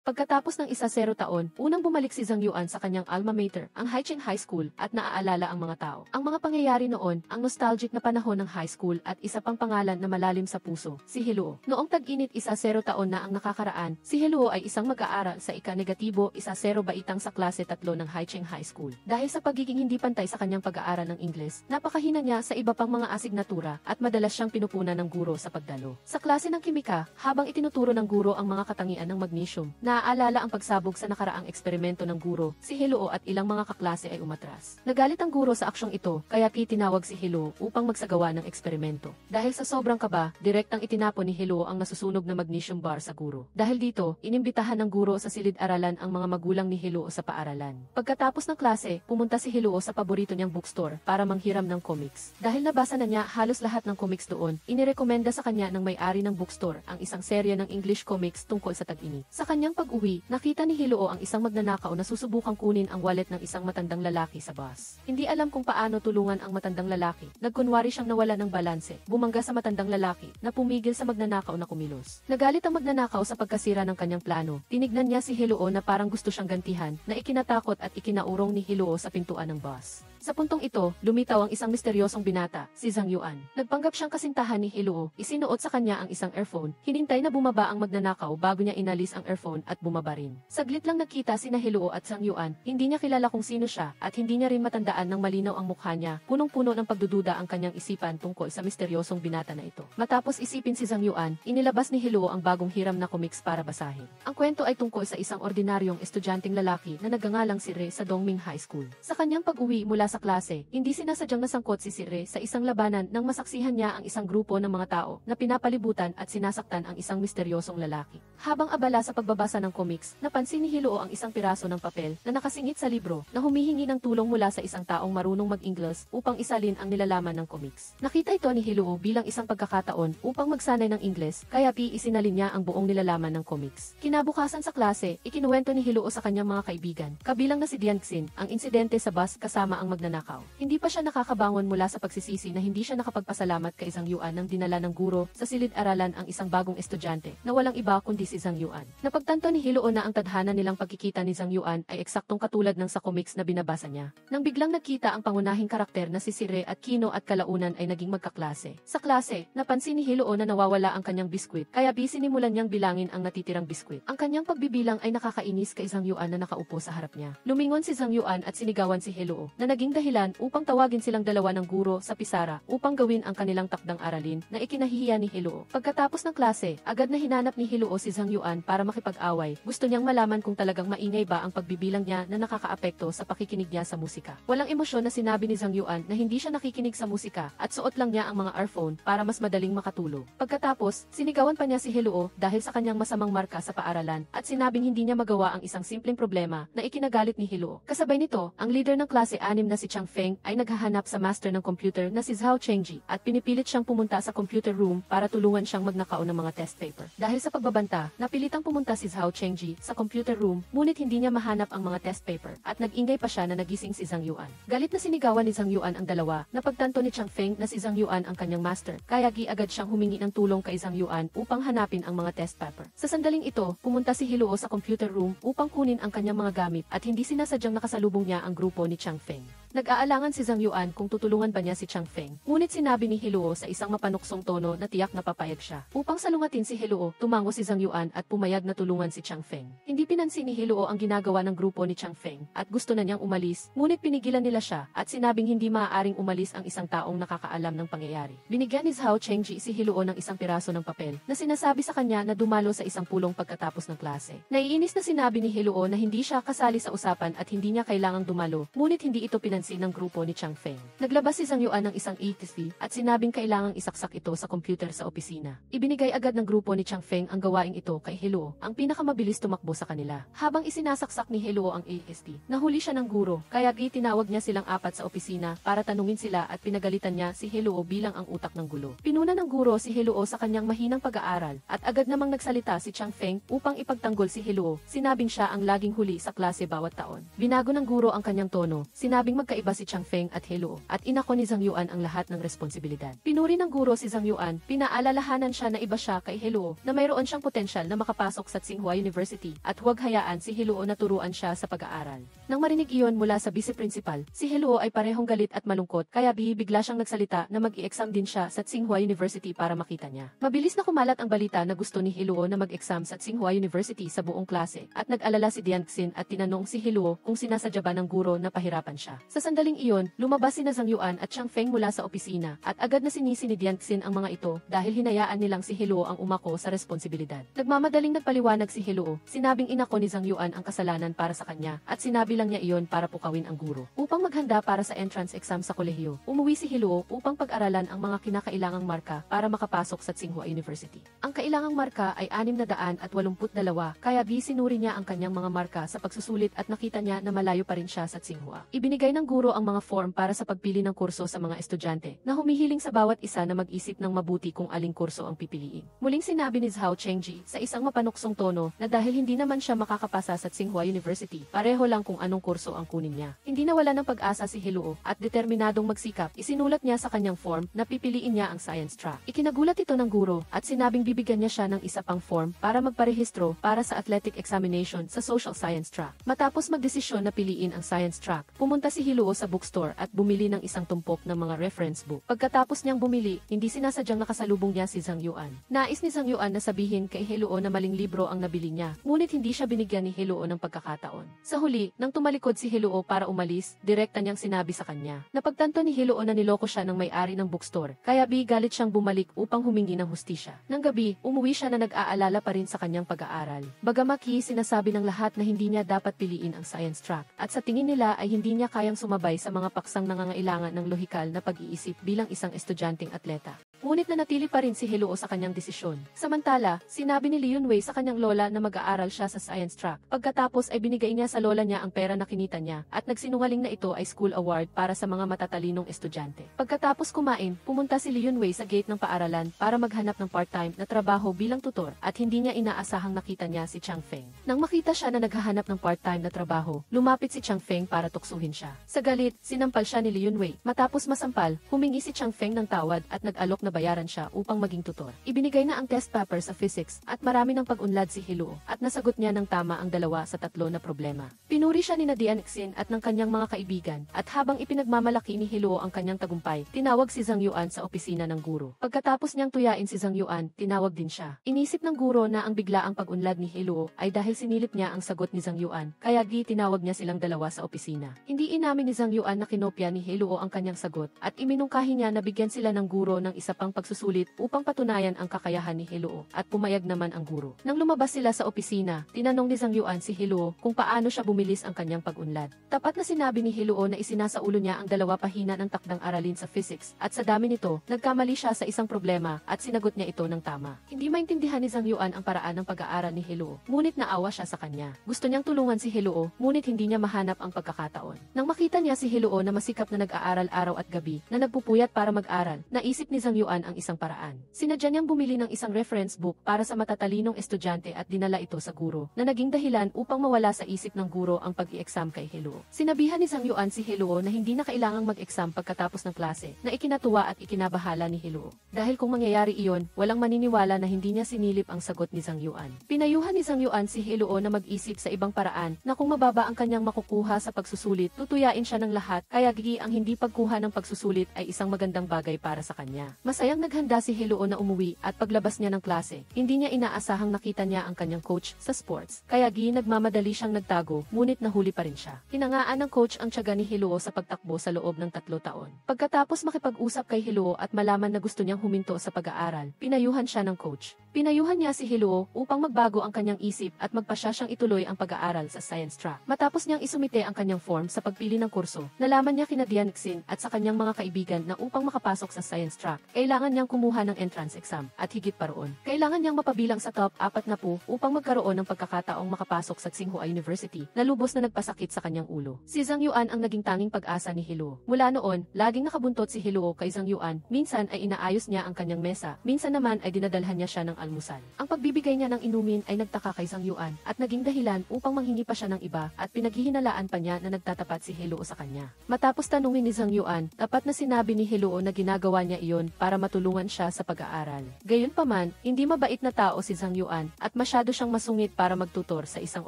Pagkatapos ng 1-0 taon, unang bumalik si Zhang Yuan sa kanyang alma mater, ang Haicheng High School, at naaalala ang mga tao. Ang mga pangyayari noon, ang nostalgic na panahon ng high school at isa pang pangalan na malalim sa puso, si Heluo. Noong tag-init 1-0 taon na ang nakakaraan, si Heluo ay isang mag-aaral sa ika-negatibo 1-0 baitang sa klase 3 ng Haicheng High School. Dahil sa pagiging hindi pantay sa kanyang pag-aaral ng Ingles, napakahina niya sa iba pang mga asignatura at madalas siyang pinupunan ng guro sa pagdalo. Sa klase ng kimika, habang itinuturo ng guro ang mga katangian ng magnesium, naaalala ang pagsabog sa nakaraang eksperimento ng guro, si Heluo at ilang mga kaklase ay umatras. Nagalit ang guro sa aksyong ito, kaya tinawag si Heluo upang magsagawa ng eksperimento. Dahil sa sobrang kaba, direktang itinapon ni Heluo ang nasusunog na magnesium bar sa guro. Dahil dito, inimbitahan ng guro sa silid-aralan ang mga magulang ni Heluo sa paaralan. Pagkatapos ng klase, pumunta si Heluo sa paborito niyang bookstore para manghiram ng comics. Dahil nabasa na niya halos lahat ng comics doon, inirekomenda sa kanya ng may-ari ng bookstore ang isang serye ng English comics tungkol sa tag-init. Sa kanyang pag-uwi, nakita ni Heluo ang isang magnanakaw na susubukang kunin ang wallet ng isang matandang lalaki sa bus. Hindi alam kung paano tulungan ang matandang lalaki. Nagkunwari siyang nawala ng balanse, bumangga sa matandang lalaki, na pumigil sa magnanakaw na kumilos. Nagalit ang magnanakaw sa pagkasira ng kanyang plano. Tinignan niya si Heluo na parang gusto siyang gantihan, na ikinatakot at ikinaurong ni Heluo sa pintuan ng bus. Sa puntong ito, lumitaw ang isang misteryosong binata, si Zhang Yuan. Nagpanggap siyang kasintahan ni Heluo, isinuot sa kanya ang isang earphone, hinintay na bumaba ang magnanakaw bago niya inalis ang earphone at bumaba rin. Saglit lang nagkita sina Heluo at Zhang Yuan, hindi niya kilala kung sino siya at hindi niya rin matandaan ng malinaw ang mukha niya, punong-puno ng pagdududa ang kanyang isipan tungkol sa misteryosong binata na ito. Matapos isipin si Zhang Yuan, inilabas ni Heluo ang bagong hiram na comics para basahin. Ang kwento ay tungkol sa isang ordinaryong estudyanteng lalaki na nagngangalang si Re sa Dongming High School. Sa kanyang pag-uwi mula sa klase, hindi sinasadyang nasangkot si Re sa isang labanan nang masaksihan niya ang isang grupo ng mga tao na pinapalibutan at sinasaktan ang isang misteryosong lalaki. Habang abala sa pagbabasa ng comics, napansin ni Heluo ang isang piraso ng papel na nakasingit sa libro na humihingi ng tulong mula sa isang taong marunong mag-Ingles upang isalin ang nilalaman ng comics. Nakita ito ni Heluo bilang isang pagkakataon upang magsanay ng Ingles, kaya isinalin niya ang buong nilalaman ng comics. Kinabukasan sa klase, ikinuwento ni Heluo sa kanyang mga kaibigan, kabilang na si Dianxin, ang insidente sa bus kasama ang magnanakaw. Hindi pa siya nakakabangon mula sa pagsisisi na hindi siya nakapagpasalamat kay Zhang Yuan nang dinala ng guro sa silid-aralan ang isang bagong estudyante na walang iba kundi si Zhang Yuan. Napagtanto ni Heluo na ang tadhana nilang pagkikita ni Zhang Yuan ay eksaktong katulad ng sa comics na binabasa niya. Nang biglang nagkita ang pangunahing karakter na si Re at Kino at kalaunan ay naging magkaklase. Sa klase, napansin ni Heluo na nawawala ang kanyang biskwit, kaya sinimulan niyang bilangin ang natitirang biskwit. Ang kanyang pagbibilang ay nakakainis kay Zhang Yuan na nakaupo sa harap niya. Lumingon si Zhang Yuan at sinigawan si Heluo na naging dahilan upang tawagin silang dalawa ng guro sa pisara upang gawin ang kanilang takdang aralin na ikinahihiya ni Heluo. Pagkatapos ng klase, agad na hinanap ni Heluo si Zhang Yuan para makipag-away. Gusto niyang malaman kung talagang maingay ba ang pagbibilang niya na nakakaapekto sa pakikinig niya sa musika. Walang emosyon na sinabi ni Zhang Yuan na hindi siya nakikinig sa musika at suot lang niya ang mga earphone para mas madaling makatulog. Pagkatapos, sinigawan pa niya si Heluo dahil sa kanyang masamang marka sa paaralan at sinabing hindi niya magawa ang isang simpleng problema na ikinagalit ni Heluo. Kasabay nito, ang leader ng klase 6 na si Chang Feng ay naghahanap sa master ng computer na si Zhao Chengji at pinipilit siyang pumunta sa computer room para tulungan siyang magnakaw ng mga test paper. Dahil sa pagbabanta, napilitang pumunta si Zhao Chengji sa computer room ngunit hindi niya mahanap ang mga test paper at nag-ingay pa siya na nagising si Zhang Yuan. Galit na sinigawan ni Zhang Yuan ang dalawa, napagtanto ni Chang Feng na si Zhang Yuan ang kanyang master, kaya agad siyang humingi ng tulong kay Zhang Yuan upang hanapin ang mga test paper. Sa sandaling ito, pumunta si Heluo sa computer room upang kunin ang kanyang mga gamit at hindi sinasadyang nakasalubong niya ang grupo ni Chang Feng. Nag-aalangan si Zhang Yuan kung tutulungan ba niya si Chang Feng. Ngunit sinabi ni Heluo sa isang mapanuksong tono na tiyak na papayag siya. Upang salungatin si Heluo, tumango si Zhang Yuan at pumayag na tulungan si Chang Feng. Hindi pinansin ni Heluo ang ginagawa ng grupo ni Chang Feng at gusto na niyang umalis, ngunit pinigilan nila siya at sinabing hindi maaaring umalis ang isang taong nakakaalam ng pangyayari. Binigyan ni Zhao Chengji si Heluo ng isang piraso ng papel na sinasabi sa kanya na dumalo sa isang pulong pagkatapos ng klase. Naiinis na sinabi ni Heluo na hindi siya kasali sa usapan at hindi niya kailangang dumalo, ngunit hindi ito pinansin ng grupo ni Chang Feng. Naglabas si Zhang Yuan ng isang ETC at sinabing kailangang isaksak ito sa computer sa opisina. Ibinigay agad ng grupo ni Chang Feng ang gawaing ito kay Heluo, ang pinakamabilis tumakbo sa kanila. Habang isinasaksak ni Heluo ang AST, nahuli siya ng guro, kaya tinawag niya silang apat sa opisina para tanungin sila at pinagalitan niya si Heluo bilang ang utak ng gulo. Pinuna ng guro si Heluo sa kanyang mahinang pag-aaral at agad namang nagsalita si Chang Feng upang ipagtanggol si Heluo. Sinabing siya ang laging huli sa klase bawat taon. Binago ng guro ang kanyang tono, sinabing magkaiba si Chang Feng at Heluo, at inako ni Zhang Yuan ang lahat ng responsibilidad. Pinuri ng guro si Zhang Yuan, pinaalalahanan siya na iba siya kay Heluo, na mayroon siyang potensyal na makapasok sa Tsinghua University, at huwag hayaan si Heluo na turuan siya sa pag-aaral. Nang marinig iyon mula sa vice principal, si Heluo ay parehong galit at malungkot, kaya bigla siyang nagsalita na mag-i-exam din siya sa Tsinghua University para makita niya. Mabilis na kumalat ang balita na gusto ni Heluo na mag-exam sa Tsinghua University sa buong klase, at nag-alala si Dian Xin at tinanong si Heluo kung sinasadya ba ng guro na pahirapan siya. Sa sandaling iyon, lumabas sina Zhang Yuan at Chang Feng mula sa opisina, at agad na sinisi ni Dian Xin ang mga ito dahil hinayaan nilang si Heluo ang umako sa responsibilidad. Nagmamadaling nagpaliwanag si Heluo, sinabing inako ni Zhang Yuan ang kasalanan para sa kanya, at sinabi lang niya iyon para pukawin ang guro. Upang maghanda para sa entrance exam sa kolehiyo, umuwi si Heluo upang pag-aralan ang mga kinakailangang marka para makapasok sa Tsinghua University. Ang kailangang marka ay 682, kaya sinuri niya ang kanyang mga marka sa pagsusulit at nakita niya na malayo pa rin siya sa Tsinghua. Ibinigay ng guro ang mga form para sa pagpili ng kurso sa mga estudyante, na humihiling sa bawat isa na mag-isip ng mabuti kung aling kurso ang pipiliin. Muling sinabi ni Zhao Chengji sa isang mapanuksong tono na dahil hindi naman siya makakapasa sa Tsinghua University, pareho lang kung anong kurso ang kunin niya. Hindi nawala ng pag-asa si Heluo, at determinadong magsikap, isinulat niya sa kanyang form na pipiliin niya ang science track. Ikinagulat ito ng guro, at sinabing bibigyan niya siya ng isa pang form para magparehistro para sa athletic examination sa social science track. Matapos magdesisyon na piliin ang science track, pumunta si Heluo sa bookstore at bumili ng isang tumpok ng mga reference book. Pagkatapos niyang bumili, hindi sinasadyang nakasalubong niya si Zhang Yuan. Nais ni Zhang Yuan na sabihin kay Heluo na maling libro ang nabili niya, ngunit hindi siya binigyan ni Heluo ng pagkakataon. Sa huli, nang tumalikod si Heluo para umalis, direkta niyang sinabi sa kanya. Napagtanto ni Heluo na niloko siya ng may-ari ng bookstore, kaya galit siyang bumalik upang humingi ng hustisya. Nang gabi, umuwi siya na nag-aalala pa rin sa kanyang pag-aaral. Bagamaki, sinasabi ng lahat na hindi niya dapat piliin ang science track, at sa tingin nila ay hindi niya kayang sumabay sa mga paksang nangangailangan ng lohikal na pag-iisip bilang isang estudyanteng atleta. Ngunit nanatili pa rin si Heluo sa kanyang desisyon. Samantala, sinabi ni Liyun Wei sa kanyang lola na mag-aaral siya sa science track. Pagkatapos ay binigay niya sa lola niya ang pera na kinita niya, at nagsinungaling na ito ay school award para sa mga matatalinong estudyante. Pagkatapos kumain, pumunta si Liyun Wei sa gate ng paaralan para maghanap ng part-time na trabaho bilang tutor, at hindi niya inaasahang nakita niya si Chang Feng. Nang makita siya na naghahanap ng part-time na trabaho, lumapit si Chang Feng para tuksuhin siya. Sa galit, sinampal siya ni Liyun Wei. Matapos masampal, humingi si Chang Feng ng tawad at nag-alok na bayaran siya upang maging tutor. Ibinigay na ang test paper sa physics, at marami ng pag-unlad si Heluo, at nasagot niya ng tama ang 2 sa 3 na problema. Pinuri siya ni Dian Xin at ng kanyang mga kaibigan, at habang ipinagmamalaki ni Heluo ang kanyang tagumpay, tinawag si Zhang Yuan sa opisina ng guro. Pagkatapos niyang tuyain si Zhang Yuan, tinawag din siya. Inisip ng guro na ang biglaang pag-unlad ni Heluo ay dahil sinilip niya ang sagot ni Zhang Yuan, kaya tinawag niya silang 2 sa opisina. Hindi inamin ni Zhang Yuan na kinopya ni Heluo ang kanyang sagot, at iminungkahi niya na bigyan sila ng guro ng isa pang pagsusulit upang patunayan ang kakayahan ni Heluo, at pumayag naman ang guro. Nang lumabas sila sa opisina, tinanong ni Zhang Yuan si Heluo kung paano siya bumilis ang kanyang pag-unlad. Tapat na sinabi ni Heluo na isinasaulo niya ang 2 pahina ng takdang aralin sa physics, at sa dami nito, nagkamali siya sa isang problema at sinagot niya ito ng tama. Hindi maintindihan ni Zhang Yuan ang paraan ng pag-aaral ni Heluo, ngunit naawa siya sa kanya. Gusto niyang tulungan si Heluo, ngunit hindi niya mahanap ang pagkakataon. Nang makita niya si Heluo na masikap na nag-aaral araw at gabi, na nagpupuyat para mag-aral, naisip ni Zhang Yuan ang isang paraan. Sinadya niyang bumili ng isang reference book para sa matatalinong estudyante at dinala ito sa guro, na naging dahilan upang mawala sa isip ng guro ang pag-i-exam kay Heluo. Sinabihan ni Zhang Yuan si Heluo na hindi na kailangang mag-exam pagkatapos ng klase, na ikinatuwa at ikinabahala ni Heluo. Dahil kung mangyayari iyon, walang maniniwala na hindi niya sinilip ang sagot ni Zhang Yuan. Pinayuhan ni Zhang Yuan si Heluo na mag-isip sa ibang paraan, na kung mababa ang kanyang makukuha sa pagsusulit, tutuyain siya ng lahat, kaya ang hindi pagkuha ng pagsusulit ay isang magandang bagay para sa kanya. Masayang naghanda si Heluo na umuwi, at paglabas niya ng klase, hindi niya inaasahang nakita niya ang kanyang coach sa sports, kaya nagmamadali siyang nagtago, ngunit nahuli pa rin siya. Hinangaan ng coach ang tiyaga ni Heluo sa pagtakbo sa loob ng 3 taon. Pagkatapos makipag-usap kay Heluo at malaman na gusto niyang huminto sa pag-aaral, pinayuhan siya ng coach. Pinayuhan niya si Heluo upang magbago ang kanyang isip at magpasya siyang ituloy ang pag-aaral sa science track. Matapos niyang isumite ang kanyang form sa pagpili ng kurso, nalaman niya kina Dian Xin at sa kanyang mga kaibigan na upang makapasok sa science track, kailangan niyang kumuha ng entrance exam, at higit pa roon, kailangan niyang mapabilang sa top 40 upang magkaroon ng pagkakataong makapasok sa Tsinghua University na lubos na nagpasakit sa kanyang ulo. Si Zhang Yuan ang naging tanging pag-asa ni Heluo. Mula noon, laging nakabuntot si Heluo kay Zhang Yuan, minsan ay inaayos niya ang kanyang mesa, minsan naman ay dinadalhan niya siya ng almusal. Ang pagbibigay niya ng inumin ay nagtaka kay Zhang Yuan at naging dahilan upang manghingi pa siya ng iba at pinaghihinalaan pa niya na nagtatapat si Heluo sa kanya. Matapos tanungin ni Zhang Yuan, tapat na sinabi ni Heluo na ginagawa niya iyon para matulungan siya sa pag-aaral. Gayunpaman, hindi mabait na tao si Zhang Yuan at masyado siyang masungit para magtutor sa isang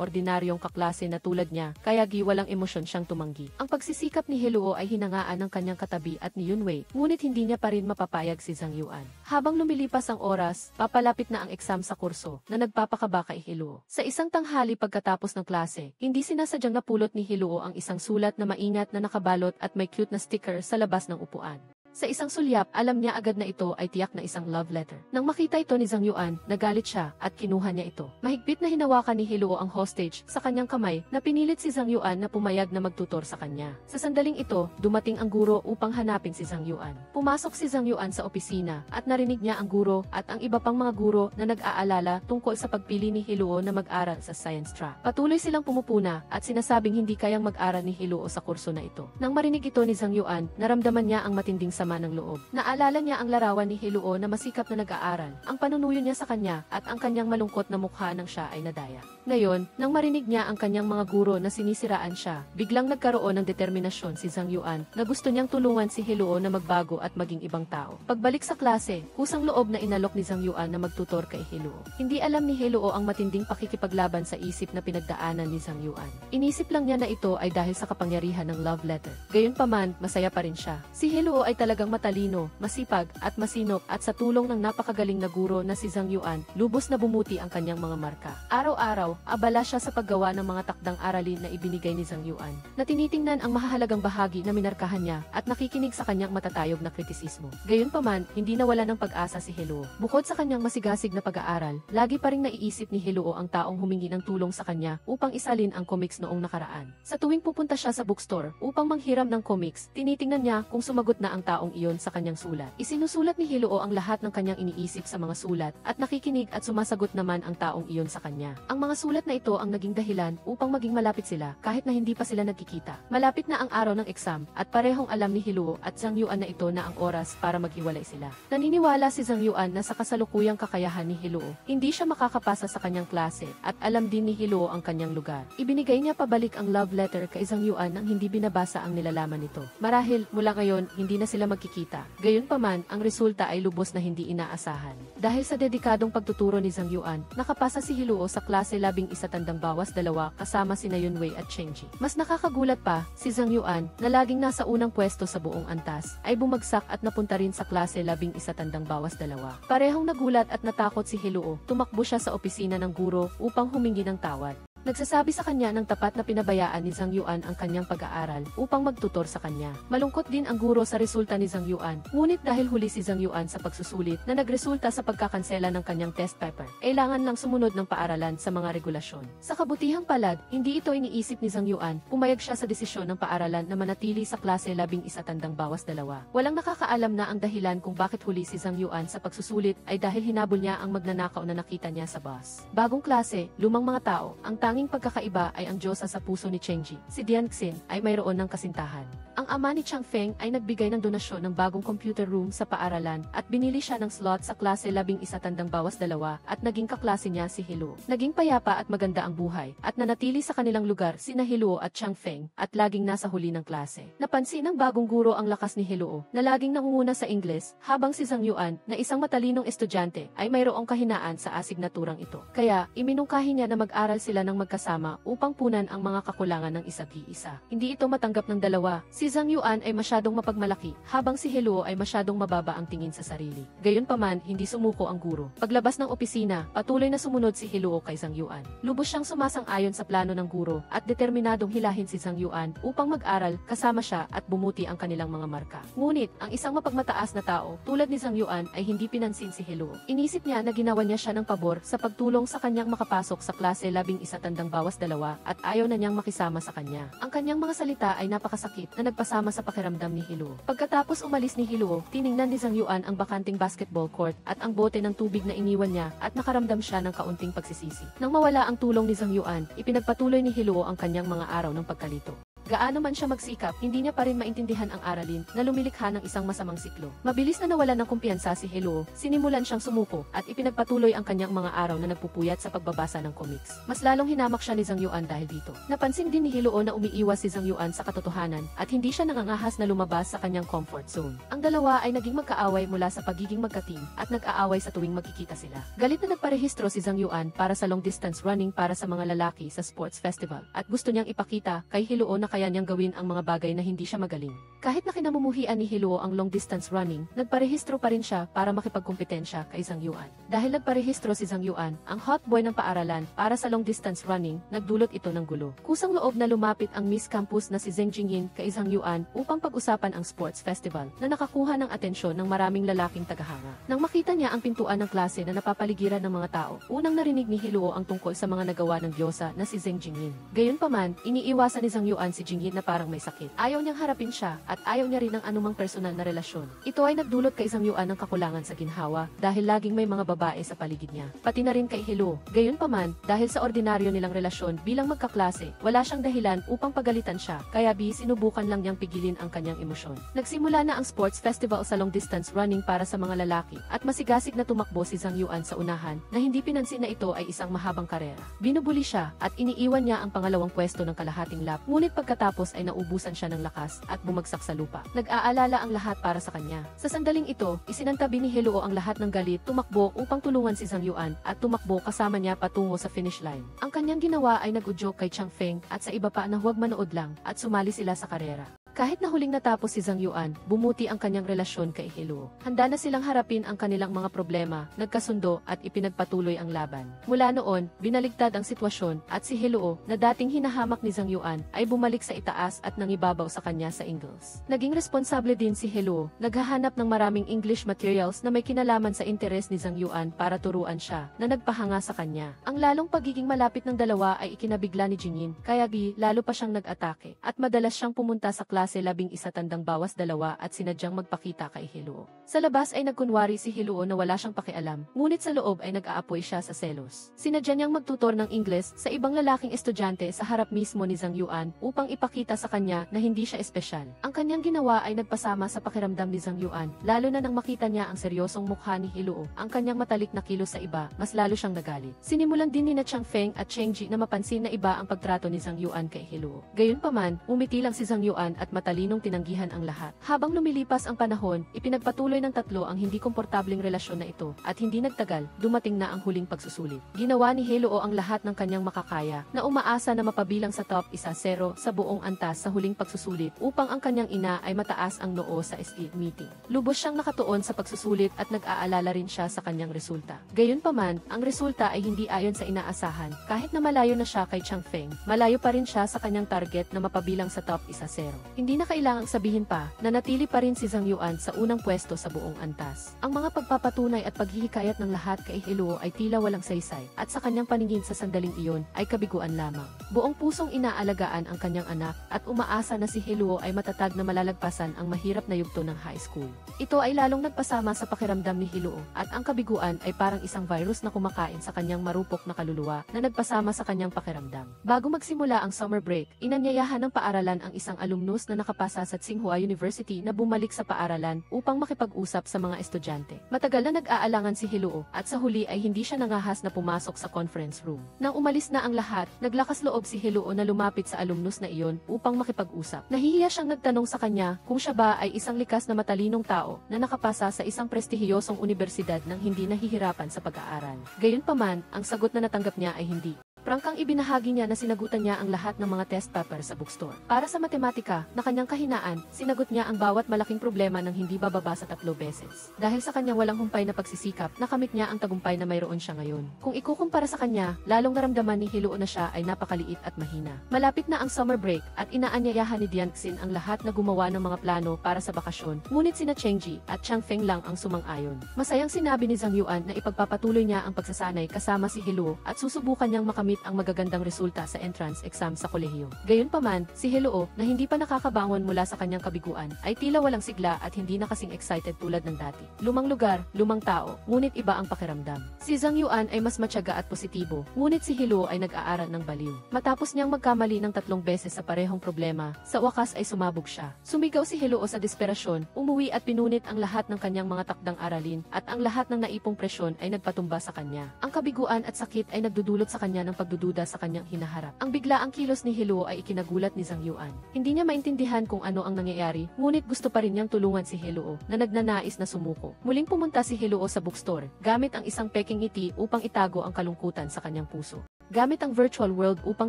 ordinaryong kaklase na tulad niya, kaya walang emosyon siyang tumanggi. Ang pagsisikap ni Heluo ay hinangaan ng kanyang katabi at ni Yunwei, ngunit hindi niya pa rin mapapayag si Zhang Yuan. Habang lumilipas ang oras, papalapit na ang exam sa kurso na nagpapakaba kay Heluo. Sa isang tanghali pagkatapos ng klase, hindi sinasadyang napulot ni Heluo ang isang sulat na maingat na nakabalot at may cute na sticker sa labas ng upuan. Sa isang sulyap, alam niya agad na ito ay tiyak na isang love letter. Nang makita ito ni Zhang Yuan, nagalit siya at kinuha niya ito. Mahigpit na hinawakan ni Heluo ang hostage sa kanyang kamay na pinilit si Zhang Yuan na pumayag na magtutor sa kanya. Sa sandaling ito, dumating ang guro upang hanapin si Zhang Yuan. Pumasok si Zhang Yuan sa opisina at narinig niya ang guro at ang iba pang mga guro na nag-aalala tungkol sa pagpili ni Heluo na mag-aral sa science track. Patuloy silang pumupuna at sinasabing hindi kayang mag-aral ni Heluo sa kurso na ito. Nang marinig ito ni Zhang Yuan, naramdaman niya ang matinding sama ng loob. Naalala niya ang larawan ni Heluo na masikap na nag-aaral, ang panunuyo niya sa kanya at ang kanyang malungkot na mukha nang siya ay nadaya. Ngayon, nang marinig niya ang kanyang mga guro na sinisiraan siya, biglang nagkaroon ng determinasyon si Zhang Yuan na gusto niyang tulungan si Heluo na magbago at maging ibang tao. Pagbalik sa klase, kusang loob na inalok ni Zhang Yuan na magtutor kay Heluo. Hindi alam ni Heluo ang matinding pakikipaglaban sa isip na pinagdaanan ni Zhang Yuan. Inisip lang niya na ito ay dahil sa kapangyarihan ng love letter. Gayunpaman, masaya pa rin siya. Si Heluo ay talagang matalino, masipag, at masinop at sa tulong ng napakagaling na guro na si Zhang Yuan, lubos na bumuti ang kanyang mga marka. Araw-araw, abala siya sa paggawa ng mga takdang aralin na ibinigay ni Zhang Yuan, na tinitingnan ang mahahalagang bahagi na minarkahan niya at nakikinig sa kanyang matatayog na kritisismo. Gayunpaman, hindi nawala ng pag-asa si Heluo. Bukod sa kanyang masigasig na pag-aaral, lagi pa ring naiisip ni Heluo ang taong humingi ng tulong sa kanya upang isalin ang comics noong nakaraan. Sa tuwing pupunta siya sa bookstore upang manghiram ng comics, tinitingnan niya kung sumagot na ang taong iyon sa kanyang sulat. Isinusulat ni Heluo ang lahat ng kanyang iniisip sa mga sulat at nakikinig at sumasagot naman ang taong iyon sa kanya. Ang mga sulat na ito ang naging dahilan upang maging malapit sila kahit na hindi pa sila nagkikita. Malapit na ang araw ng exam at parehong alam ni Heluo at Zhang Yuan na ito na ang oras para maghiwalay sila. Naniniwala si Zhang Yuan na sa kasalukuyang kakayahan ni Heluo, hindi siya makakapasa sa kanyang klase at alam din ni Heluo ang kanyang lugar. Ibinigay niya pabalik ang love letter kay Zhang Yuan nang hindi binabasa ang nilalaman nito. Marahil, mula ngayon, hindi na sila magkikita. Gayunpaman, ang resulta ay lubos na hindi inaasahan. Dahil sa dedikadong pagtuturo ni Zhang Yuan, nakapasa si Heluo sa klase 11 tandang bawas 2 kasama sina Yunwei at Chengji. Mas nakakagulat pa, si Zhang Yuan, na laging nasa unang pwesto sa buong antas, ay bumagsak at napunta rin sa klase 11 tandang bawas 2. Parehong nagulat at natakot si Heluo, tumakbo siya sa opisina ng guro upang humingi ng tawad. Nagsasabi sa kanya ng tapat na pinabayaan ni Zhang Yuan ang kanyang pag-aaral upang magtutor sa kanya. Malungkot din ang guro sa resulta ni Zhang Yuan, ngunit dahil huli si Zhang Yuan sa pagsusulit na nagresulta sa pagkakansela ng kanyang test paper, kailangan lang sumunod ng paaralan sa mga regulasyon. Sa kabutihang palad, hindi ito iniisip ni Zhang Yuan, pumayag siya sa desisyon ng paaralan na manatili sa klase 11 tandang bawas 2. Walang nakakaalam na ang dahilan kung bakit huli si Zhang Yuan sa pagsusulit ay dahil hinabol niya ang magnanakaw na nakita niya sa bus. Bagong klase, lumang mga tao, ang tanging pagkakaiba ay ang diyosa sa puso ni Chengji. Si Dian Xin ay mayroon ng kasintahan. Ang ama ni Chang Feng ay nagbigay ng donasyon ng bagong computer room sa paaralan at binili siya ng slot sa klase 11 tandang bawas 2 at naging kaklase niya si Heluo. Naging payapa at maganda ang buhay at nanatili sa kanilang lugar sina Heluo at Chang Feng at laging nasa huli ng klase. Napansin ng bagong guro ang lakas ni Heluo na laging nangunguna sa Ingles habang si Zhang Yuan na isang matalinong estudyante ay mayroong kahinaan sa asignaturang ito. Kaya iminungkahi niya na mag-aral sila ng magkasama upang punan ang mga kakulangan ng isa't isa. Hindi ito matanggap ng dalawa. Si Zhang Yuan ay masyadong mapagmalaki habang si Heluo ay masyadong mababa ang tingin sa sarili. Gayunpaman, hindi sumuko ang guro. Paglabas ng opisina, patuloy na sumunod si Heluo kay Zhang Yuan. Lubos siyang sumasang-ayon sa plano ng guro at determinadong hilahin si Zhang Yuan upang mag-aral kasama siya at bumuti ang kanilang mga marka. Ngunit, ang isang mapagmataas na tao tulad ni Zhang Yuan ay hindi pinansin si Heluo. Inisip niya na ginawa niya siya ng pabor sa pagtulong sa kanyang makapasok sa klase 11 tandang bawas 2 at ayaw na niyang makisama sa kanya. Ang kanyang mga salita ay napakasakit na nagpasama sa pakiramdam ni Hiluo. Pagkatapos umalis ni Hiluo, tiningnan ni Zhang Yuan ang bakanting basketball court at ang bote ng tubig na iniwan niya at nakaramdam siya ng kaunting pagsisisi. Nang mawala ang tulong ni Zhang Yuan, ipinagpatuloy ni Hiluo ang kanyang mga araw ng pagkalito. Gaano man siya magsikap, hindi niya pa rin maintindihan ang aralin na lumilikha ng isang masamang siklo. Mabilis na nawalan ng kumpiyansa si Hiluo, sinimulan siyang sumuko at ipinagpatuloy ang kanyang mga araw na nagpupuyat sa pagbabasa ng comics. Mas lalong hinamak siya ni Zhang Yuan dahil dito. Napansin din ni Hiluo na umiiwas si Zhang Yuan sa katotohanan at hindi siya nangangahas na lumabas sa kanyang comfort zone. Ang dalawa ay naging magkaaway mula sa pagiging magka-team at nag-aaway sa tuwing magkikita sila. Galit na nagparehistro si Zhang Yuan para sa long distance running para sa mga lalaki sa sports festival at gusto niyang ipakita kay Hiluo na kaya niyang gawin ang mga bagay na hindi siya magaling. Kahit na kinamumuhian ni Hiluo ang long distance running, nagparehistro pa rin siya para makipagkompetensya kay Zhang Yuan. Dahil nagparehistro si Zhang Yuan, ang hot boy ng paaralan para sa long distance running, nagdulot ito ng gulo. Kusang loob na lumapit ang Miss Campus na si Zheng Jingyin kay Zhang Yuan upang pag-usapan ang sports festival na nakakuha ng atensyon ng maraming lalaking tagahanga. Nang makita niya ang pintuan ng klase na napapaligiran ng mga tao, unang narinig ni Hiluo ang tungkol sa mga nagawa ng diyosa na si Zheng Jingyin. Gayunpaman, iniiwasan ni Zhang Yuan si Jingyin na parang may sakit. Ayaw niyang harapin siya at ayaw niya rin ng anumang personal na relasyon. Ito ay nagdulot kay Zhang Yuan ng kakulangan sa ginhawa dahil laging may mga babae sa paligid niya. Pati na rin kay Hiluo. Gayunpaman, dahil sa ordinaryo nilang relasyon bilang magkaklase, wala siyang dahilan upang pagalitan siya, kaya sinubukan lang niyang pigilin ang kanyang emosyon. Nagsimula na ang sports festival sa long distance running para sa mga lalaki at masigasig na tumakbo si Zhang Yuan sa unahan na hindi pinansin na ito ay isang mahabang karera. Binubuli siya at iniiwan niya ang pangalawang pwesto ng kalahating lap, ngunit pagkatapos ay naubusan siya ng lakas at bumagsak sa lupa. Nag-aalala ang lahat para sa kanya. Sa sandaling ito, isinantabi ni Hiluo ang lahat ng galit, tumakbo upang tulungan si Zhang Yuan at tumakbo kasama niya patungo sa finish line. Ang kanyang ginawa ay nag-udyok kay Chang Feng at sa iba pa na huwag manood lang at sumali sila sa karera. Kahit na huling natapos si Zhang Yuan, bumuti ang kanyang relasyon kay Hiluo. Handa na silang harapin ang kanilang mga problema, nagkasundo at ipinagpatuloy ang laban. Mula noon, binaligtad ang sitwasyon at si Hiluo, na dating hinahamak ni Zhang Yuan, ay bumalik sa itaas at nangibabaw sa kanya sa Ingles. Naging responsable din si Hiluo, naghahanap ng maraming English materials na may kinalaman sa interes ni Zhang Yuan para turuan siya, na nagpahanga sa kanya. Ang lalong pagiging malapit ng dalawa ay ikinabigla ni Jingyin, kaya lalo pa siyang nag-atake, at madalas siyang pumunta sa klase 11 tandang bawas dalawa at sinadyang magpakita kay Hiluo. Sa labas ay nagkunwari si Hiluo na wala siyang pakialam, ngunit sa loob ay nag-aapoy siya sa selos. Sinadya niyang magtutor ng Ingles sa ibang lalaking estudyante sa harap mismo ni Zhang Yuan upang ipakita sa kanya na hindi siya espesyal. Ang kanyang ginawa ay nagpasama sa pakiramdam ni Zhang Yuan, lalo na nang makita niya ang seryosong mukha ni Hiluo, ang kanyang matalik na kilos sa iba, mas lalo siyang nagalit. Sinimulan din ni Chang Feng at Cheng Ji na mapansin na iba ang pagtrato ni Zhang Yuan kay Hiluo. Gayunpaman, umiti lang si Zhang Yuan at matalinong tinanggihan ang lahat. Habang lumilipas ang panahon, ipinagpatuloy ng tatlo ang hindi komportabling relasyon na ito at hindi nagtagal, dumating na ang huling pagsusulit. Ginawa ni Hiluo ang lahat ng kanyang makakaya na umaasa na mapabilang sa top 1-0 sa buong antas sa huling pagsusulit upang ang kanyang ina ay mataas ang noo sa SE meeting. Lubos siyang nakatuon sa pagsusulit at nag-aalala rin siya sa kanyang resulta. Gayunpaman, ang resulta ay hindi ayon sa inaasahan. Kahit na malayo na siya kay Chang Feng, malayo pa rin siya sa kanyang target na mapabilang sa top 1-0. Hindi na kailangang sabihin pa na natili pa rin si Zhang Yuan sa unang pwesto sa buong antas. Ang mga pagpapatunay at paghihikayat ng lahat kay Hiluo ay tila walang saysay at sa kanyang paningin sa sandaling iyon ay kabiguan lamang. Buong pusong inaalagaan ang kanyang anak at umaasa na si Hiluo ay matatag na malalagpasan ang mahirap na yugto ng high school. Ito ay lalong nagpasama sa pakiramdam ni Hiluo at ang kabiguan ay parang isang virus na kumakain sa kanyang marupok na kaluluwa na nagpasama sa kanyang pakiramdam. Bago magsimula ang summer break, inanyayahan ng paaralan ang isang alumnus na nakapasa sa Tsinghua University na bumalik sa paaralan upang makipag-usap sa mga estudyante. Matagal na nag-aalangan si Hiluo at sa huli ay hindi siya nangahas na pumasok sa conference room. Nang umalis na ang lahat, naglakas loob si Hiluo na lumapit sa alumnus na iyon upang makipag-usap. Nahihiya siyang nagtanong sa kanya kung siya ba ay isang likas na matalinong tao na nakapasa sa isang prestihiyosong universidad nang hindi nahihirapan sa pag-aaral. Gayunpaman, ang sagot na natanggap niya ay hindi. Prangkang ibinahagi niya na sinagutan niya ang lahat ng mga test paper sa bookstore. Para sa matematika, na kanyang kahinaan, sinagot niya ang bawat malaking problema ng hindi bababa sa 3 beses. Dahil sa kanyang walang humpay na pagsisikap, nakamit niya ang tagumpay na mayroon siya ngayon. Kung ikukumpara sa kanya, lalong naramdaman ni Hiluo na siya ay napakaliit at mahina. Malapit na ang summer break at inaanyayahan ni Dianxin ang lahat na gumawa ng mga plano para sa bakasyon. Ngunit sina Cheng Ji at Chang Feng lang ang sumang-ayon. Masayang sinabi ni Zhang Yuan na ipagpapatuloy niya ang pagsasanay kasama si Hiluo at susubukan niyang makamit makamit ang magagandang resulta sa entrance exam sa kolehiyo. Gayunpaman, si Heloo, na hindi pa nakakabangon mula sa kanyang kabiguan, ay tila walang sigla at hindi na kasing excited tulad ng dati. Lumang lugar, lumang tao, ngunit iba ang pakiramdam. Si Zhang Yuan ay mas matyaga at positibo, ngunit si Heloo ay nag-aaral ng baliw. Matapos niyang magkamali ng 3 beses sa parehong problema, sa wakas ay sumabog siya. Sumigaw si Heloo sa desperasyon, umuwi at pinunit ang lahat ng kanyang mga takdang aralin, at ang lahat ng naipong presyon ay nagpatumba sa kanya. Ang kabiguan at sakit ay nagdudulot sa kanya ng pagdududa sa kanyang hinaharap. Ang biglaang kilos ni Heloo ay ikinagulat ni Zhang Yuan. Hindi niya maintindihan kung ano ang nangyayari, ngunit gusto pa rin niyang tulungan si Heloo, na nagnanais na sumuko. Muling pumunta si Heloo sa bookstore, gamit ang isang peking ngiti upang itago ang kalungkutan sa kanyang puso. Gamit ang virtual world upang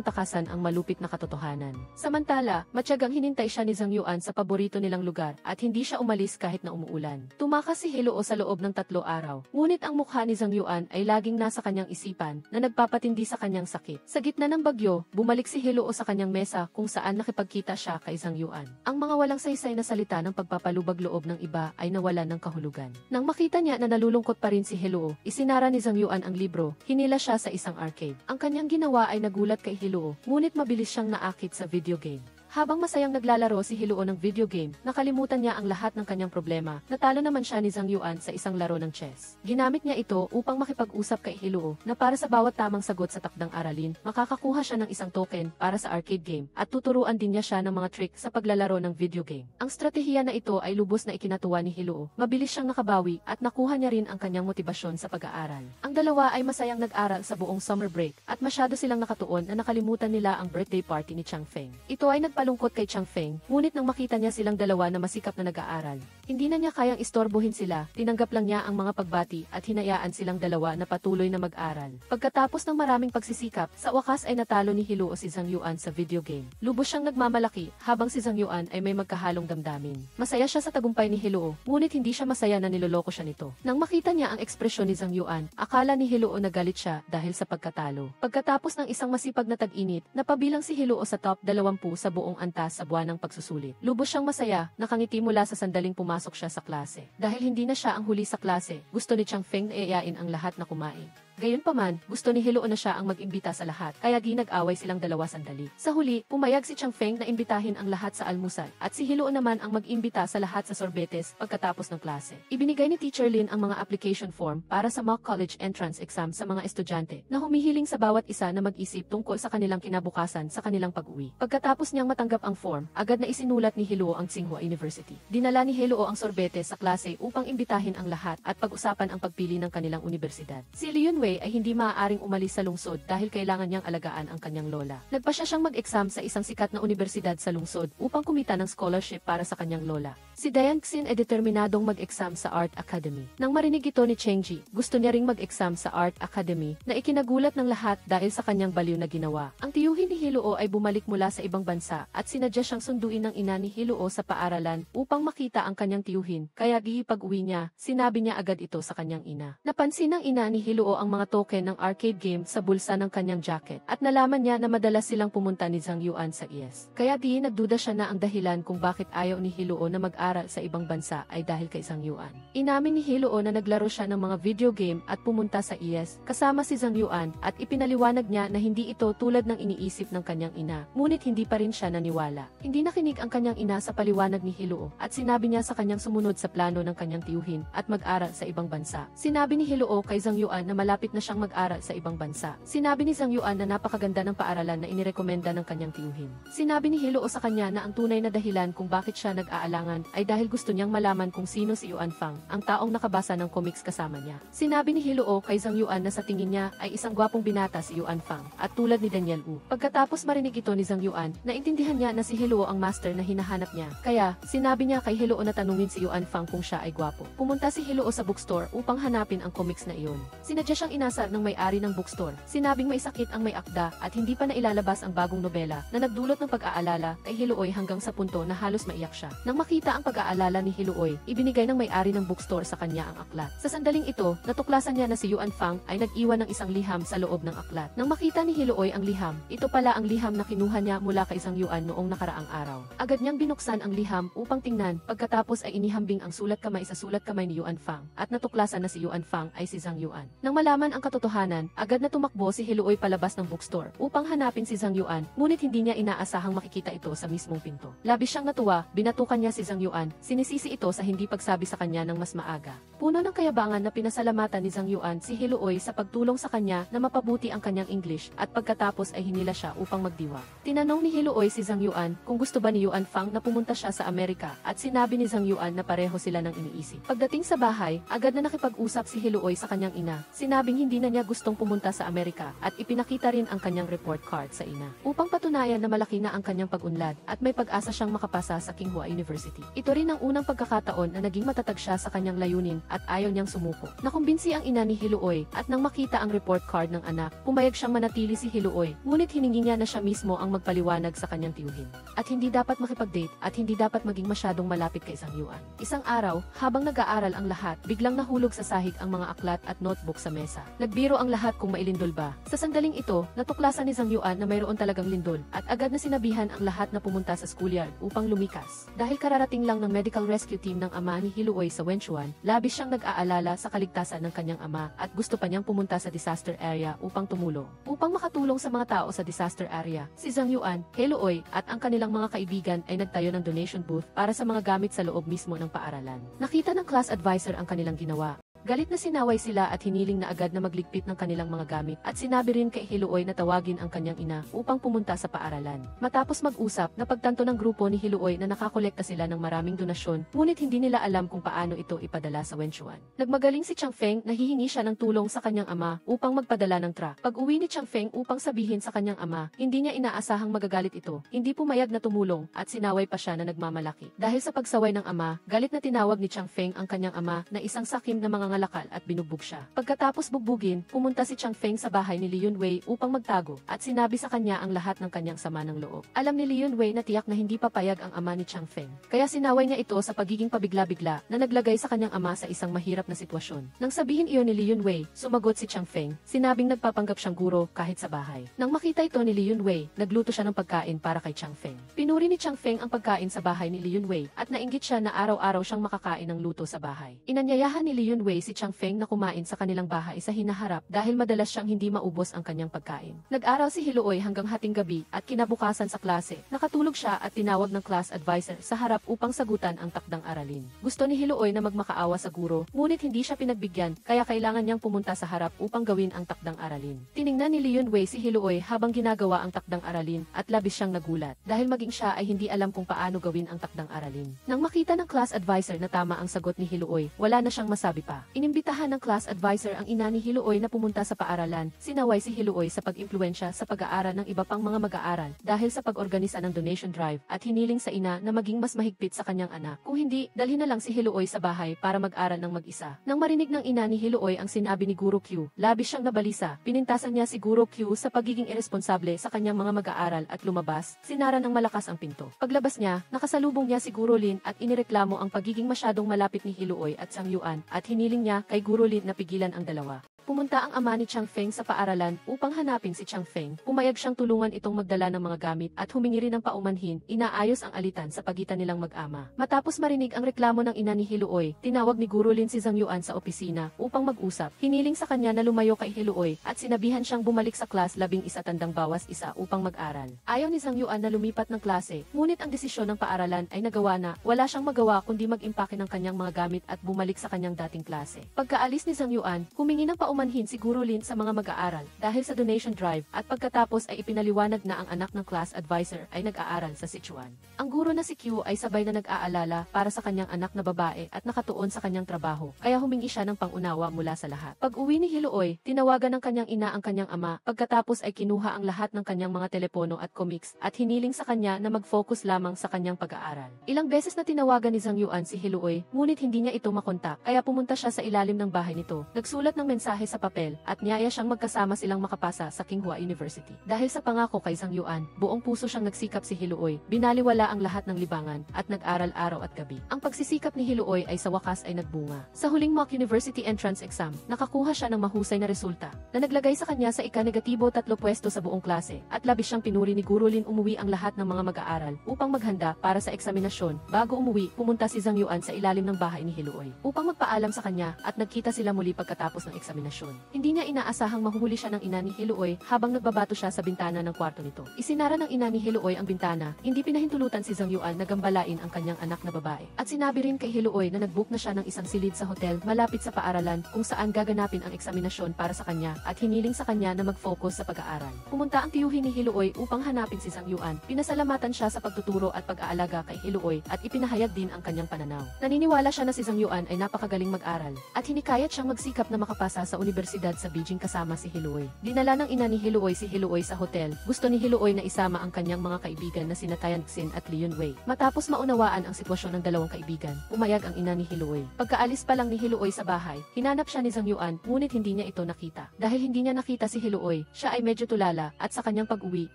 takasan ang malupit na katotohanan. Samantala, matyagang hinintay siya ni Zhang Yuan sa paborito nilang lugar at hindi siya umalis kahit na umuulan. Tumakas si Heloo sa loob ng 3 araw, ngunit ang mukha ni Zhang Yuan ay laging nasa kanyang isipan na nagpapatindi sa kanyang sakit. Sa gitna ng bagyo, bumalik si Heloo sa kanyang mesa kung saan nakipagkita siya kay Zhang Yuan. Ang mga walang saysay na salita ng pagpapalubag loob ng iba ay nawalan ng kahulugan. Nang makita niya na nalulungkot pa rin si Heloo, isinara ni Zhang Yuan ang libro, hinila siya sa isang arcade. Ang kanyang ginawa ay nagulat kay Heloo, ngunit mabilis siyang naakit sa video game. Habang masayang naglalaro si Heloo ng video game, nakalimutan niya ang lahat ng kanyang problema. Natalo naman siya ni Zhang Yuan sa isang laro ng chess. Ginamit niya ito upang makipag-usap kay Heloo na para sa bawat tamang sagot sa takdang aralin, makakakuha siya ng isang token para sa arcade game at tuturuan din niya siya ng mga trick sa paglalaro ng video game. Ang stratehiya na ito ay lubos na ikinatuwa ni Heloo. Mabilis siyang nakabawi at nakuha niya rin ang kanyang motibasyon sa pag-aaral. Ang dalawa ay masayang nag-aral sa buong summer break at masyado silang nakatuon na nakalimutan nila ang birthday party ni Chang Feng. Ito ay nagpalungkot kay Chang Feng, ngunit nang makita niya silang dalawa na masikap na nag-aaral, hindi na niya kayang istorbohin sila, tinanggap lang niya ang mga pagbati at hinayaan silang dalawa na patuloy na mag-aral. Pagkatapos ng maraming pagsisikap, sa wakas ay natalo ni Heloo si Zhang Yuan sa video game. Lubos siyang nagmamalaki, habang si Zhang Yuan ay may magkahalong damdamin. Masaya siya sa tagumpay ni Heloo, ngunit hindi siya masaya na niloloko siya nito. Nang makita niya ang ekspresyon ni Zhang Yuan, akala ni Heloo na galit siya dahil sa pagkatalo. Pagkatapos ng isang masipag na tag-init, napabilang si Heloo sa top 20 sa buong antas sa buwan ng pagsusulit. Lubos siyang masaya, nakangiti mula sa sandaling pumasok siya sa klase. Dahil hindi na siya ang huli sa klase, gusto ni Chang Feng na iayain ang lahat na kumain. Gayunpaman, gusto ni Heloo na siya ang mag-imbita sa lahat, kaya ginag-away silang dalawa sandali. Sa huli, pumayag si Chang Feng na imbitahin ang lahat sa almusal, at si Heloo naman ang mag-imbita sa lahat sa sorbetes pagkatapos ng klase. Ibinigay ni Teacher Lin ang mga application form para sa mock college entrance exam sa mga estudyante na humihiling sa bawat isa na mag-isip tungkol sa kanilang kinabukasan sa kanilang pag-uwi. Pagkatapos niyang matanggap ang form, agad na isinulat ni Heloo ang Tsinghua University. Dinala ni Heloo ang sorbetes sa klase upang imbitahin ang lahat at pag-usapan ang pagpili ng kanilang universidad. Si Liun ay hindi maaaring umalis sa lungsod dahil kailangan niyang alagaan ang kanyang lola. Nagpasya siyang mag-exam sa isang sikat na universidad sa lungsod upang kumita ng scholarship para sa kanyang lola. Si Diane Xin ay determinadong mag-exam sa Art Academy. Nang marinig ito ni Chengji, gusto niya ring mag-exam sa Art Academy na ikinagulat ng lahat dahil sa kanyang baliw na ginawa. Ang tiyuhin ni Heloo ay bumalik mula sa ibang bansa at sinadya siyang sunduin ng ina ni Heloo sa paaralan upang makita ang kanyang tiyuhin, kaya gihipag-uwi niya, sinabi niya agad ito sa kanyang ina. Napansin ng ina ni Heloo ang mga token ng arcade game sa bulsa ng kanyang jacket at nalaman niya na madalas silang pumunta ni Zhang Yuan sa IES. Kaya di nagduda siya na ang dahilan kung bakit ayaw ni Heloo na mag-aral sa ibang bansa ay dahil kay Zhang Yuan. Inamin ni Heloo na naglaro siya ng mga video game at pumunta sa IES kasama si Zhang Yuan at ipinaliwanag niya na hindi ito tulad ng iniisip ng kanyang ina, ngunit hindi pa rin siya naniwala. Hindi nakinig ang kanyang ina sa paliwanag ni Heloo at sinabi niya sa kanyang sumunod sa plano ng kanyang tiyuhin at mag-aral sa ibang bansa. Sinabi ni Heloo kay Zhang Yuan na malapit na siyang mag-aral sa ibang bansa. Sinabi ni Zhang Yuan na napakaganda ng paaralan na inirekomenda ng kanyang tiyuhin. Sinabi ni Heloo sa kanya na ang tunay na dahilan kung bakit siya nag-aalangan ay dahil gusto niyang malaman kung sino si Yuan Fang, ang taong nakabasa ng comics kasama niya. Sinabi ni Heloo kay Zhang Yuan na sa tingin niya ay isang gwapong binata si Yuan Fang at tulad ni Daniel Wu. Pagkatapos marinig ito ni Zhang Yuan, naintindihan niya na si Heloo ang master na hinahanap niya. Kaya, sinabi niya kay Heloo na tanungin si Yuan Fang kung siya ay gwapo. Pumunta si Heloo sa bookstore upang hanapin ang comics na iyon. Sinadya siyang inasar ng may-ari ng bookstore. Sinabing may sakit ang may akda at hindi pa nailalabas ang bagong nobela na nagdulot ng pag-aalala kay Heloo hanggang sa punto na halos maiyak siya. Nang makita ang pag-aalala ni Heloo, ibinigay ng may-ari ng bookstore sa kanya ang aklat. Sa sandaling ito, natuklasan niya na si Yuan Fang ay nag-iwan ng isang liham sa loob ng aklat. Nang makita ni Heloo ang liham, ito pala ang liham na kinuha niya mula kay Zhang Yuan noong nakaraang araw. Agad niyang binuksan ang liham upang tingnan, pagkatapos ay inihambing ang sulat kamay sa sulat kamay ni Yuan Fang at natuklasan na si Yuan Fang ay si Zhang Yuan. Nang malaman nalaman ang katotohanan, agad na tumakbo si Hiluoy palabas ng bookstore upang hanapin si Zhang Yuan, ngunit hindi niya inaasahang makikita ito sa mismong pinto. Labis siyang natuwa, binatukan niya si Zhang Yuan, sinisisi ito sa hindi pagsabi sa kanya ng mas maaga. Puno ng kayabangan na pinasalamatan ni Zhang Yuan si Hiluoy sa pagtulong sa kanya na mapabuti ang kanyang English at pagkatapos ay hinila siya upang magdiwa. Tinanong ni Hiluoy si Zhang Yuan kung gusto ba ni Yuan Fang na pumunta siya sa Amerika at sinabi ni Zhang Yuan na pareho sila ng iniisip. Pagdating sa bahay, agad na nakipag-usap si Hiluoy sa kanyang ina. Sinabing hindi na niya gustong pumunta sa Amerika at ipinakita rin ang kanyang report card sa ina upang patunayan na malaki na ang kanyang pag-unlad at may pag-asa siyang makapasa sa Tsinghua University. Ito rin ang unang pagkakataon na naging matatag siya sa kanyang layunin at ayaw niyang sumuko. Nakumbinsi ang ina ni Hiluoy at nang makita ang report card ng anak, pumayag siyang manatili si Hiluoy, ngunit hiningi niya na siya mismo ang magpaliwanag sa kanyang tiyuhin. At hindi dapat makipag-date at hindi dapat maging masyadong malapit kay Zhang Yuan. Isang araw, habang nag-aaral ang lahat, biglang nahulog sa sahig ang mga aklat at notebook sa mesa. Nagbiro ang lahat kung mailindol ba. Sa sandaling ito, natuklasan ni Zhang Yuan na mayroon talagang lindol at agad na sinabihan ang lahat na pumunta sa schoolyard upang lumikas. Dahil kararating lang ng medical rescue team ng ama ni Hiluoy sa Wenchuan, labis siyang nag-aalala sa kaligtasan ng kanyang ama at gusto pa niyang pumunta sa disaster area upang tumulong. Upang makatulong sa mga tao sa disaster area, si Zhang Yuan, Hiluoy at ang kanilang mga kaibigan ay nagtayo ng donation booth para sa mga gamit sa loob mismo ng paaralan. Nakita ng class advisor ang kanilang ginawa. Galit na sinaway sila at hiniling na agad na magligpit ng kanilang mga gamit at sinabi rin kay Hiluoy na tawagin ang kanyang ina upang pumunta sa paaralan. Matapos mag-usap, napagtanto ng grupo ni Hiluoy na nakakolekta sila ng maraming donasyon, ngunit hindi nila alam kung paano ito ipadala sa Wenchuan. Nagmagaling si Chang Feng na hihingi siya ng tulong sa kanyang ama upang magpadala ng truck. Pag-uwi ni Chang Feng upang sabihin sa kanyang ama, hindi niya inaasahang magagalit ito. Hindi pumayag na tumulong at sinaway pa siya na nagmamalaki. Dahil sa pagsaway ng ama, galit na tinawag ni Chang Feng ang kanyang ama na isang sakim na mga lakal at binugbog siya. Pagkatapos bugbugin, pumunta si Chang Feng sa bahay ni Li Yunwei upang magtago at sinabi sa kanya ang lahat ng kanyang sama ng loob. Alam ni Li Yunwei na tiyak na hindi papayag ang ama ni Chang Feng. Kaya sinaway niya ito sa pagiging pabigla-bigla na naglagay sa kanyang ama sa isang mahirap na sitwasyon. Nang sabihin iyon ni Li Yunwei, sumagot si Chang Feng, sinabing nagpapanggap siyang guro kahit sa bahay. Nang makita ito ni Li Yunwei, nagluto siya ng pagkain para kay Chang Feng. Pinuri ni Chang Feng ang pagkain sa bahay ni Li Yunwei at nainggit siya na araw-araw siyang makakain ng luto sa bahay. Inanyayahan ni Li Yunwei si Chang Feng na kumain sa kanilang bahay sa hinaharap dahil madalas siyang hindi maubos ang kanyang pagkain. Nag-aral si Hiluoy hanggang hating gabi at kinabukasan sa klase, nakatulog siya at tinawag ng class advisor sa harap upang sagutan ang takdang aralin. Gusto ni Hiluoy na magmakaawa sa guro, ngunit hindi siya pinagbigyan kaya kailangan niyang pumunta sa harap upang gawin ang takdang aralin. Tiningnan ni Li Yunwei si Hiluoy habang ginagawa ang takdang aralin at labis siyang nagulat dahil maging siya ay hindi alam kung paano gawin ang takdang aralin. Nang makita ng class advisor na tama ang sagot ni Hiluoy, wala na siyang masabi pa. Inimbitahan ng class advisor ang ina ni Hiluoy na pumunta sa paaralan. Sinaway si Hiluoy sa pag-impluwensya sa pag-aaral ng iba pang mga mag-aaral dahil sa pag-organisa ng donation drive at hiniling sa ina na maging mas mahigpit sa kanyang anak. Kung hindi, dalhin na lang si Hiluoy sa bahay para mag-aral ng mag-isa. Nang marinig ng ina ni Hiluoy ang sinabi ni Guro Q, labis siyang nabalisa. Pinintasan niya si Guro Q sa pagiging irresponsable sa kanyang mga mag-aaral at lumabas. Sinara ng malakas ang pinto. Paglabas niya, nakasalubong niya si Guro Lin at inireklamo ang pagiging masyadong malapit ni Hiluoy at Zhang Yuan at hiniling niya kay Guro Lin na pigilan ang dalawa. Pumunta ang ama ni Chang Feng sa paaralan upang hanapin si Chang Feng. Pumayag siyang tulungan itong magdala ng mga gamit at humingi rin ng paumanhin, inaayos ang alitan sa pagitan nilang mag-ama. Matapos marinig ang reklamo ng ina ni Hiluoy, tinawag ni Guro Lin si Zhang Yuan sa opisina upang mag-usap. Hiniling sa kanya na lumayo kay Hiluoy at sinabihan siyang bumalik sa klas 11 tandang bawas isa upang mag-aral. Ayaw ni Zhang Yuan na lumipat ng klase, ngunit ang desisyon ng paaralan ay nagawa na. Wala siyang magawa kundi mag-impake ng kanyang mga gamit at bumalik sa kanyang dating klase. Pagkaalis ni Zhang Yuan, humingi ng paumanhin si Guro Lin sa mga mag-aaral dahil sa donation drive at pagkatapos ay ipinaliwanag na ang anak ng class advisor ay nag-aaral sa Sichuan. Ang guro na si Q ay sabay na nag-aalala para sa kanyang anak na babae at nakatuon sa kanyang trabaho, kaya humingi siya ng pangunawa mula sa lahat. Pag-uwi ni Hiluoy, tinawagan ng kanyang ina ang kanyang ama, pagkatapos ay kinuha ang lahat ng kanyang mga telepono at comics at hiniling sa kanya na mag-focus lamang sa kanyang pag-aaral. Ilang beses na tinawagan ni Zhang Yuan si Hiluoy, ngunit hindi niya ito makontak, kaya pumunta siya sa ilalim ng bahay nito. Nagsulat ng mensahe sa papel at niyaya siyang magkasama silang makapasa sa Tsinghua University. Dahil sa pangako kay Zhang Yuan, buong puso siyang nagsikap si Hiluoy, binaliwala ang lahat ng libangan at nag-aral araw at gabi. Ang pagsisikap ni Hiluoy ay sa wakas ay nagbunga. Sa huling mock university entrance exam, nakakuha siya ng mahusay na resulta na naglagay sa kanya sa ika-negatibo 3 pwesto sa buong klase at labis siyang pinuri ni Guro Lin. Umuwi ang lahat ng mga mag-aaral upang maghanda para sa eksaminasyon. Bago umuwi, pumunta si Zhang Yuan sa ilalim ng bahay ni Hiluoy upang magpaalam sa kanya at nagkita sila muli pagkatapos ng eksaminasyon. eksaminasyon. Hindi niya inaasahang mahuhuli siya ng ina ni Hiluoy habang nagbabato siya sa bintana ng kwarto nito. Isinara ng ina ni Hiluoy ang bintana, hindi pinahintulutan si Zhang Yuan na gambalain ang kanyang anak na babae. At sinabi rin kay Hiluoy na nag-book na siya ng isang silid sa hotel malapit sa paaralan kung saan gaganapin ang eksaminasyon para sa kanya at hiniling sa kanya na mag-focus sa pag-aaral. Pumunta ang tiyuhin ni Hiluoy upang hanapin si Zhang Yuan. Pinasalamatan siya sa pagtuturo at pag-aalaga kay Hiluoy at ipinahayag din ang kanyang pananaw. Naniniwala siya na si Zhang Yuan ay napakagaling mag-aral at hinikayat siyang magsikap na makapasa sa universidad sa Beijing kasama si Hiluoy. Dinala ng ina ni Hiluoy si Hiluoy sa hotel. Gusto ni Hiluoy na isama ang kanyang mga kaibigan na sina Tian Xin at Li Yunwei. Matapos maunawaan ang sitwasyon ng dalawang kaibigan, pumayag ang ina ni Hiluoy. Pagkaalis pa lang ni Hiluoy sa bahay, hinanap siya ni Zhang Yuan ngunit hindi niya ito nakita. Dahil hindi niya nakita si Hiluoy, siya ay medyo tulala at sa kanyang pag-uwi,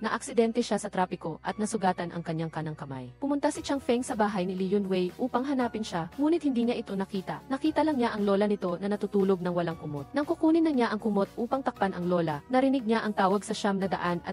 naaksidente siya sa trapiko at nasugatan ang kanyang kanang kamay. Pumunta si Chang Feng sa bahay ni Li Yunwei upang hanapin siya ngunit hindi niya ito nakita. Nakita lang niya ang lola nito na natutulog ng walang kumot. Nang kukunin na niya ang kumot upang takpan ang lola, narinig niya ang tawag sa 911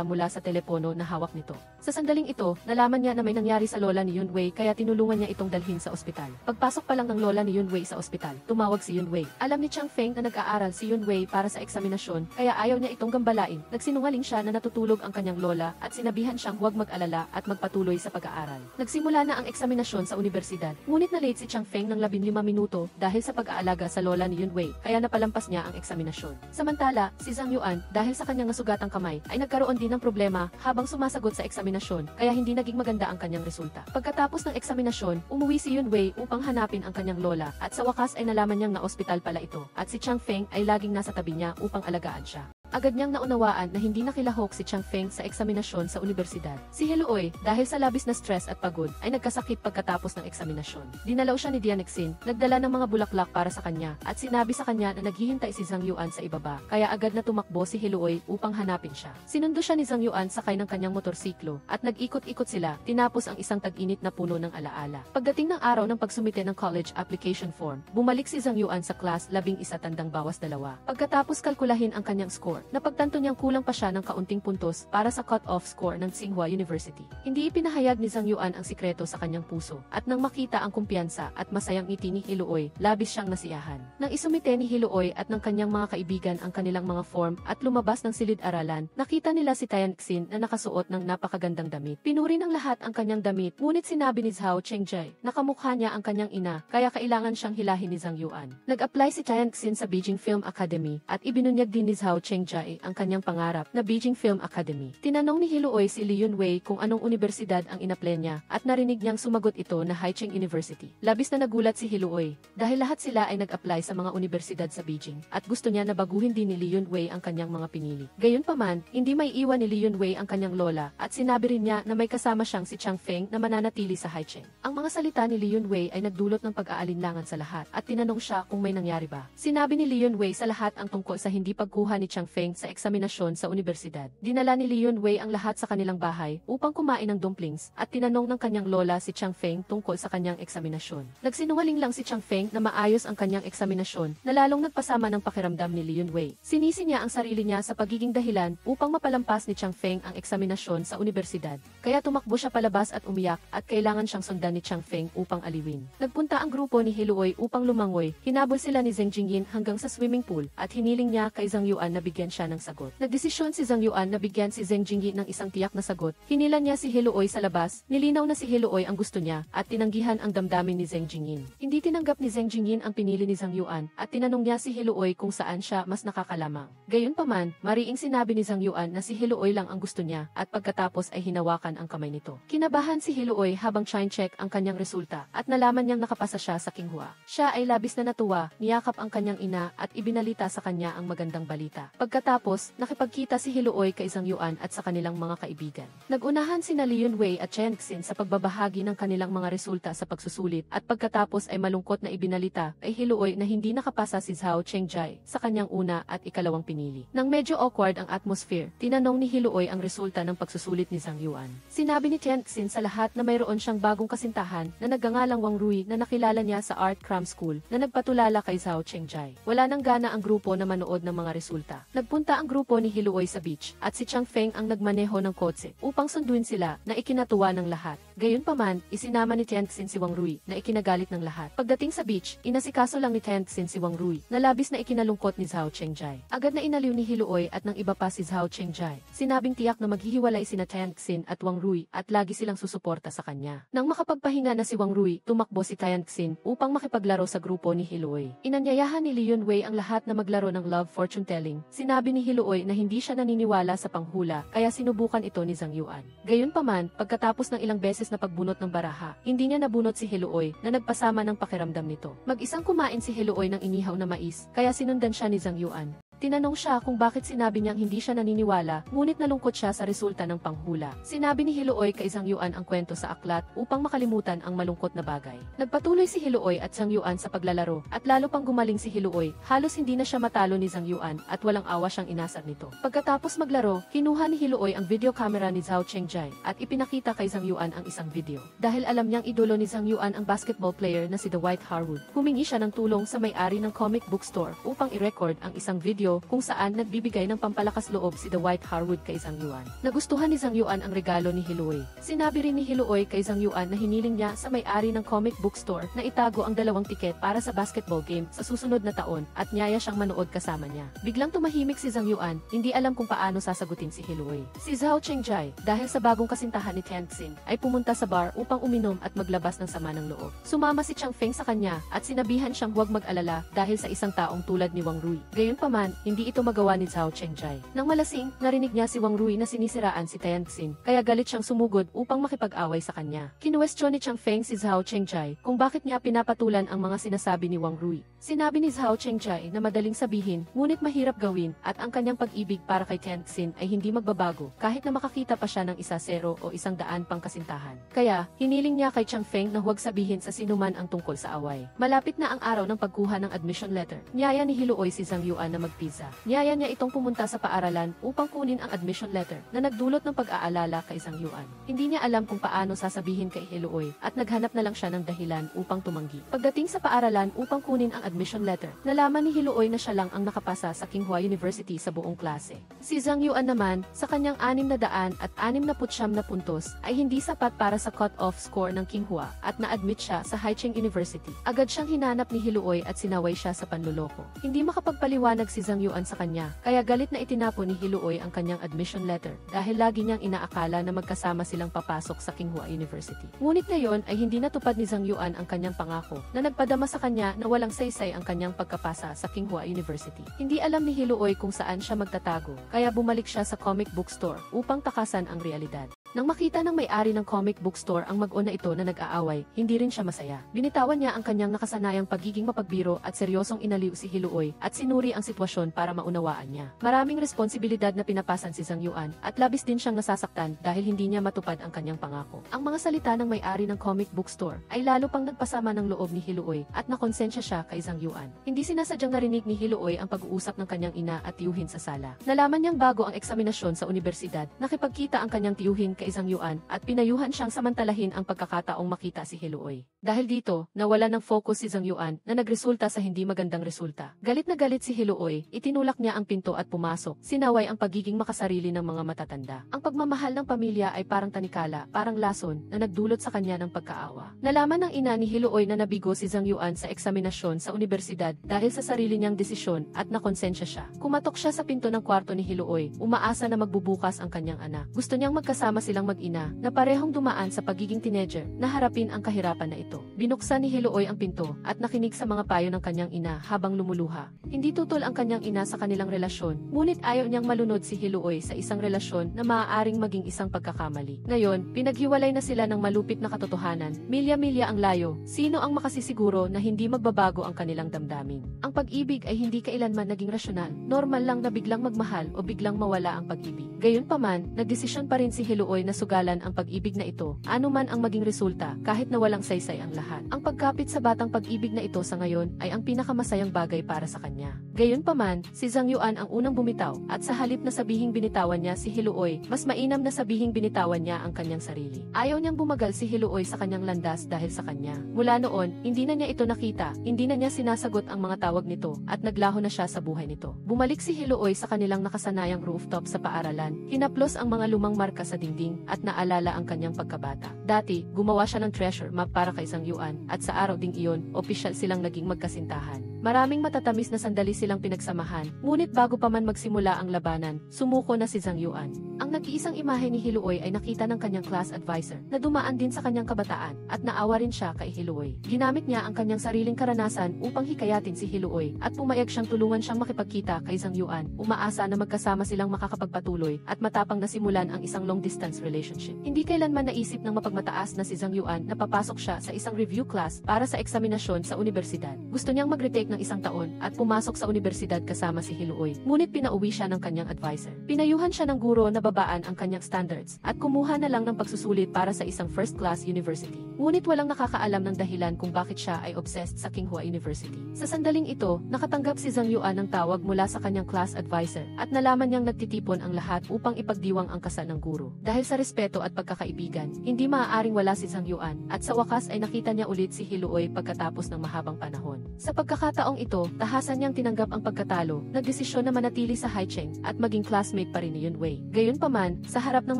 mula sa telepono na hawak nito. Sa sandaling ito, nalaman niya na may nangyari sa lola ni Yunwei kaya tinulungan niya itong dalhin sa ospital. Pagpasok pa lang ng lola ni Yunwei sa ospital, tumawag si Yunwei. Alam ni Chang Feng na nag-aaral si Yunwei para sa eksaminasyon kaya ayaw niya itong gambalain. Nagsinungaling siya na natutulog ang kanyang lola at sinabihan siyang huwag mag-alala at magpatuloy sa pag-aaral. Nagsimula na ang eksaminasyon sa universidad, ngunit na-late si Chang Feng ng 15 minuto dahil sa pag-aalaga sa lola ni Yunwei kaya napalampas niya ang eksaminasyon. Samantala, si Zhang Yuan, dahil sa kanyang nasugatang kamay, ay nagkaroon din ng problema habang sumasagot sa eksaminasyon kaya hindi naging maganda ang kanyang resulta. Pagkatapos ng eksaminasyon, umuwi si Yunwei upang hanapin ang kanyang lola at sa wakas ay nalaman niyang na-ospital pala ito at si Chang Feng ay laging nasa tabi niya upang alagaan siya. Agad niyang naunawaan na hindi nakilahok si Chang Feng sa eksaminasyon sa universidad. Si Hiluoy, dahil sa labis na stress at pagod, ay nagkasakit pagkatapos ng eksaminasyon. Dinalaw siya ni Dianexin, nagdala ng mga bulaklak para sa kanya, at sinabi sa kanya na naghihintay si Zhang Yuan sa ibaba, kaya agad na tumakbo si Hiluoy upang hanapin siya. Sinundo siya ni Zhang Yuan sakay ng kanyang motorsiklo, at nag-ikot-ikot sila, tinapos ang isang tag-init na puno ng alaala. Pagdating ng araw ng pagsumite ng college application form, bumalik si Zhang Yuan sa class 11 tandang bawas 2. Pagkatapos kalkulahin ang kanyang score, napagtanto niyang kulang pa siya ng kaunting puntos para sa cut-off score ng Tsinghua University. Hindi ipinahayag ni Zhang Yuan ang sikreto sa kanyang puso, at nang makita ang kumpiyansa at masayang ngiti ni Hiluoy, labis siyang nasiyahan. Nang isumite ni Hiluoy at ng kanyang mga kaibigan ang kanilang mga form at lumabas ng silid-aralan, nakita nila si Tian Xin na nakasuot ng napakagandang damit. Pinuri ng lahat ang kanyang damit, ngunit sinabi ni Zhao Chengjie na kamukha niya ang kanyang ina, kaya kailangan siyang hilahin ni Zhang Yuan. Nag-apply si Tian Xin sa Beijing Film Academy at ibinunyag din ni Zhao Chengjie ang kanyang pangarap na Beijing Film Academy. Tinanong ni Hiluoy si Li Yunwei kung anong universidad ang inaplay niya at narinig niyang sumagot ito na Haicheng University. Labis na nagulat si Hiluoy dahil lahat sila ay nag-apply sa mga universidad sa Beijing at gusto niya na baguhin din ni Li Yunwei ang kanyang mga pinili. Gayunpaman, hindi may iwan ni Li Yunwei ang kanyang lola at sinabi rin niya na may kasama siyang si Chang Feng na mananatili sa Haicheng. Ang mga salita ni Li Yunwei ay nagdulot ng pag-aalinlangan sa lahat at tinanong siya kung may nangyari ba. Sinabi ni Li Yunwei sa lahat ang tungkol sa hindi pagkuha ni Chang Feng sa eksaminasyon sa universidad. Dinala ni Li Yunwei ang lahat sa kanilang bahay upang kumain ng dumplings at tinanong ng kanyang lola si Chang Feng tungkol sa kanyang eksaminasyon. Nagsinungaling lang si Chang Feng na maayos ang kanyang eksaminasyon na lalong nagpasama ng pakiramdam ni Li Yunwei. Sinisi niya ang sarili niya sa pagiging dahilan upang mapalampas ni Chang Feng ang eksaminasyon sa universidad. Kaya tumakbo siya palabas at umiyak at kailangan siyang sundan ni Chang Feng upang aliwin. Nagpunta ang grupo ni Hiluoy upang lumangoy. Hinabol sila ni Zheng Jingyin hanggang sa swimming pool at hiniling niya kay Zhang Yuan na bigyan siya ng sagot. Nagdesisyon si Zhang Yuan na bigyan si Zheng Jingyin ng isang tiyak na sagot. Hinilan niya si Hiluoy sa labas, nilinaw na si Hiluoy ang gusto niya, at tinanggihan ang damdamin ni Zheng Jingyin. Hindi tinanggap ni Zheng Jingyin ang pinili ni Zhang Yuan, at tinanong niya si Hiluoy kung saan siya mas nakakalamang. Gayunpaman, mariing sinabi ni Zhang Yuan na si Hiluoy lang ang gusto niya, at pagkatapos ay hinawakan ang kamay nito. Kinabahan si Hiluoy habang chine-check ang kanyang resulta, at nalaman niyang nakapasa siya sa Tsinghua. Siya ay labis na natuwa, niyakap ang kanyang ina at ibinalita sa kanya ang magandang balita. Pagkatapos, nakipagkita si Hiluoy kay Zhang Yuan at sa kanilang mga kaibigan. Nagunahan sina Li Yunwei at Chen Xin sa pagbabahagi ng kanilang mga resulta sa pagsusulit at pagkatapos ay malungkot na ibinalita kay Hiluoy na hindi nakapasa si Zhao Chengjie sa kanyang una at ikalawang pinili. Nang medyo awkward ang atmosphere, tinanong ni Hiluoy ang resulta ng pagsusulit ni Zhang Yuan. Sinabi ni Chen Xin sa lahat na mayroon siyang bagong kasintahan na nagngangalang Wang Rui na nakilala niya sa Art Cram School na nagpatulala kay Zhao Chengjie. Wala nang gana ang grupo na manood ng mga resulta. Nagpunta ang grupo ni Hiluoy sa beach at si Chang Feng ang nagmaneho ng kotse upang sunduin sila na ikinatuwa ng lahat. Gayunpaman, isinama ni Tianxin si Wang Rui na ikinagalit ng lahat. Pagdating sa beach, inasikaso lang ni Tianxin si Wang Rui na labis na ikinalungkot ni Zhao Chengjai. Agad na inaliw ni Hiluoy at ng iba pa si Zhao Chengjai. Sinabing tiyak na maghihiwalay sina Tianxin at Wang Rui at lagi silang susuporta sa kanya. Nang makapagpahinga na si Wang Rui, tumakbo si Tianxin upang makipaglaro sa grupo ni Hiluoy. Inanyayahan ni Li Yunwei ang lahat na maglaro ng love fortune telling. Sinabi ni Hiluoy na hindi siya naniniwala sa panghula kaya sinubukan ito ni Zhang Yuan. Gayunpaman, pagkatapos ng ilang beses na pagbunot ng baraha, hindi niya nabunot si Hiluoy na nagpasama ng pakiramdam nito. Mag-isang kumain si Hiluoy ng inihaw na mais kaya sinundan siya ni Zhang Yuan. Tinanong siya kung bakit sinabi niyang hindi siya naniniwala, ngunit nalungkot siya sa resulta ng panghula. Sinabi ni Hiluoy kay Zhang Yuan ang kwento sa aklat upang makalimutan ang malungkot na bagay. Nagpatuloy si Hiluoy at Zhang Yuan sa paglalaro at lalo pang gumaling si Hiluoy, halos hindi na siya matalo ni Zhang Yuan at walang awa siyang inasar nito. Pagkatapos maglaro, kinuha ni Hiluoy ang video camera ni Zhao Chengjai at ipinakita kay Zhang Yuan ang isang video. Dahil alam niyang idolo ni Zhang Yuan ang basketball player na si Dwight Howard, humingi siya ng tulong sa may-ari ng comic book store upang i-record ang isang video kung saan nagbibigay ng pampalakas loob si Dwight Howard kay Zhang Yuan. Nagustuhan ni Zhang Yuan ang regalo ni Hiluoy. Sinabi rin ni Hiluoy kay Zhang Yuan na hiniling niya sa may-ari ng comic book store na itago ang 2 tiket para sa basketball game sa susunod na taon at niyaya siyang manood kasama niya. Biglang tumahimik si Zhang Yuan, hindi alam kung paano sasagutin si Hiluoy. Si Zhao Chengjai, dahil sa bagong kasintahan ni Tianxin, ay pumunta sa bar upang uminom at maglabas ng sama ng loob. Sumama si Chang Feng sa kanya at sinabihan siyang huwag mag-alala dahil sa isang taong tulad ni Wang Rui. Gayunpaman, hindi ito magawa ni Zhao Chengjai. Nang malasing, narinig niya si Wang Rui na sinisiraan si Tianxin, kaya galit siyang sumugod upang makipag-away sa kanya. Kinuwestiyon ni Chang Feng si Zhao Chengjai kung bakit niya pinapatulan ang mga sinasabi ni Wang Rui. Sinabi ni Zhao Chengjai na madaling sabihin, ngunit mahirap gawin at ang kanyang pag-ibig para kay Tianxin ay hindi magbabago kahit na makakita pa siya ng 1-0 o 100 pang kasintahan. Kaya, hiniling niya kay Chang Feng na huwag sabihin sa sinuman ang tungkol sa away. Malapit na ang araw ng pagkuha ng admission letter. Niyaya ni Hiluoy si Zhang Yuan na magpisa. Niyaya niya itong pumunta sa paaralan upang kunin ang admission letter na nagdulot ng pag-aalala kay Zhang Yuan. Hindi niya alam kung paano sasabihin kay Hiluoy at naghanap na lang siya ng dahilan upang tumanggi. Pagdating sa paaralan upang kunin ang admission letter, nalaman ni Hiluoy na siya lang ang nakapasa sa Tsinghua University sa buong klase. Si Zhang Yuan naman, sa kanyang 669 na puntos, ay hindi sapat para sa cut-off score ng Tsinghua at na-admit siya sa Haicheng University. Agad siyang hinanap ni Hiluoy at sinaway siya sa panluloko. Hindi makapagpaliwanag si Zhang Yuan sa kanya, kaya galit na itinapon ni Hiluoy ang kanyang admission letter dahil lagi niyang inaakala na magkasama silang papasok sa Tsinghua University. Ngunit ngayon ay hindi natupad ni Zhang Yuan ang kanyang pangako na nagpadama sa kanya na walang saysay ang kanyang pagkapasa sa Tsinghua University. Hindi alam ni Hiluoy kung saan siya magtatago, kaya bumalik siya sa comic book store upang takasan ang realidad. Nang makita ng may-ari ng comic book store ang mag-o na ito na nag-aaway, hindi rin siya masaya. Binitawan niya ang kanyang nakasanayang pagiging mapagbiro at seryosong inaliw si Hiluoy at sinuri ang sitwasyon para maunawaan niya. Maraming responsibilidad na pinapasan si Zhang Yuan at labis din siyang nasasaktan dahil hindi niya matupad ang kanyang pangako. Ang mga salita ng may-ari ng comic book store ay lalo pang nagpasama ng loob ni Hiluoy at nakonsensya siya kay Zhang Yuan. Hindi sinasadyang narinig ni Hiluoy ang pag-uusap ng kanyang ina at tiyuhin sa sala. Nalaman niyang bago ang eksaminasyon sa universidad, nakipagkita ang kanyang tiyuhin kay Zhang Yuan at pinayuhan siyang samantalahin ang pagkakataong makita si Hiluoy. Dahil dito, nawala ng focus si Zhang Yuan na nagresulta sa hindi magandang resulta. Galit na galit si Hiluoy, itinulak niya ang pinto at pumasok, sinaway ang pagiging makasarili ng mga matatanda. Ang pagmamahal ng pamilya ay parang tanikala, parang lason, na nagdulot sa kanya ng pagkaawa. Nalaman ng ina ni Hiluoy na nabigo si Zhang Yuan sa eksaminasyon sa universidad dahil sa sarili niyang desisyon at nakonsensya siya. Kumatok siya sa pinto ng kwarto ni Hiluoy, umaasa na magbubukas ang kanyang anak. Gusto niyang magkasama silang mag-ina na parehong dumaan sa pagiging teenager na harapin ang kahirapan na ito. Binuksan ni Hiluoy ang pinto at nakinig sa mga payo ng kanyang ina habang lumuluha. Hindi tutol ang kanyang ina sa kanilang relasyon, ngunit ayaw niyang malunod si Hiluoy sa isang relasyon na maaaring maging isang pagkakamali. Ngayon, pinaghiwalay na sila ng malupit na katotohanan, milya-milya ang layo, sino ang makasisiguro na hindi magbabago ang kanilang damdamin. Ang pag-ibig ay hindi kailanman naging rasyonal, normal lang na biglang magmahal o biglang mawala ang pag-ibig. Gayunpaman, nagdesisyon pa rin si Hiluoy na sugalan ang pag-ibig na ito, anuman ang maging resulta, kahit na walang saysay ang lahat. Ang pagkapit sa batang pag-ibig na ito sa ngayon ay ang pinakamasayang bagay para sa kanya. Gayunpaman, si Zhang Yuan ang unang bumitaw, at sa halip na sabihing binitawan niya si Hiluoy, mas mainam na sabihing binitawan niya ang kanyang sarili. Ayaw niyang bumagal si Hiluoy sa kanyang landas dahil sa kanya. Mula noon, hindi na niya ito nakita, hindi na niya sinasagot ang mga tawag nito, at naglaho na siya sa buhay nito. Bumalik si Hiluoy sa kanilang nakasanayang rooftop sa paaralan, hinaplos ang mga lumang marka sa dingding, at naalala ang kanyang pagkabata. Dati, gumawa siya ng treasure map para kay Zhang Yuan, at sa araw ding iyon, opisyal silang naging magkasintahan. Maraming matatamis na sandali silang pinagsamahan, ngunit bago pa man magsimula ang labanan, sumuko na si Zhang Yuan. Ang nag-iisang imahe ni Hiluoy ay nakita ng kanyang class advisor, na dumaan din sa kanyang kabataan, at naawa rin siya kay Hiluoy. Ginamit niya ang kanyang sariling karanasan upang hikayatin si Hiluoy, at pumayag siyang tulungan siyang makipagkita kay Zhang Yuan, umaasa na magkasama silang makakapagpatuloy, at matapang na simulan ang isang long-distance relationship. Hindi kailanman naisip ng mapagmataas na si Zhang Yuan na papasok siya sa isang review class para sa eksaminasyon sa universidad. Gusto niyang mag-retake ng isang taon, at pumasok sa universidad kasama si Hiluoy, ngunit pinauwi siya ng kanyang advisor. Pinayuhan siya ng guro na babaan ang kanyang standards, at kumuha na lang ng pagsusulit para sa isang first-class university. Ngunit walang nakakaalam ng dahilan kung bakit siya ay obsessed sa Tsinghua University. Sa sandaling ito, nakatanggap si Zhang Yuan ng tawag mula sa kanyang class advisor, at nalaman niyang nagtitipon ang lahat upang ipagdiwang ang kasal ng guro. Dahil sa respeto at pagkakaibigan, hindi maaaring wala si Zhang Yuan, at sa wakas ay nakita niya ulit si Hiluoy pagkatapos ng mahabang panahon. Sa pagkakataong ito, tahasan niyang tinanggap ang pagkatalo, nagdesisyon na manatili sa Haicheng, at maging classmate pa rin ni Yunwei. Gayunpaman, sa harap ng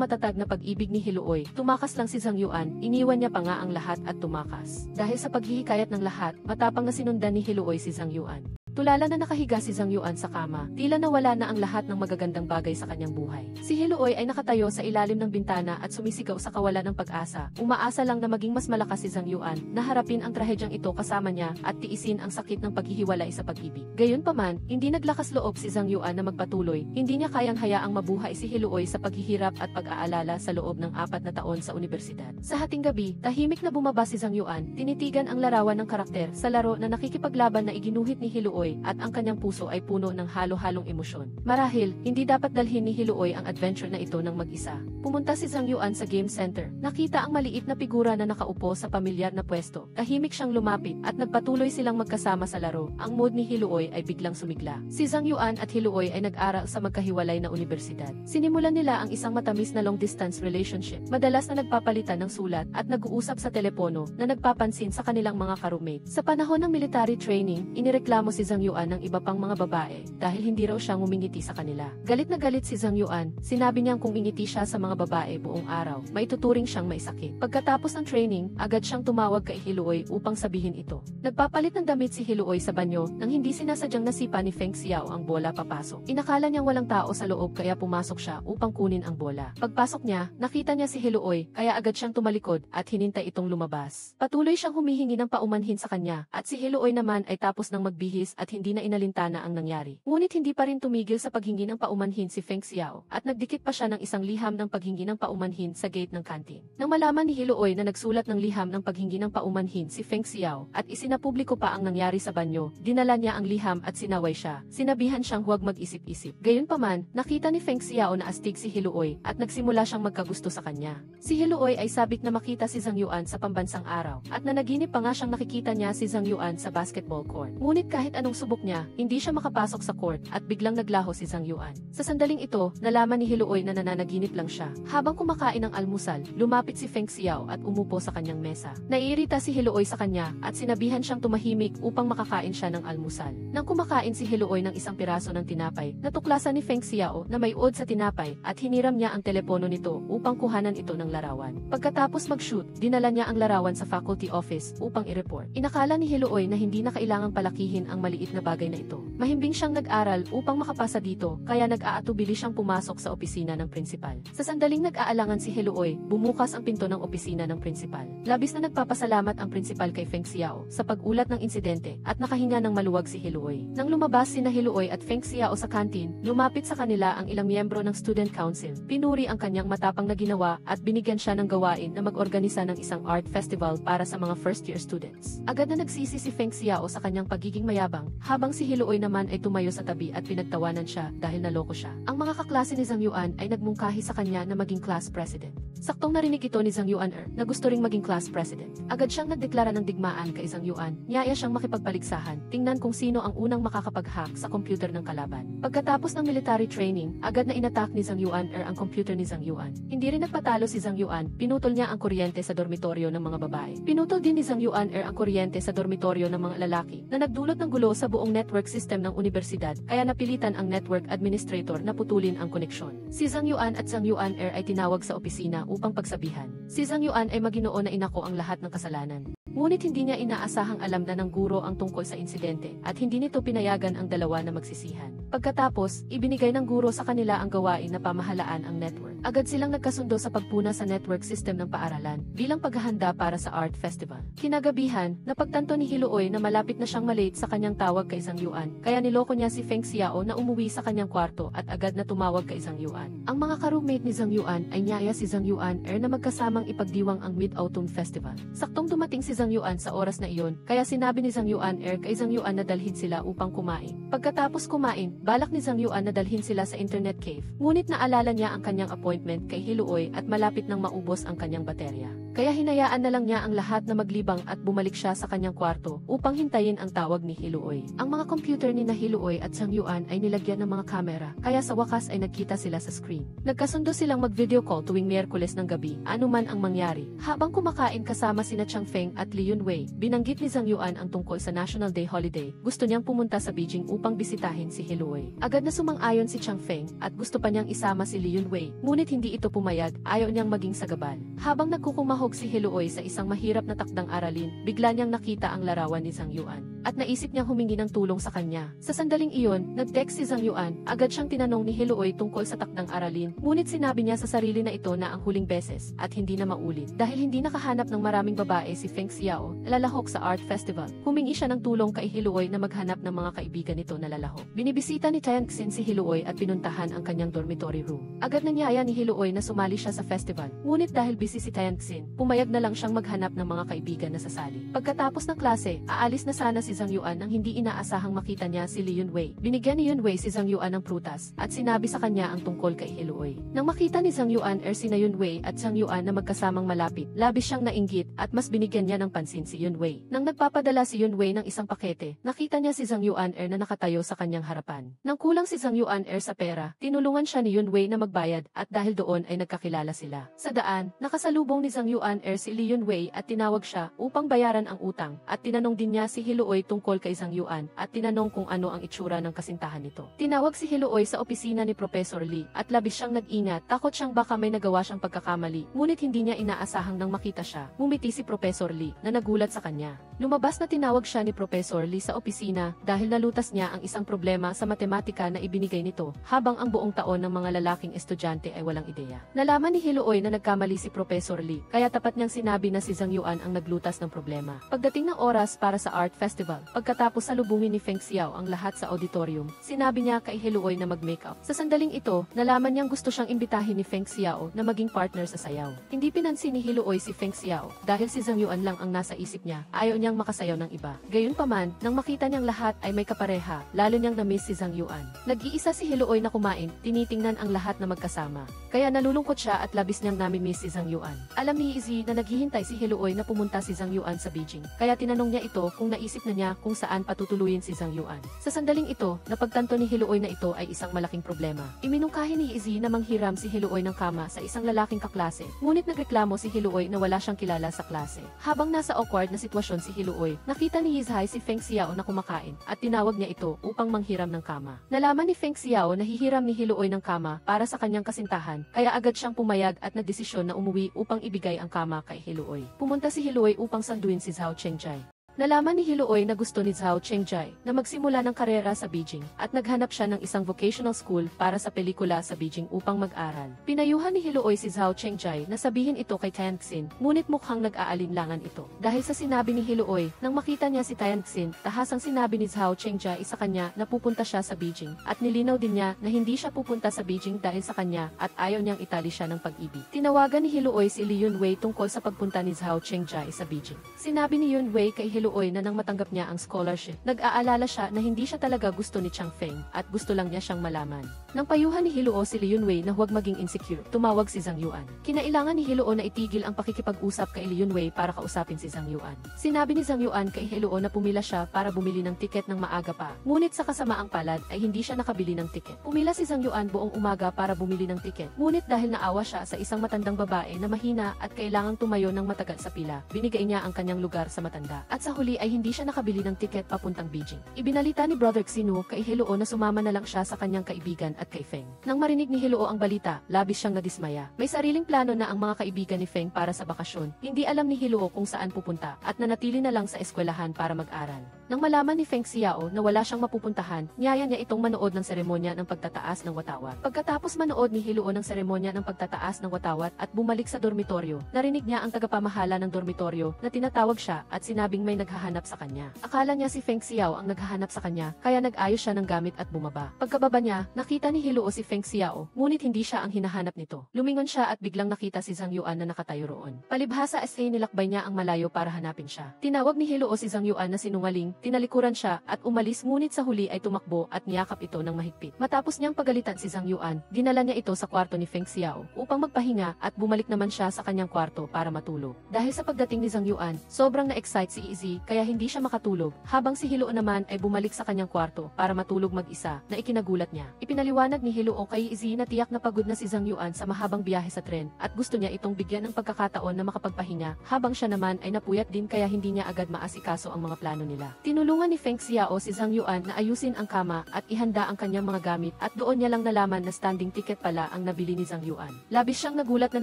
matatag na pag-ibig ni Hiluoy, tumakas lang si Zhang Yuan, iniwan niya pa nga ang lahat at tumakas. Dahil sa paghihikayat ng lahat, matapang na sinundan ni Hiluoy si Zhang Yuan. Tulala na nakahiga si Zhang Yuan sa kama, tila nawala na ang lahat ng magagandang bagay sa kanyang buhay. Si Hiluoy ay nakatayo sa ilalim ng bintana at sumisigaw sa kawalan ng pag-asa. Umaasa lang na maging mas malakas si Zhang Yuan, na harapin ang trahedyang ito kasama niya at tiisin ang sakit ng paghihiwalay sa pag-ibig. Gayunpaman, hindi naglakas loob si Zhang Yuan na magpatuloy, hindi niya kayang hayaang mabuhay si Hiluoy sa paghihirap at pag-aalala sa loob ng 4 na taon sa universidad. Sa hating gabi, tahimik na bumaba si Zhang Yuan, tinitigan ang larawan ng karakter sa laro na nakikipaglaban na iginuhit ni Hiluoy, at ang kanyang puso ay puno ng halo-halong emosyon. Marahil, hindi dapat dalhin ni Hiluoy ang adventure na ito ng mag-isa. Pumunta si Zhang Yuan sa game center. Nakita ang maliit na figura na nakaupo sa pamilyar na pwesto. Tahimik siyang lumapit, at nagpatuloy silang magkasama sa laro. Ang mood ni Hiluoy ay biglang sumigla. Si Zhang Yuan at Hiluoy ay nag-aral sa magkahiwalay na universidad. Sinimulan nila ang isang matamis na long-distance relationship. Madalas na nagpapalitan ng sulat at nag-uusap sa telepono na nagpapansin sa kanilang mga ka-roommate. Sa panahon ng military training, inireklamo si Zhang Yuan ng iba pang mga babae dahil hindi raw siya ngumingiti sa kanila. Galit na galit si Zhang Yuan, sinabi niyang kung ingiti siya sa mga babae buong araw, maituturing siyang maisakit. Pagkatapos ng training, agad siyang tumawag kay Hiluoy upang sabihin ito. Nagpapalit ng damit si Hiluoy sa banyo nang hindi sinasadyang nasipa ni Feng Xiao ang bola papasok. Inakala niyang walang tao sa loob kaya pumasok siya upang kunin ang bola. Pagpasok niya, nakita niya si Hiluoy kaya agad siyang tumalikod at hinintay itong lumabas. Patuloy siyang humihingi ng paumanhin sa kanya at si Hiluoy naman ay tapos ng magbihis at hindi na inalintana ang nangyari. Ngunit hindi pa rin tumigil sa paghingi ng paumanhin si Feng Xiao at nagdikit pa siya ng isang liham ng paghingi ng paumanhin sa gate ng kantin. Nang malaman ni Hiluoy na nagsulat ng liham ng paghingi ng paumanhin si Feng Xiao at isinapubliko pa ang nangyari sa banyo, dinala niya ang liham at sinaway siya. Sinabihan siyang huwag mag-isip-isip. Gayunpaman, nakita ni Feng Xiao na astig si Hiluoy at nagsimula siyang magkagusto sa kanya. Si Hiluoy ay sabik na makita si Zhang Yuan sa pambansang araw at nanaginip pa nga siyang nakikita niya si Zhang Yuan sa basketball court. Ngunit kahit anong subok niya, hindi siya makapasok sa court at biglang naglaho si Zhang Yuan. Sa sandaling ito, nalaman ni Hiluoy na nananaginip lang siya. Habang kumakain ng almusal, lumapit si Feng Xiao at umupo sa kanyang mesa. Naiirita si Hiluoy sa kanya at sinabihan siyang tumahimik upang makakain siya ng almusal. Nang kumakain si Hiluoy ng isang piraso ng tinapay, natuklasan ni Feng Xiao na may uod sa tinapay at hiniram niya ang telepono nito upang kuhanan ito ng larawan. Pagkatapos mag-shoot, dinala niya ang larawan sa faculty office upang i-report. Inakala ni Hiluoy na hindi na kailangang palakihin ang maliit na bagay na ito. Mahimbing siyang nag-aral upang makapasa dito, kaya nag-aatubili siyang pumasok sa opisina ng prinsipal. Sa sandaling nag-aalangan si Hiluoy, bumukas ang pinto ng opisina ng prinsipal. Labis na nagpapasalamat ang prinsipal kay Feng Xiao sa pag-ulat ng insidente at nakahinga ng maluwag si Hiluoy. Nang lumabas sina Hiluoy at Feng Xiao sa kantin, lumapit sa kanila ang ilang miyembro ng student council. Pinuri ang kanyang matapang na ginawa at binigyan siya ng gawain na mag-organisa ng isang art festival para sa mga first-year students. Agad na nagsisi si Feng Xiao sa kanyang pagiging mayabang lang, habang si Hiluoy naman ay tumayo sa tabi at pinagtawanan siya dahil naloko siya. Ang mga kaklase ni Zhang Yuan ay nagmungkahi sa kanya na maging class president. Saktong narinig ito ni Zhang Yuan na gusto ring maging class president. Agad siyang nagdeklara ng digmaan kay Zhang Yuan, niyaya siyang makipagpaligsahan, tingnan kung sino ang unang makakapag-hack sa computer ng kalaban. Pagkatapos ng military training, agad na inattack ni Zhang Yuan ang computer ni Zhang Yuan. Hindi rin nagpatalo si Zhang Yuan, pinutol niya ang kuryente sa dormitoryo ng mga babae. Pinutol din ni Zhang Yuan ang kuryente sa dormitoryo ng mga lalaki, na nagdulot ng gulo sa buong network system ng universidad, kaya napilitan ang network administrator na putulin ang koneksyon. Si Zhang Yuan at Zhang Yuan ay tinawag sa opisina upang pagsabihan. Si Zhang Yuan ay maginoo na inako ang lahat ng kasalanan. Ngunit hindi niya inaasahang alam na ng guro ang tungkol sa insidente at hindi nito pinayagan ang dalawa na magsisihan. Pagkatapos, ibinigay ng guro sa kanila ang gawain na pamahalaan ang network. Agad silang nagkasundo sa pagpuna sa network system ng paaralan bilang paghahanda para sa art festival. Kinagabihan, napagtanto ni Hiluoy na malapit na siyang malate sa kanyang tawag kay Zhang Yuan, kaya niloko niya si Feng Xiao na umuwi sa kanyang kwarto at agad na tumawag kay Zhang Yuan. Ang mga ka-roommate ni Zhang Yuan ay niyaya si Zhang Yuan na magkasamang ipagdiwang ang Mid-Autumn Festival. Saktong dumating si Zhang Yuan sa oras na iyon, kaya sinabi ni Zhang Yuan kay Zhang Yuan na dalhin sila upang kumain. Pagkatapos kumain, balak ni Zhang Yuan na dalhin sila sa internet cave. Ngunit naalala niya ang kanyang appointment kay Hiluoy at malapit nang maubos ang kanyang baterya. Kaya hinayaan na lang niya ang lahat na maglibang at bumalik siya sa kanyang kwarto upang hintayin ang tawag ni Hiluoy. Ang mga computer ni Hiluoy at Zhang Yuan ay nilagyan ng mga kamera, kaya sa wakas ay nagkita sila sa screen. Nagkasundo silang mag-video call tuwing Miyerkules ng gabi, anuman ang mangyari. Habang kumakain kasama sina Chang Feng at Li Yunwei, binanggit ni Zhang Yuan ang tungkol sa National Day holiday. Gusto niyang pumunta sa Beijing upang bisitahin si Hiluoy. Agad na sumang-ayon si Chang Feng at gusto pa niyang isama si Li Yunwei, ngunit hindi ito pumayag, ayaw niyang maging sagabal. Habang nagkukumahog si Hiluoy sa isang mahirap na takdang aralin, bigla niyang nakita ang larawan ni Zhang Yuan at naisip niyang humingi ng tulong sa kanya. Sa sandaling iyon, nag-text si Zhang Yuan, agad siyang tinanong ni Hiluoy tungkol sa takdang aralin, ngunit sinabi niya sa sarili na ito na ang huling beses at hindi na maulit. Dahil hindi nakahanap ng maraming babae si Feng Xiao, lalahok sa art festival, humingi siya ng tulong kay Hiluoy na maghanap ng mga kaibigan nito na lalahok. Binibisita ni Tian Xin si Hiluoy at pinuntahan ang kanyang dormitory room. Agad na niyaya ni Hiluoy na sumali siya sa festival, ngunit dahil busy si Tian Xin, pumayag na lang siyang maghanap ng mga kaibigan na sasali. Pagkatapos ng klase, aalis na sana si Zhang Yuan nang hindi inaasahang makita niya si Li Yunwei. Binigyan ni Yunwei si Zhang Yuan ng prutas at sinabi sa kanya ang tungkol kay Hiluoy. Nang makita ni Zhang Yuan sina Yunwei at Zhang Yuan na magkasamang malapit, labis siyang nainggit at mas binigyan niya ng pansin si Yunwei. Nang nagpapadala si Yunwei ng isang pakete, nakita niya si Zhang Yuan na nakatayo sa kanyang harapan. Nang kulang si Zhang Yuan sa pera, tinulungan siya ni Yunwei na magbayad at dahil doon ay nagkakilala sila. Sa daan, nakasalubong ni Zhang Yuan si Li Yunwei at tinawag siya upang bayaran ang utang at tinanong din niya si Hiluoy tungkol kay Zhang Yuan at tinanong kung ano ang itsura ng kasintahan nito. Tinawag si Hiluoy sa opisina ni Professor Lee at labis siyang nag-ingat, takot siyang baka may nagawa siyang pagkakamali, ngunit hindi niya inaasahang nang makita siya. Ngumiti si Professor Lee na nagulat sa kanya. Lumabas na tinawag siya ni Professor Lee sa opisina dahil nalutas niya ang isang problema sa matematika na ibinigay nito, habang ang buong taon ng mga lalaking estudyante ay walang ideya. Nalaman ni Hiluoy na nagkamali si Professor Lee, kaya tapat niyang sinabi na si Zhang Yuan ang naglutas ng problema. Pagdating ng oras para sa art festival, pagkatapos salubungin ni Feng Xiao ang lahat sa auditorium, sinabi niya kay Hiluoy na mag-makeup. Sa sandaling ito, nalaman niyang gusto siyang imbitahin ni Feng Xiao na maging partner sa sayaw. Hindi pinansin ni Hiluoy si Feng Xiao dahil si Zhang Yuan lang ang nasa isip niya, ayaw niyang makasayaw ng iba. Gayunpaman, nang makita niyang lahat ay may kapareha, lalo niyang na-miss si Zhang Yuan. Nag-iisa si Hiluoy na kumain, tinitingnan ang lahat na magkasama. Kaya nalulungkot siya at labis niyang nami-miss si Zhang Yuan. Alam ni Izzy na naghihintay si Hiluoy na pumunta si Zhang Yuan sa Beijing, kaya tinanong niya ito kung naisip na niya kung saan patutuluyin si Zhang Yuan. Sa sandaling ito, napagtanto ni Hiluoy na ito ay isang malaking problema. Iminungkahi ni Izzy na manghiram si Hiluoy ng kama sa isang lalaking kaklase, ngunit nagreklamo si Hiluoy na wala siyang kilala sa klase. Habang nasa awkward na sitwasyon si Hiluoy, nakita ni Yizhai si Feng Xiao na kumakain at tinawag niya ito upang manghiram ng kama. Nalaman ni Feng Xiao na hihiram ni Hiluoy ng kama para sa kanyang kasintahan, kaya agad siyang pumayag at nagdesisyon na umuwi upang ibigay ang kama kay Hiluoy. Pumunta si Hiluoy upang sanduin si Zhao Chengjai. Nalaman ni Hiluoy na gusto ni Zhao Chengjai na magsimula ng karera sa Beijing at naghanap siya ng isang vocational school para sa pelikula sa Beijing upang mag-aral. Pinayuhan ni Hiluoy si Zhao Chengjai na sabihin ito kay Tian Xin, ngunit mukhang nag-aalinlangan ito. Dahil sa sinabi ni Hiluoy, nang makita niya si Tian Xin, tahasang sinabi ni Zhao Chengjai sa kanya na pupunta siya sa Beijing at nilinaw din niya na hindi siya pupunta sa Beijing dahil sa kanya at ayaw niyang itali siya ng pag-ibig. Tinawagan ni Hiluoy si Li Yunwei tungkol sa pagpunta ni Zhao Chengjai sa Beijing. Sinabi ni Yunwei kay Hiluoy Hiluoy na nang matanggap niya ang scholarship, nag-aalala siya na hindi siya talaga gusto ni Chang Feng at gusto lang niya siyang malaman. Nang payuhan ni Hiluo si Li Yunwei na huwag maging insecure, tumawag si Zhang Yuan. Kinailangan ni Hiluo na itigil ang pakikipag-usap kay Li Yunwei para kausapin si Zhang Yuan. Sinabi ni Zhang Yuan kay Hiluo na pumila siya para bumili ng tiket ng maaga pa. Ngunit sa kasamaang palad ay hindi siya nakabili ng tiket. Pumila si Zhang Yuan buong umaga para bumili ng tiket. Ngunit dahil naawa siya sa isang matandang babae na mahina at kailangang tumayo ng matagal sa pila, binigay niya ang kanyang lugar sa matanda. At sa huli ay hindi siya nakabili ng tiket papuntang Beijing. Ibinalita ni Brother Xinu kay Hiluo na sumama na lang siya sa kanyang kaibigan at kay Feng. Nang marinig ni Hiluo ang balita, labis siyang nadismaya. May sariling plano na ang mga kaibigan ni Feng para sa bakasyon. Hindi alam ni Hiluo kung saan pupunta at nanatili na lang sa eskwelahan para mag-aral. Nang malaman ni Feng Xiao na wala siyang mapupuntahan, niyaya niya itong manood ng seremonya ng pagtataas ng watawat. Pagkatapos manood ni Hiluo ng seremonya ng pagtataas ng watawat at bumalik sa dormitoryo, narinig niya ang tagapamahala ng dormitoryo na tinatawag siya at sinabing may naghahanap sa kanya. Akala niya si Feng Xiao ang naghahanap sa kanya, kaya nag-ayos siya ng gamit at bumaba. Pagkababa niya, nakita ni Hiluo si Feng Xiao, ngunit hindi siya ang hinahanap nito. Lumingon siya at biglang nakita si Zhang Yuan na nakatayo roon. Palibhasa ay nilakbay niya ang malayo para hanapin siya. Tinawag ni Hiluo si Zhang Yuan na sinungaling, tinalikuran siya at umalis, ngunit sa huli ay tumakbo at niyakap ito ng mahigpit. Matapos niyang pagalitan si Zhang Yuan, dinala niya ito sa kwarto ni Feng Xiao upang magpahinga at bumalik naman siya sa kanyang kwarto para matulog. Dahil sa pagdating ni Zhang Yuan, sobrang na-excite si Izzy kaya hindi siya makatulog, habang si Hiluo naman ay bumalik sa kanyang kwarto para matulog mag-isa na ikinagulat niya. Ipinaliwanag ni Hiluo kay Izzy na tiyak na pagod na si Zhang Yuan sa mahabang biyahe sa tren at gusto niya itong bigyan ng pagkakataon na makapagpahinga, habang siya naman ay napuyat din kaya hindi niya agad maasikaso ang mga plano nila. Tinulungan ni Feng Xiao si Zhang Yuan na ayusin ang kama at ihanda ang kanyang mga gamit at doon niya lang nalaman na standing ticket pala ang nabili ni Zhang Yuan. Labis siyang nagulat na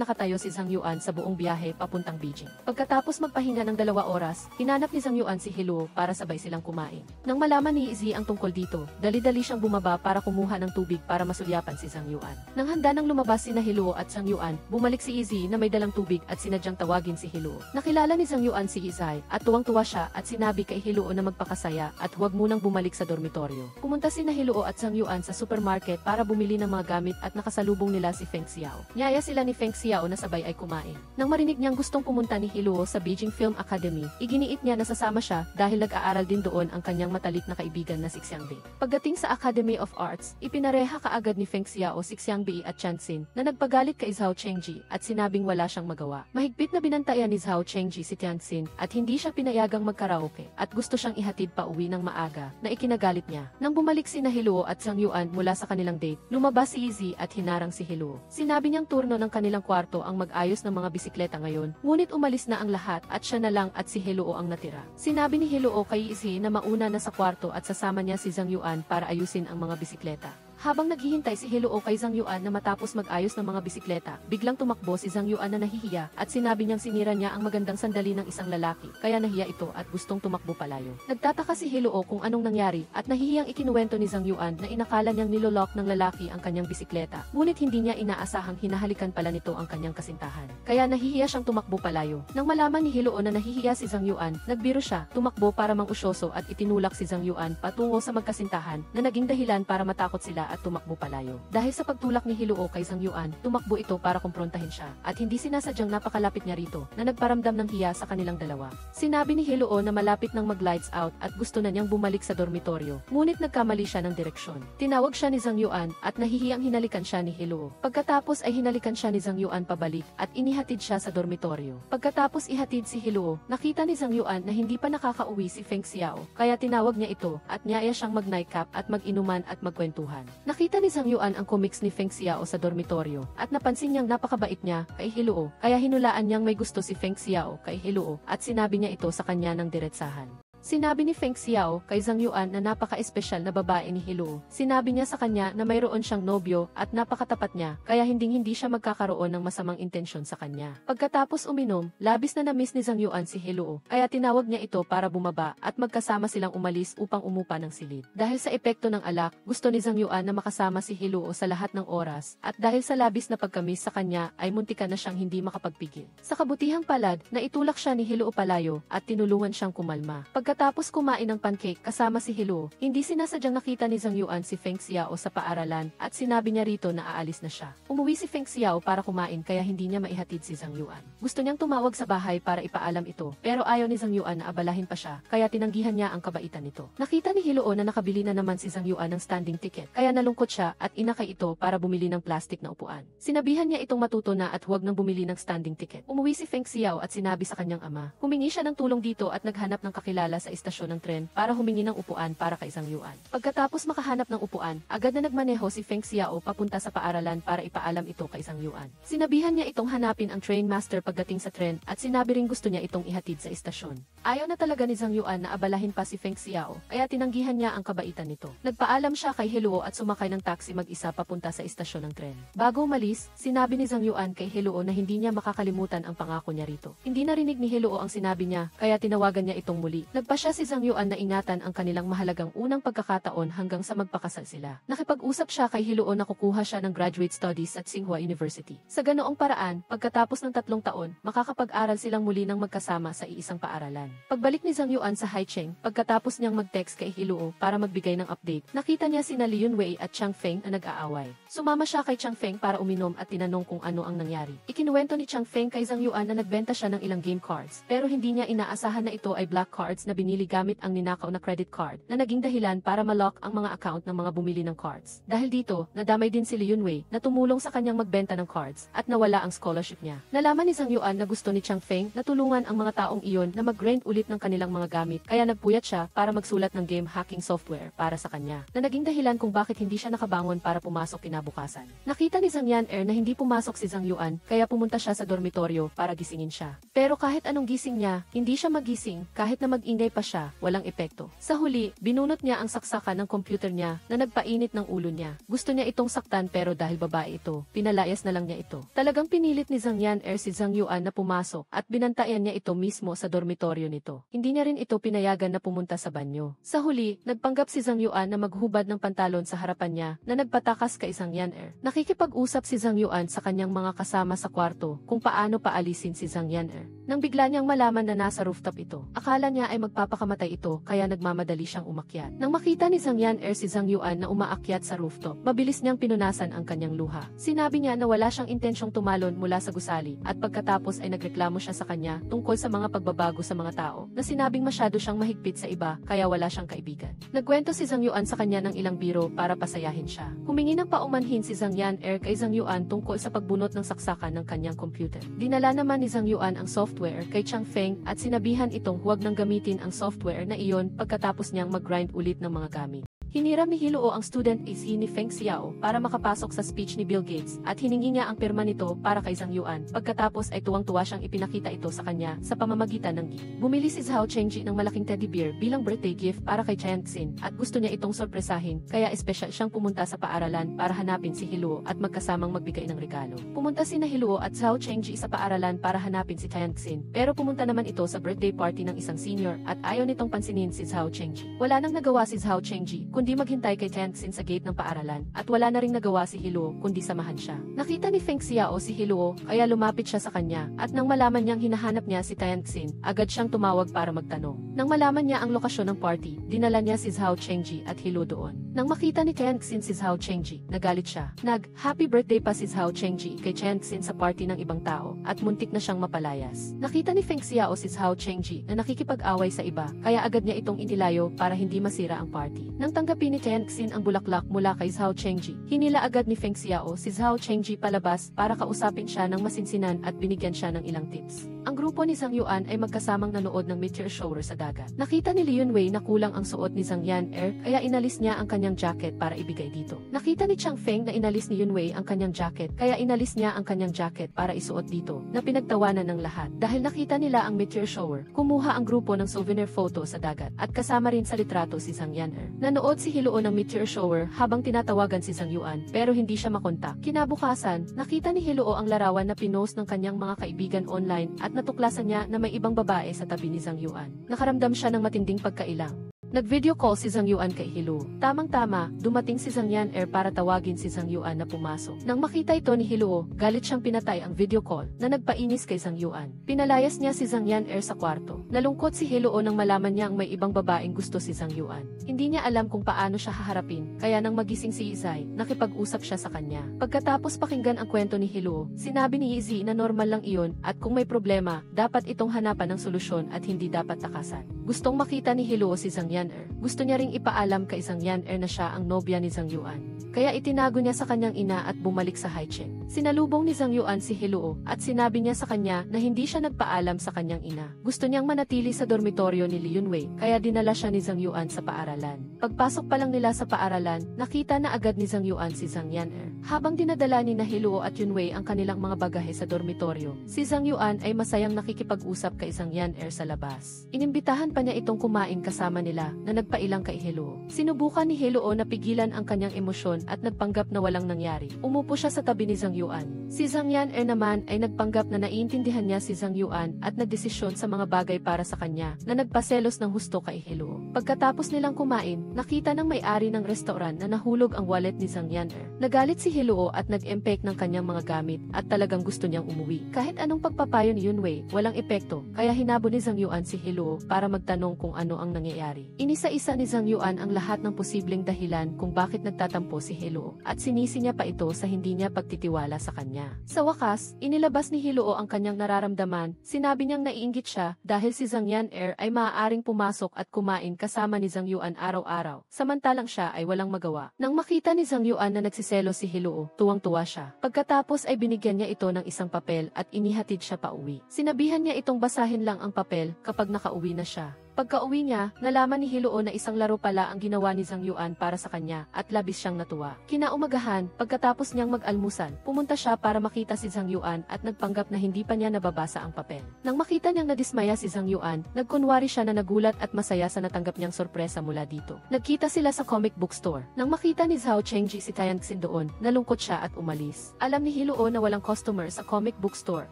nakatayo si Zhang Yuan sa buong biyahe papuntang Beijing. Pagkatapos magpahinga ng 2 oras, hinanap ni Zhang Yuan si Hiluo para sabay silang kumain. Nang malaman ni Izzy ang tungkol dito, dali-dali siyang bumaba para kumuha ng tubig para masulyapan si Zhang Yuan. Nang handa nang lumabas sina Hiluo at Zhang Yuan, bumalik si Izzy na may dalang tubig at sinadyang tawagin si Hiluo. Nakilala ni Zhang Yuan si Izzy at tuwang-tuwa siya at sinabi kay Hiluo na magpakasaya at huwag munang bumalik sa dormitoryo. Pumunta sina Hiluo at Zhang Yuan sa supermarket para bumili ng mga gamit at nakasalubong nila si Feng Xiao. Niyaya sila ni Feng Xiao na sabay ay kumain. Nang marinig niyang gustong pumunta ni Hiluo sa Beijing Film Academy, iginiit niya na sasama siya dahil nag-aaral din doon ang kanyang matalik na kaibigan na si Xiangbei. Pagdating sa Academy of Arts, ipinareha kaagad ni Feng Xiao si Xiangbei at Chanxin na nagpagalit kay Zhao Chengji at sinabing wala siyang magawa. Mahigpit na binantayan ni Zhao Chengji si Tianxin at hindi siya pinayagang magkaraoke at gusto siyang ihatid pa uwi ng maaga na ikinagalit niya. Nang bumalik sina Hiluo at Zhang Yuan mula sa kanilang date, lumabas si Izzy at hinarang si Hiluo. Sinabi niyang turno ng kanilang kwarto ang mag-ayos ng mga bisikleta ngayon, ngunit umalis na ang lahat at siya na lang at si Hiluo ang natira. Sinabi ni Hiluo kay Izzy na mauna na sa kwarto at sasama niya si Zhang Yuan para ayusin ang mga bisikleta. Habang naghihintay si Hiluo kay Zhang Yuan na matapos mag-ayos ng mga bisikleta, biglang tumakbo si Zhang Yuan na nahihiya at sinabi niyang sinira niya ang magandang sandali ng isang lalaki, kaya nahiya ito at gustong tumakbo palayo. Nagtataka si Hiluo kung anong nangyari at nahihiyang ikinuwento ni Zhang Yuan na inakala niyang nilolok ng lalaki ang kanyang bisikleta, ngunit hindi niya inaasahang hinahalikan pala nito ang kanyang kasintahan. Kaya nahihiya siyang tumakbo palayo. Nang malaman ni Hiluo na nahihiya si Zhang Yuan, nagbiro siya, tumakbo para mang-usyoso at itinulak si Zhang Yuan patungo sa magkasintahan na naging dahilan para matakot sila at tumakbo palayo. Dahil sa pagtulak ni Hiluo kay Zhang Yuan, tumakbo ito para kumprontahin siya at hindi sinasadyang napakalapit niya rito na nagparamdam ng hiya sa kanilang dalawa. Sinabi ni Hiluo na malapit nang mag-lights out at gusto na niyang bumalik sa dormitoryo, ngunit nagkamali siya ng direksyon. Tinawag siya ni Zhang Yuan at nahihiyang hinalikan siya ni Hiluo. Pagkatapos ay hinalikan siya ni Zhang Yuan pabalik at inihatid siya sa dormitoryo. Pagkatapos ihatid si Hiluo, nakita ni Zhang Yuan na hindi pa nakakauwi si Feng Xiao, kaya tinawag niya ito at niyaya siyang mag-nightcap at mag-inuman at magkwentuhan. Nakita ni Zhang Yuan ang comics ni Feng Xiao sa dormitoryo at napansin niyang napakabait niya kay Hiluo, kaya hinulaan niyang may gusto si Feng Xiao kay Hiluo at sinabi niya ito sa kanya ng diretsahan. Sinabi ni Feng Xiao kay Zhang Yuan na napaka-espesyal na babae ni Hiluo. Sinabi niya sa kanya na mayroon siyang nobyo at napakatapat niya, kaya hindi siya magkakaroon ng masamang intensyon sa kanya. Pagkatapos uminom, labis na na-miss ni Zhang Yuan si Hiluo, kaya tinawag niya ito para bumaba at magkasama silang umalis upang umupa ng silid. Dahil sa epekto ng alak, gusto ni Zhang Yuan na makasama si Hiluo sa lahat ng oras, at dahil sa labis na pagkamis sa kanya ay muntikan na siyang hindi makapagpigil. Sa kabutihang palad, naitulak siya ni Hiluo palayo at tinulungan siyang kumalma. Pagkatapos kumain ng pancake kasama si Hiluo, hindi sinasadyang nakita ni Zhang Yuan si Feng Xiao sa paaralan at sinabi niya rito na aalis na siya. Umuwi si Feng Xiao para kumain kaya hindi niya maihatid si Zhang Yuan. Gusto niyang tumawag sa bahay para ipaalam ito pero ayaw ni Zhang Yuan na abalahin pa siya kaya tinanggihan niya ang kabaitan nito. Nakita ni Hiluo na nakabili na naman si Zhang Yuan ng standing ticket kaya nalungkot siya at inakay ito para bumili ng plastic na upuan. Sinabihan niya itong matuto na at huwag nang bumili ng standing ticket. Umuwi si Feng Xiao at sinabi sa kanyang ama. Humingi siya ng tulong dito at naghanap ng kakilala sa istasyon ng tren para humingi ng upuan para kay Zhang Yuan. Pagkatapos makahanap ng upuan, agad na nagmaneho si Feng Xiao papunta sa paaralan para ipaalam ito kay Zhang Yuan. Sinabihan niya itong hanapin ang train master pagdating sa tren at sinabi ring gusto niya itong ihatid sa istasyon. Ayaw na talaga ni Zhang Yuan na abalahin pa si Feng Xiao, kaya tinanggihan niya ang kabaitan nito. Nagpaalam siya kay Hiluo at sumakay ng taxi mag-isa papunta sa istasyon ng tren. Bago umalis, sinabi ni Zhang Yuan kay Hiluo na hindi niya makakalimutan ang pangako niya rito. Hindi narinig ni Hiluo ang sinabi niya, kaya tinawagan niya itong muli. Nagpa siya si Zhang Yuan na ingatan ang kanilang mahalagang unang pagkakataon hanggang sa magpakasal sila. Nakipag-usap siya kay Hiluo na kukuha siya ng graduate studies at Tsinghua University. Sa ganoong paraan, pagkatapos ng 3 taon, makakapag-aral silang muli ng magkasama sa iisang paaralan. Pagbalik ni Zhang Yuan sa Haicheng, pagkatapos niyang mag-text kay Hiluo para magbigay ng update, nakita niya sina Li Yunwei at Chang Feng na nag-aaway. Sumama siya kay Chang Feng para uminom at tinanong kung ano ang nangyari. Ikinuwento ni Chang Feng kay Zhang Yuan na nagbenta siya ng ilang game cards, pero hindi niya inaasahan na ito ay black cards na binili gamit ang ninakaw na credit card na naging dahilan para ma-lock ang mga account ng mga bumili ng cards. Dahil dito, nadamay din si Li Yunwei na tumulong sa kanyang magbenta ng cards at nawala ang scholarship niya. Nalaman ni Zhang Yuan na gusto ni Chang Feng na tulungan ang mga taong iyon na mag-grind ulit ng kanilang mga gamit kaya nagpuyat siya para magsulat ng game hacking software para sa kanya na naging dahilan kung bakit hindi siya nakabangon para pumasok kinabukasan. Nakita ni Zhang Yan na hindi pumasok si Zhang Yuan kaya pumunta siya sa dormitoryo para gisingin siya. Pero kahit anong gising niya, hindi siya magising kahit na mag-ingay pa siya, walang epekto. Sa huli, binunot niya ang saksakan ng computer niya na nagpainit ng ulo niya. Gusto niya itong saktan pero dahil babae ito, pinalayas na lang niya ito. Talagang pinilit ni Zhang Yan si Zhang Yuan na pumasok at binantayan niya ito mismo sa dormitoryo nito. Hindi niya rin ito pinayagan na pumunta sa banyo. Sa huli, nagpanggap si Zhang Yuan na maghubad ng pantalon sa harapan niya na nagpatakas kay Zhang Yan. Nakikipag-usap si Zhang Yuan sa kanyang mga kasama sa kwarto kung paano paalisin si Zhang Yan. Nang bigla niyang malaman na nasa rooftop ito, akala niya ay magpapakamatay ito kaya nagmamadali siyang umakyat. Nang makita ni Zhang Yan si Zhang Yuan na umaakyat sa rooftop, mabilis niyang pinunasan ang kanyang luha. Sinabi niya na wala siyang intensyong tumalon mula sa gusali at pagkatapos ay nagreklamo siya sa kanya tungkol sa mga pagbabago sa mga tao na sinabing masyado siyang mahigpit sa iba kaya wala siyang kaibigan. Nagkwento si Zhang Yuan sa kanya ng ilang biro para pasayahin siya. Humingi ng paumanhin si Zhang Yan kay Zhang Yuan tungkol sa pagbunot ng saksakan ng kanyang computer. Dinala naman ni Zhang Yuan ang software kay Chang Feng at sinabihan itong huwag nang gamitin ang software na iyon pagkatapos niyang mag-grind ulit ng mga gamit. Hiniram ni Hiluo ang student AC ni Feng Xiao para makapasok sa speech ni Bill Gates at hiningi niya ang pirma nito para kay Zhang Yuan. Pagkatapos ay tuwang-tuwa siyang ipinakita ito sa kanya sa pamamagitan ng gift. Bumili si Zhao Chengji ng malaking teddy bear bilang birthday gift para kay Chang Xin at gusto niya itong sorpresahin kaya espesyal siyang pumunta sa paaralan para hanapin si Hiluo at magkasamang magbigay ng regalo. Pumunta sina Hiluo at Zhao Chengji sa paaralan para hanapin si Chang Xin pero pumunta naman ito sa birthday party ng isang senior at ayaw nitong pansinin si Zhao Chengji. Wala nang nagawa si Zhao Chengji kundi maghintay kay Chang Xin sa gate ng paaralan at wala na ring nagawa si Hiluo kundi samahan siya. Nakita ni Feng Xiao si Hiluo kaya lumapit siya sa kanya at nang malaman niyang hinahanap niya si Chang Xin, agad siyang tumawag para magtanong. Nang malaman niya ang lokasyon ng party, dinala niya si Zhao Chengji at Hiluo doon. Nang makita ni Chang Xin si Zhao Chengji, nagalit siya. Happy birthday pa si Zhao Chengji kay Chang Xin sa party ng ibang tao at muntik na siyang mapalayas. Nakita ni Feng Xiao si Zhao Chengji na nakikipag-away sa iba kaya agad niya itong inilayo para hindi masira ang party. Nang tanggapin ni Chang Xin ang bulaklak mula kay Zhao Chengji, hinila agad ni Feng Xiao si Zhao Chengji palabas para kausapin siya ng masinsinan at binigyan siya ng ilang tips. Ang grupo ni Zhang Yuan ay magkasamang nanood ng meteor shower sa dagat. Nakita ni Li Yunwei na kulang ang suot ni Zhang Yan kaya inalis niya ang kanyang jacket para ibigay dito. Nakita ni Chang Feng na inalis ni Yunwei ang kanyang jacket kaya inalis niya ang kanyang jacket para isuot dito na pinagtawanan ng lahat. Dahil nakita nila ang meteor shower, kumuha ang grupo ng souvenir photo sa dagat at kasama rin sa litrato si Zhang Yan. Nanood si Hiluo ng meteor shower habang tinatawagan si Zhang Yuan pero hindi siya makontak. Kinabukasan, nakita ni Hiluo ang larawan na pinost ng kanyang mga kaibigan online at natuklasan niya na may ibang babae sa tabi ni Zhang Yuan. Nakaramdam siya ng matinding pagkailang. Nag-video call si Zhang Yuan kay Hiluo. Tamang-tama, dumating si Zhang Yaner para tawagin si Zhang Yuan na pumasok. Nang makita ito ni Hiluo, galit siyang pinatay ang video call na nagpainis kay Zhang Yuan. Pinalayas niya si Zhang Yaner sa kwarto. Nalungkot si Hiluo nang malaman niyang may ibang babaeng gusto si Zhang Yuan. Hindi niya alam kung paano siya haharapin, kaya nang magising si Izay, nakipag-usap siya sa kanya. Pagkatapos pakinggan ang kwento ni Hiluo, sinabi ni Izzy na normal lang iyon at kung may problema, dapat itong hanapan ng solusyon at hindi dapat takasan. Gustong makita ni Hiluo si Zhang Yaner. Gusto niya ring ipaalam kay Zhang Yaner na siya ang nobya ni Zhang Yuan. Kaya itinago niya sa kanyang ina at bumalik sa Haicheng. Sinalubong ni Zhang Yuan si Hiluo at sinabi niya sa kanya na hindi siya nagpaalam sa kanyang ina. Gusto niyang manatili sa dormitoryo ni Li Yunwei, kaya dinala siya ni Zhang Yuan sa paaralan. Pagpasok pa lang nila sa paaralan, nakita na agad ni Zhang Yuan si Zhang Yaner. Habang dinadala ni na Hiluo at Yunwei ang kanilang mga bagahe sa dormitoryo, si Zhang Yuan ay masayang nakikipag-usap kay Zhang Yaner sa labas. Inimbitahan pa niya itong kumain kasama nila na nagpailang kay Hiluo. Sinubukan ni Hiluo na pigilan ang kanyang emosyon at nagpanggap na walang nangyari. Umupo siya sa tabi ni Zhang Yuan. Si Zhang Yaner naman ay nagpanggap na naiintindihan niya si Zhang Yuan at nagdesisyon sa mga bagay para sa kanya na nagpaselos ng husto kay Hiluo. Pagkatapos nilang kumain, nakita ng may-ari ng restaurant na nahulog ang wallet ni Zhang Yaner. Nagalit si Hiluo at nag-empake ng kanyang mga gamit at talagang gusto niyang umuwi. Kahit anong pagpapayo ni Yunwei, walang epekto, kaya hinabo ni Zhang Yuan si Hiluo para magtanong kung ano ang nangyayari. Inisa-isa ni Zhang Yuan ang lahat ng posibleng dahilan kung bakit nagtatampo si Hiluo at sinisi niya pa ito sa hindi niya pagtitiwala sa kanya. Sa wakas, inilabas ni Hiluo ang kanyang nararamdaman. Sinabi niyang naiinggit siya dahil si Zhang Yaner ay maaaring pumasok at kumain kasama ni Zhang Yuan araw-araw, samantalang siya ay walang magawa. Nang makita ni Zhang Yuan na nagsiselo si Hiluo, tuwang-tuwa siya. Pagkatapos ay binigyan niya ito ng isang papel at inihatid siya pauwi. Sinabihan niya itong basahin lang ang papel kapag nakauwi na siya. Pagka-uwi niya, nalaman ni Hiluo na isang laro pala ang ginawa ni Zhang Yuan para sa kanya at labis siyang natuwa. Kinaumagahan, pagkatapos niyang mag-almusal, pumunta siya para makita si Zhang Yuan at nagpanggap na hindi pa niya nababasa ang papel. Nang makita niyang nadismaya si Zhang Yuan, nagkunwari siya na nagulat at masaya sa natanggap niyang sorpresa mula dito. Nagkita sila sa comic book store. Nang makita ni Zhao Chengji si Tianxin doon, nalungkot siya at umalis. Alam ni Hiluo na walang customer sa comic book store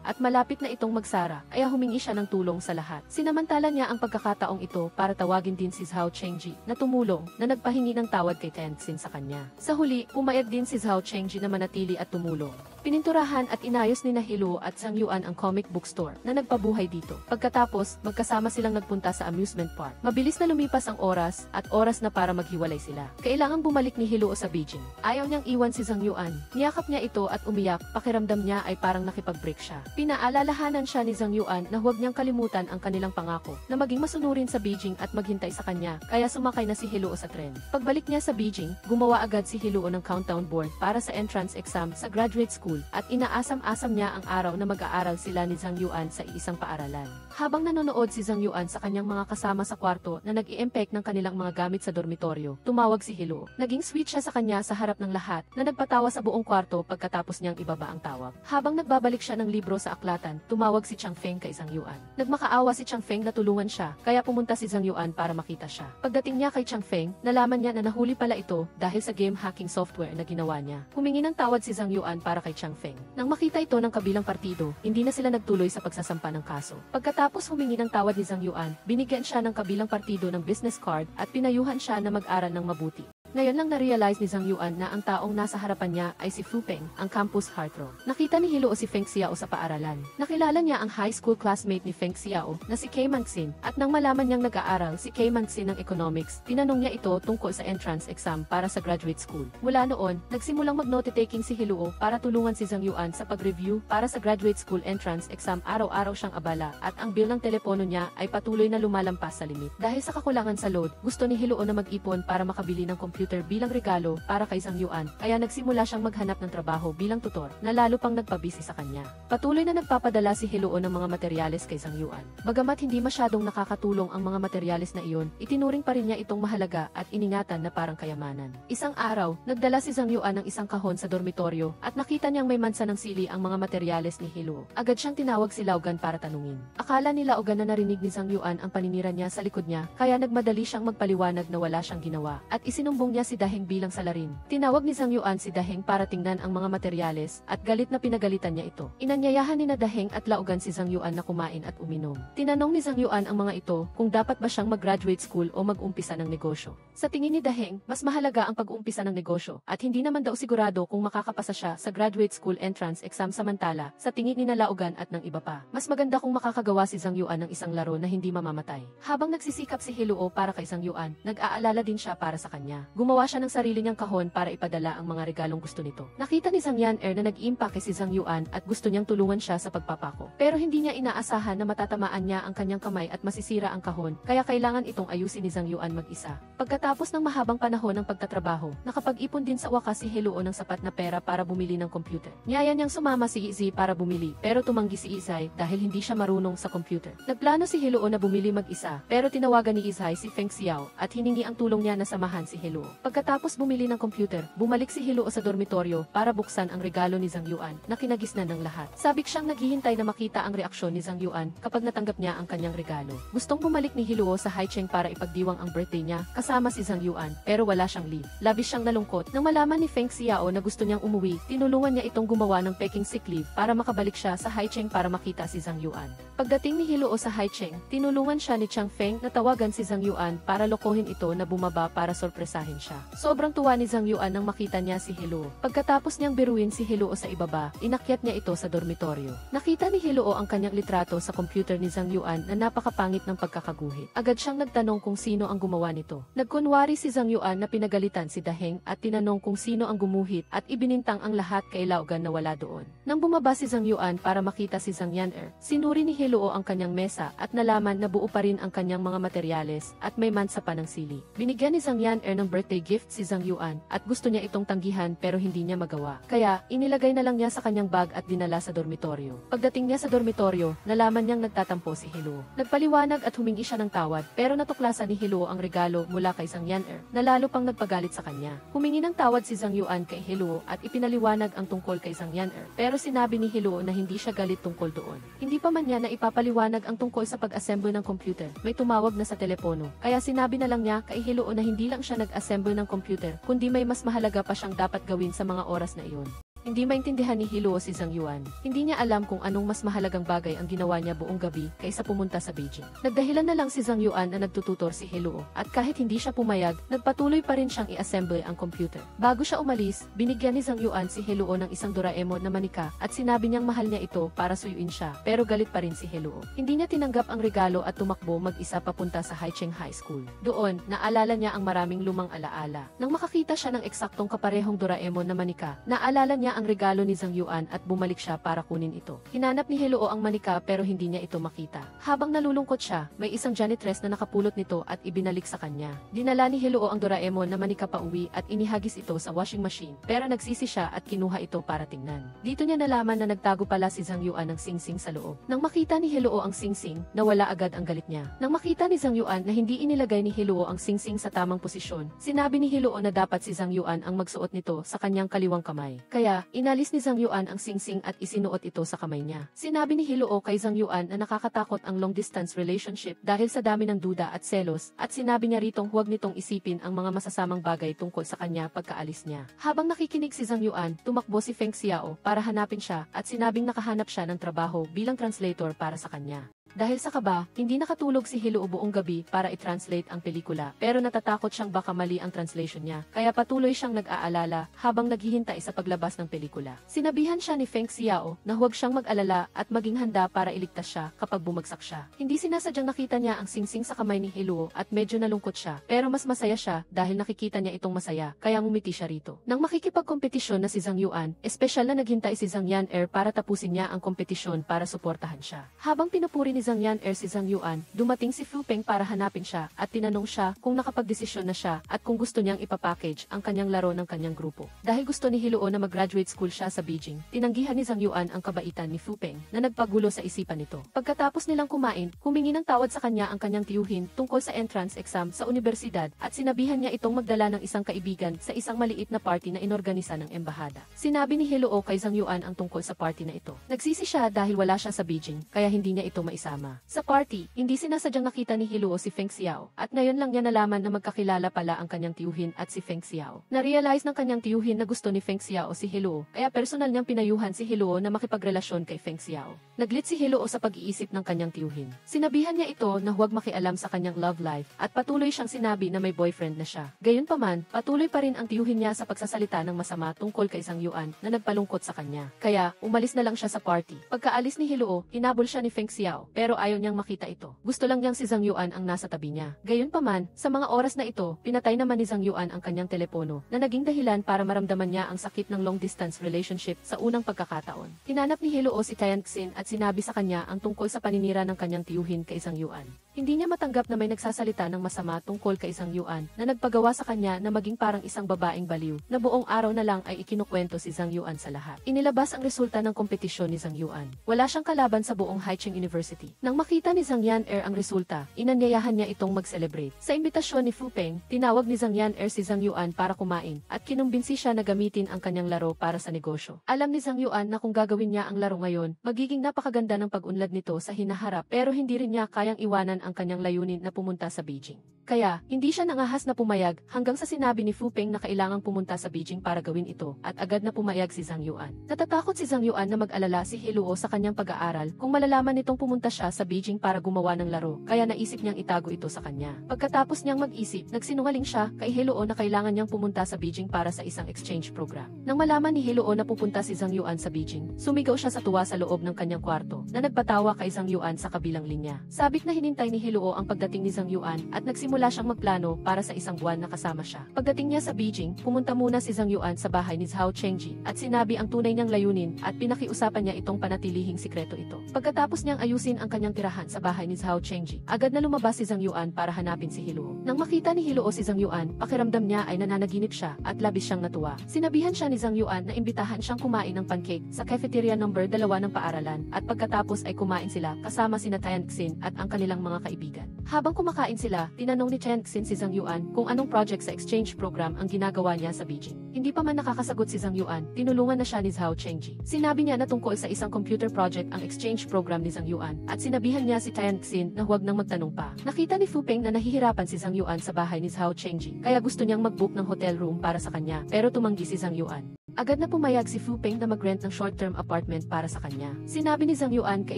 at malapit na itong magsara, kaya humingi siya ng tulong sa lahat. Sinamantala niya ang pagkakataong ito para tawagin din si Zhao Chengji na tumulong na nagpahingi ng tawad kay Tianxin sa kanya. Sa huli, pumayag din si Zhao Chengji na manatili at tumulong. Pininturahan at inayos ni Hiluo at Zhang Yuan ang comic book store na nagpabuhay dito. Pagkatapos, magkasama silang nagpunta sa amusement park. Mabilis na lumipas ang oras at oras na para maghiwalay sila. Kailangang bumalik ni Hiluo sa Beijing. Ayaw niyang iwan si Zhang Yuan. Niyakap niya ito at umiyak, pakiramdam niya ay parang nakipag-break siya. Pinaalalahanan siya ni Zhang Yuan na huwag niyang kalimutan ang kanilang pangako na maging masunurin sa Beijing at maghintay sa kanya, kaya sumakay na si Hiluo sa tren. Pagbalik niya sa Beijing, gumawa agad si Hiluo ng countdown board para sa entrance exam sa graduate school at inaasam-asam niya ang araw na mag-aaral sila ni Zhang Yuan sa iisang paaralan. Habang nanonood si Zhang Yuan sa kanyang mga kasama sa kwarto na nag-i-empake ng kanilang mga gamit sa dormitoryo, tumawag si Hiluo. Naging sweet siya sa kanya sa harap ng lahat na nagpatawa sa buong kwarto pagkatapos niyang ibaba ang tawag. Habang nagbabalik siya ng libro sa aklatan, tumawag si Chang Feng kay Zhang Yuan. Nagmakaawa si Chang Feng na tulungan siya, kaya pumunta si Zhang Yuan para makita siya. Pagdating niya kay Chang Feng, nalaman niya na nahuli pala ito dahil sa game hacking software na ginawa niya. Humingi ng tawad si Zhang Yuan para kay Chang Feng. Nang makita ito ng kabilang partido, hindi na sila nagtuloy sa pagsasampa ng kaso. Pagkatapos humingi ng tawad ni Zhang Yuan, binigyan siya ng kabilang partido ng business card at pinayuhan siya na mag-aral ng mabuti. Ngayon lang na-realize ni Zhang Yuan na ang taong nasa harapan niya ay si Fu Peng, ang campus heartthrob. Nakita ni Hiluo si Feng Xiao sa paaralan. Nakilala niya ang high school classmate ni Feng Xiao na si Kei Mangxin at nang malaman niyang nag-aaral si Kei Mangxin ng economics, tinanong niya ito tungkol sa entrance exam para sa graduate school. Mula noon, nagsimulang mag-note-taking si Hiluo para tulungan si Zhang Yuan sa pag-review para sa graduate school entrance exam. Araw-araw siyang abala at ang bill ng telepono niya ay patuloy na lumalampas sa limit. Dahil sa kakulangan sa load, gusto ni Hiluo na mag-ipon para makabili ng computer bilang regalo para kay Zhang Yuan, kaya nagsimula siyang maghanap ng trabaho bilang tutor na lalo pang nagpabisi sa kanya. Patuloy na nagpapadala si Hiluo ng mga materyales kay Zhang Yuan. Bagamat hindi masyadong nakakatulong ang mga materyales na iyon, itinuring pa rin niya itong mahalaga at iningatan na parang kayamanan. Isang araw, nagdala si Zhang Yuan ng isang kahon sa dormitoryo at nakita niyang may mansa ng sili ang mga materyales ni Hiluo. Agad siyang tinawag si Laogan para tanungin. Akala ni Laogan na narinig ni Zhang Yuan ang paninira niya sa likod niya, kaya nagmadali siyang magpaliwanag na wala siyang ginawa at isinumbong Tinanong niya si Daheng bilang salarin. Tinawag ni Zhang Yuan si Daheng para tingnan ang mga materyales at galit na pinagalitan niya ito. Inanyayahan ni Daheng at Laugan si Zhang Yuan na kumain at uminom. Tinanong ni Zhang Yuan ang mga ito kung dapat ba siyang mag-graduate school o mag-umpisa ng negosyo. Sa tingin ni Daheng, mas mahalaga ang pag-uumpisa ng negosyo at hindi naman daw sigurado kung makakapasa siya sa graduate school entrance exam, samantala sa tingin ni Laugan at ng iba pa, mas maganda kung makakagawa si Zhang Yuan ng isang laro na hindi mamamatay. Habang nagsisikap si Heluo para kay Zhang Yuan, nag-aalala din siya para sa kanya. Gumawa siya ng sarili niyang kahon para ipadala ang mga regalong gusto nito. Nakita ni Zhang Yaner na nag-iimpake si Zhang Yuan at gusto niyang tulungan siya sa pagpapako. Pero hindi niya inaasahan na matatamaan niya ang kanyang kamay at masisira ang kahon, kaya kailangan itong ayusin ni Zhang Yuan mag-isa. Pagkatapos ng mahabang panahon ng pagtatrabaho, nakapag-ipon din sa wakas si Heluo ng sapat na pera para bumili ng computer. Niyaya niyang sumama si Izzy para bumili, pero tumanggi si Izzy dahil hindi siya marunong sa computer. Nagplano si Heluo na bumili mag-isa, pero tinawagan ni Izzy si Feng Xiao at hiningi ang tulong niya na samahan si Heluo. Pagkatapos bumili ng computer, bumalik si Heluo sa dormitoryo para buksan ang regalo ni Zhang Yuan na kinagisnan ng lahat. Sabik siyang naghihintay na makita ang reaksyon ni Zhang Yuan kapag natanggap niya ang kanyang regalo. Gustong bumalik ni Heluo sa Haicheng para ipagdiwang ang birthday niya kasama si Zhang Yuan, pero wala siyang leave. Labis siyang nalungkot nang malaman ni Feng Xiao na gusto niyang umuwi. Tinulungan niya itong gumawa ng peking sick leave para makabalik siya sa Haicheng para makita si Zhang Yuan. Pagdating ni Heluo sa Haicheng, tinulungan siya ni Chang Feng na tawagan si Zhang Yuan para lokohin ito na bumaba para sorpresahin siya. Sobrang tuwa ni Zhang Yuan nang makita niya si Heluo. Pagkatapos niyang biruin si Heluo sa ibaba, inakyat niya ito sa dormitoryo. Nakita ni Heluo ang kanyang litrato sa computer ni Zhang Yuan na napakapangit ng pagkakaguhit. Agad siyang nagtanong kung sino ang gumawa nito. Nagkunwari si Zhang Yuan na pinagalitan si Daheng at tinanong kung sino ang gumuhit at ibinintang ang lahat kay Laugan na wala doon. Nang bumaba si Zhang Yuan para makita si Zhang Yaner, sinuri ni Heluo ang kanyang mesa at nalaman na buo pa rin ang kanyang mga materyales at may mansa pa ng sili. Binigyan ni Zhang Yaner ng birthday gift si Zhang Yuan at gusto niya itong tanggihan pero hindi niya magawa. Kaya, inilagay na lang niya sa kanyang bag at dinala sa dormitoryo. Pagdating niya sa dormitoryo, nalaman niyang nagtatampo si Heluo. Nagpaliwanag at humingi siya ng tawad pero natuklasan ni Heluo ang regalo mula kay Zhang Yaner na lalo pang nagpagalit sa kanya. Humingi ng tawad si Zhang Yuan kay Heluo at ipinaliwanag ang tungkol kay Zhang Yaner pero sinabi ni Heluo na hindi siya galit tungkol doon. Hindi pa man niya na ipapaliwanag ang tungkol sa pag-assemble ng computer. May tumawag na sa telepono. Kaya sinabi na lang niya kay Heluo na hindi lang siya nag-assemble ng computer, kundi may mas mahalaga pa siyang dapat gawin sa mga oras na iyon. Hindi maintindihan ni Heluo si Zhang Yuan. Hindi niya alam kung anong mas mahalagang bagay ang ginawa niya buong gabi kaysa pumunta sa Beijing. Nagdahilan na lang si Zhang Yuan na nagtututor si Heluo at kahit hindi siya pumayag, nagpatuloy pa rin siyang i-assemble ang computer. Bago siya umalis, binigyan ni Zhang Yuan si Heluo ng isang Doraemon na manika at sinabi niyang mahal niya ito para suyuin siya, pero galit pa rin si Heluo. Hindi niya tinanggap ang regalo at tumakbo mag-isa papunta sa Haicheng High School. Doon, naalala niya ang maraming lumang alaala. Nang makakita siya ng eksaktong kaparehong Doraemon na manika, naalala niya ang regalo ni Zhang Yuan at bumalik siya para kunin ito. Hinanap ni Heluo ang manika pero hindi niya ito makita. Habang nalulungkot siya, may isang janitress na nakapulot nito at ibinalik sa kanya. Dinala ni Heluo ang Doraemon na manika pa uwi at inihagis ito sa washing machine, pero nagsisi siya at kinuha ito para tingnan. Dito niya nalaman na nagtago pala si Zhang Yuan ng singsing sa loob. Nang makita ni Heluo ang singsing, nawala agad ang galit niya. Nang makita ni Zhang Yuan na hindi inilagay ni Heluo ang singsing sa tamang posisyon, sinabi ni Heluo na dapat si Zhang Yuan ang magsuot nito sa kanyang kaliwang kamay. Kaya, inalis ni Zhang Yuan ang singsing at isinuot ito sa kamay niya. Sinabi ni Heluo kay Zhang Yuan na nakakatakot ang long-distance relationship dahil sa dami ng duda at selos, at sinabi niya ritong huwag nitong isipin ang mga masasamang bagay tungkol sa kanya pagkaalis niya. Habang nakikinig si Zhang Yuan, tumakbo si Feng Xiao para hanapin siya at sinabing nakahanap siya ng trabaho bilang translator para sa kanya. Dahil sa kaba, hindi nakatulog si Heluo buong gabi para i-translate ang pelikula, pero natatakot siyang baka mali ang translation niya, kaya patuloy siyang nag-aalala habang naghihintay sa paglabas ng pelikula. Sinabihan siya ni Feng Xiao na huwag siyang mag-alala at maging handa para iligtas siya kapag bumagsak siya. Hindi sinasadyang nakita niya ang singsing sa kamay ni Heluo at medyo nalungkot siya, pero mas masaya siya dahil nakikita niya itong masaya, kaya ngumiti siya rito. Nang makikipagkompetisyon na si Zhang Yuan, espesyal na naghintay si Zhang Yaner para tapusin niya ang kompetisyon para suportahan siya. Habang pinupuri ni Zhang Yaner si Zhang Yuan, dumating si Fu Peng para hanapin siya at tinanong siya kung nakapagdesisyon na siya at kung gusto niyang ipapackage ang kanyang laro ng kanyang grupo. Dahil gusto ni Heluo na mag-graduate school siya sa Beijing, tinanggihan ni Zhang Yuan ang kabaitan ni Fu Peng na nagpagulo sa isipan nito. Pagkatapos nilang kumain, humingi ng tawad sa kanya ang kanyang tiyuhin tungkol sa entrance exam sa universidad at sinabihan niya itong magdala ng isang kaibigan sa isang maliit na party na inorganisa ng embahada. Sinabi ni Heluo kay Zhang Yuan ang tungkol sa party na ito. Nagsisi siya dahil wala siya sa Beijing, kaya hindi niya ito maisama. magkasama. Sa party, hindi sinasadyang nakita ni Hiluo si Feng Xiao, at ngayon lang niya nalaman na magkakilala pala ang kanyang tiyuhin at si Feng Xiao. Na-realize ng kanyang tiyuhin na gusto ni Feng Xiao si Hiluo, kaya personal niyang pinayuhan si Hiluo na makipagrelasyon kay Feng Xiao. Naglit si Hiluo sa pag-iisip ng kanyang tiyuhin. Sinabihan niya ito na huwag makialam sa kanyang love life, at patuloy siyang sinabi na may boyfriend na siya. Gayunpaman, patuloy pa rin ang tiyuhin niya sa pagsasalita ng masama tungkol kay Zhang Yuan na nagpalungkot sa kanya. Kaya, umalis na lang siya sa party. Pagkaalis ni Hiluo, hinabol siya ni Feng Xiao, pero ayaw niyang makita ito. Gusto lang niyang si Zhang Yuan ang nasa tabi niya. Gayunpaman, sa mga oras na ito, pinatay naman ni Zhang Yuan ang kanyang telepono, na naging dahilan para maramdaman niya ang sakit ng long-distance relationship sa unang pagkakataon. Hinanap ni Hiluo si Tian Xin at sinabi sa kanya ang tungkol sa paninira ng kanyang tiyuhin kay Zhang Yuan. Hindi niya matanggap na may nagsasalita ng masama tungkol kay Zhang Yuan na nagpagawa sa kanya na maging parang isang babaeng baliw na buong araw na lang ay ikinukwento si Zhang Yuan sa lahat. Inilabas ang resulta ng kompetisyon ni Zhang Yuan. Wala siyang kalaban sa buong Haicheng University. Nang makita ni Zhang Yaner ang resulta, inanyayahan niya itong mag-celebrate. Sa imbitasyon ni Fu Peng, tinawag ni Zhang Yaner si Zhang Yuan para kumain at kinumbinsi siya na gamitin ang kanyang laro para sa negosyo. Alam ni Zhang Yuan na kung gagawin niya ang laro ngayon, magiging napakaganda ng pag-unlad nito sa hinaharap pero hindi rin niya kayang iwanan ang kanyang layunin na pumunta sa Beijing. Kaya, hindi siya nangahas na pumayag hanggang sa sinabi ni Fu Peng na kailangang pumunta sa Beijing para gawin ito at agad na pumayag si Zhang Yuan. Natatakot si Zhang Yuan na mag-alala si Hiluo sa kanyang pag-aaral kung malalaman nitong pumunta siya sa Beijing para gumawa ng laro, kaya naisip niyang itago ito sa kanya. Pagkatapos niyang mag-isip, nagsinungaling siya kay Hiluo na kailangan niyang pumunta sa Beijing para sa isang exchange program. Nang malaman ni Hiluo na pupunta si Zhang Yuan sa Beijing, sumigaw siya sa tuwa sa loob ng kanyang kwarto na nagpatawa kay Zhang Yuan sa kabilang linya. Sabik na hinintay ni Hiluo ang pagdating ni Zhang Yuan at nagsimula siyang magplano para sa isang buwan na kasama siya. Pagdating niya sa Beijing, pumunta muna si Zhang Yuan sa bahay ni Zhao Chengji at sinabi ang tunay niyang layunin at pinakiusapan niya itong panatilihing sikreto ito. Pagkatapos niyang ayusin ang kanyang tirahan sa bahay ni Zhao Chengji, agad na lumabas si Zhang Yuan para hanapin si Hiluo. Nang makita ni Hiluo si Zhang Yuan, pakiramdam niya ay nananaginip siya at labis siyang natuwa. Sinabihan siya ni Zhang Yuan na imbitahan siyang kumain ng pancake sa cafeteria number 2 ng paaralan at pagkatapos ay kumain sila kasama sina Tian Xin at ang kanilang mga kaibigan. Habang kumakain sila, tinanong ni Tian Xin si Zhang Yuan kung anong project sa exchange program ang ginagawa niya sa Beijing. Hindi pa man nakakasagot si Zhang Yuan, tinulungan na siya ni Zhao Chengji. Sinabi niya na tungkol sa isang computer project ang exchange program ni Zhang Yuan at sinabihan niya si Tian Xin na huwag nang magtanong pa. Nakita ni Fu Peng na nahihirapan si Zhang Yuan sa bahay ni Zhao Chengji kaya gusto niyang mag-book ng hotel room para sa kanya pero tumanggi si Zhang Yuan. Agad na pumayag si Fu Peng na mag-rent ng short-term apartment para sa kanya. Sinabi ni Zhang Yuan kay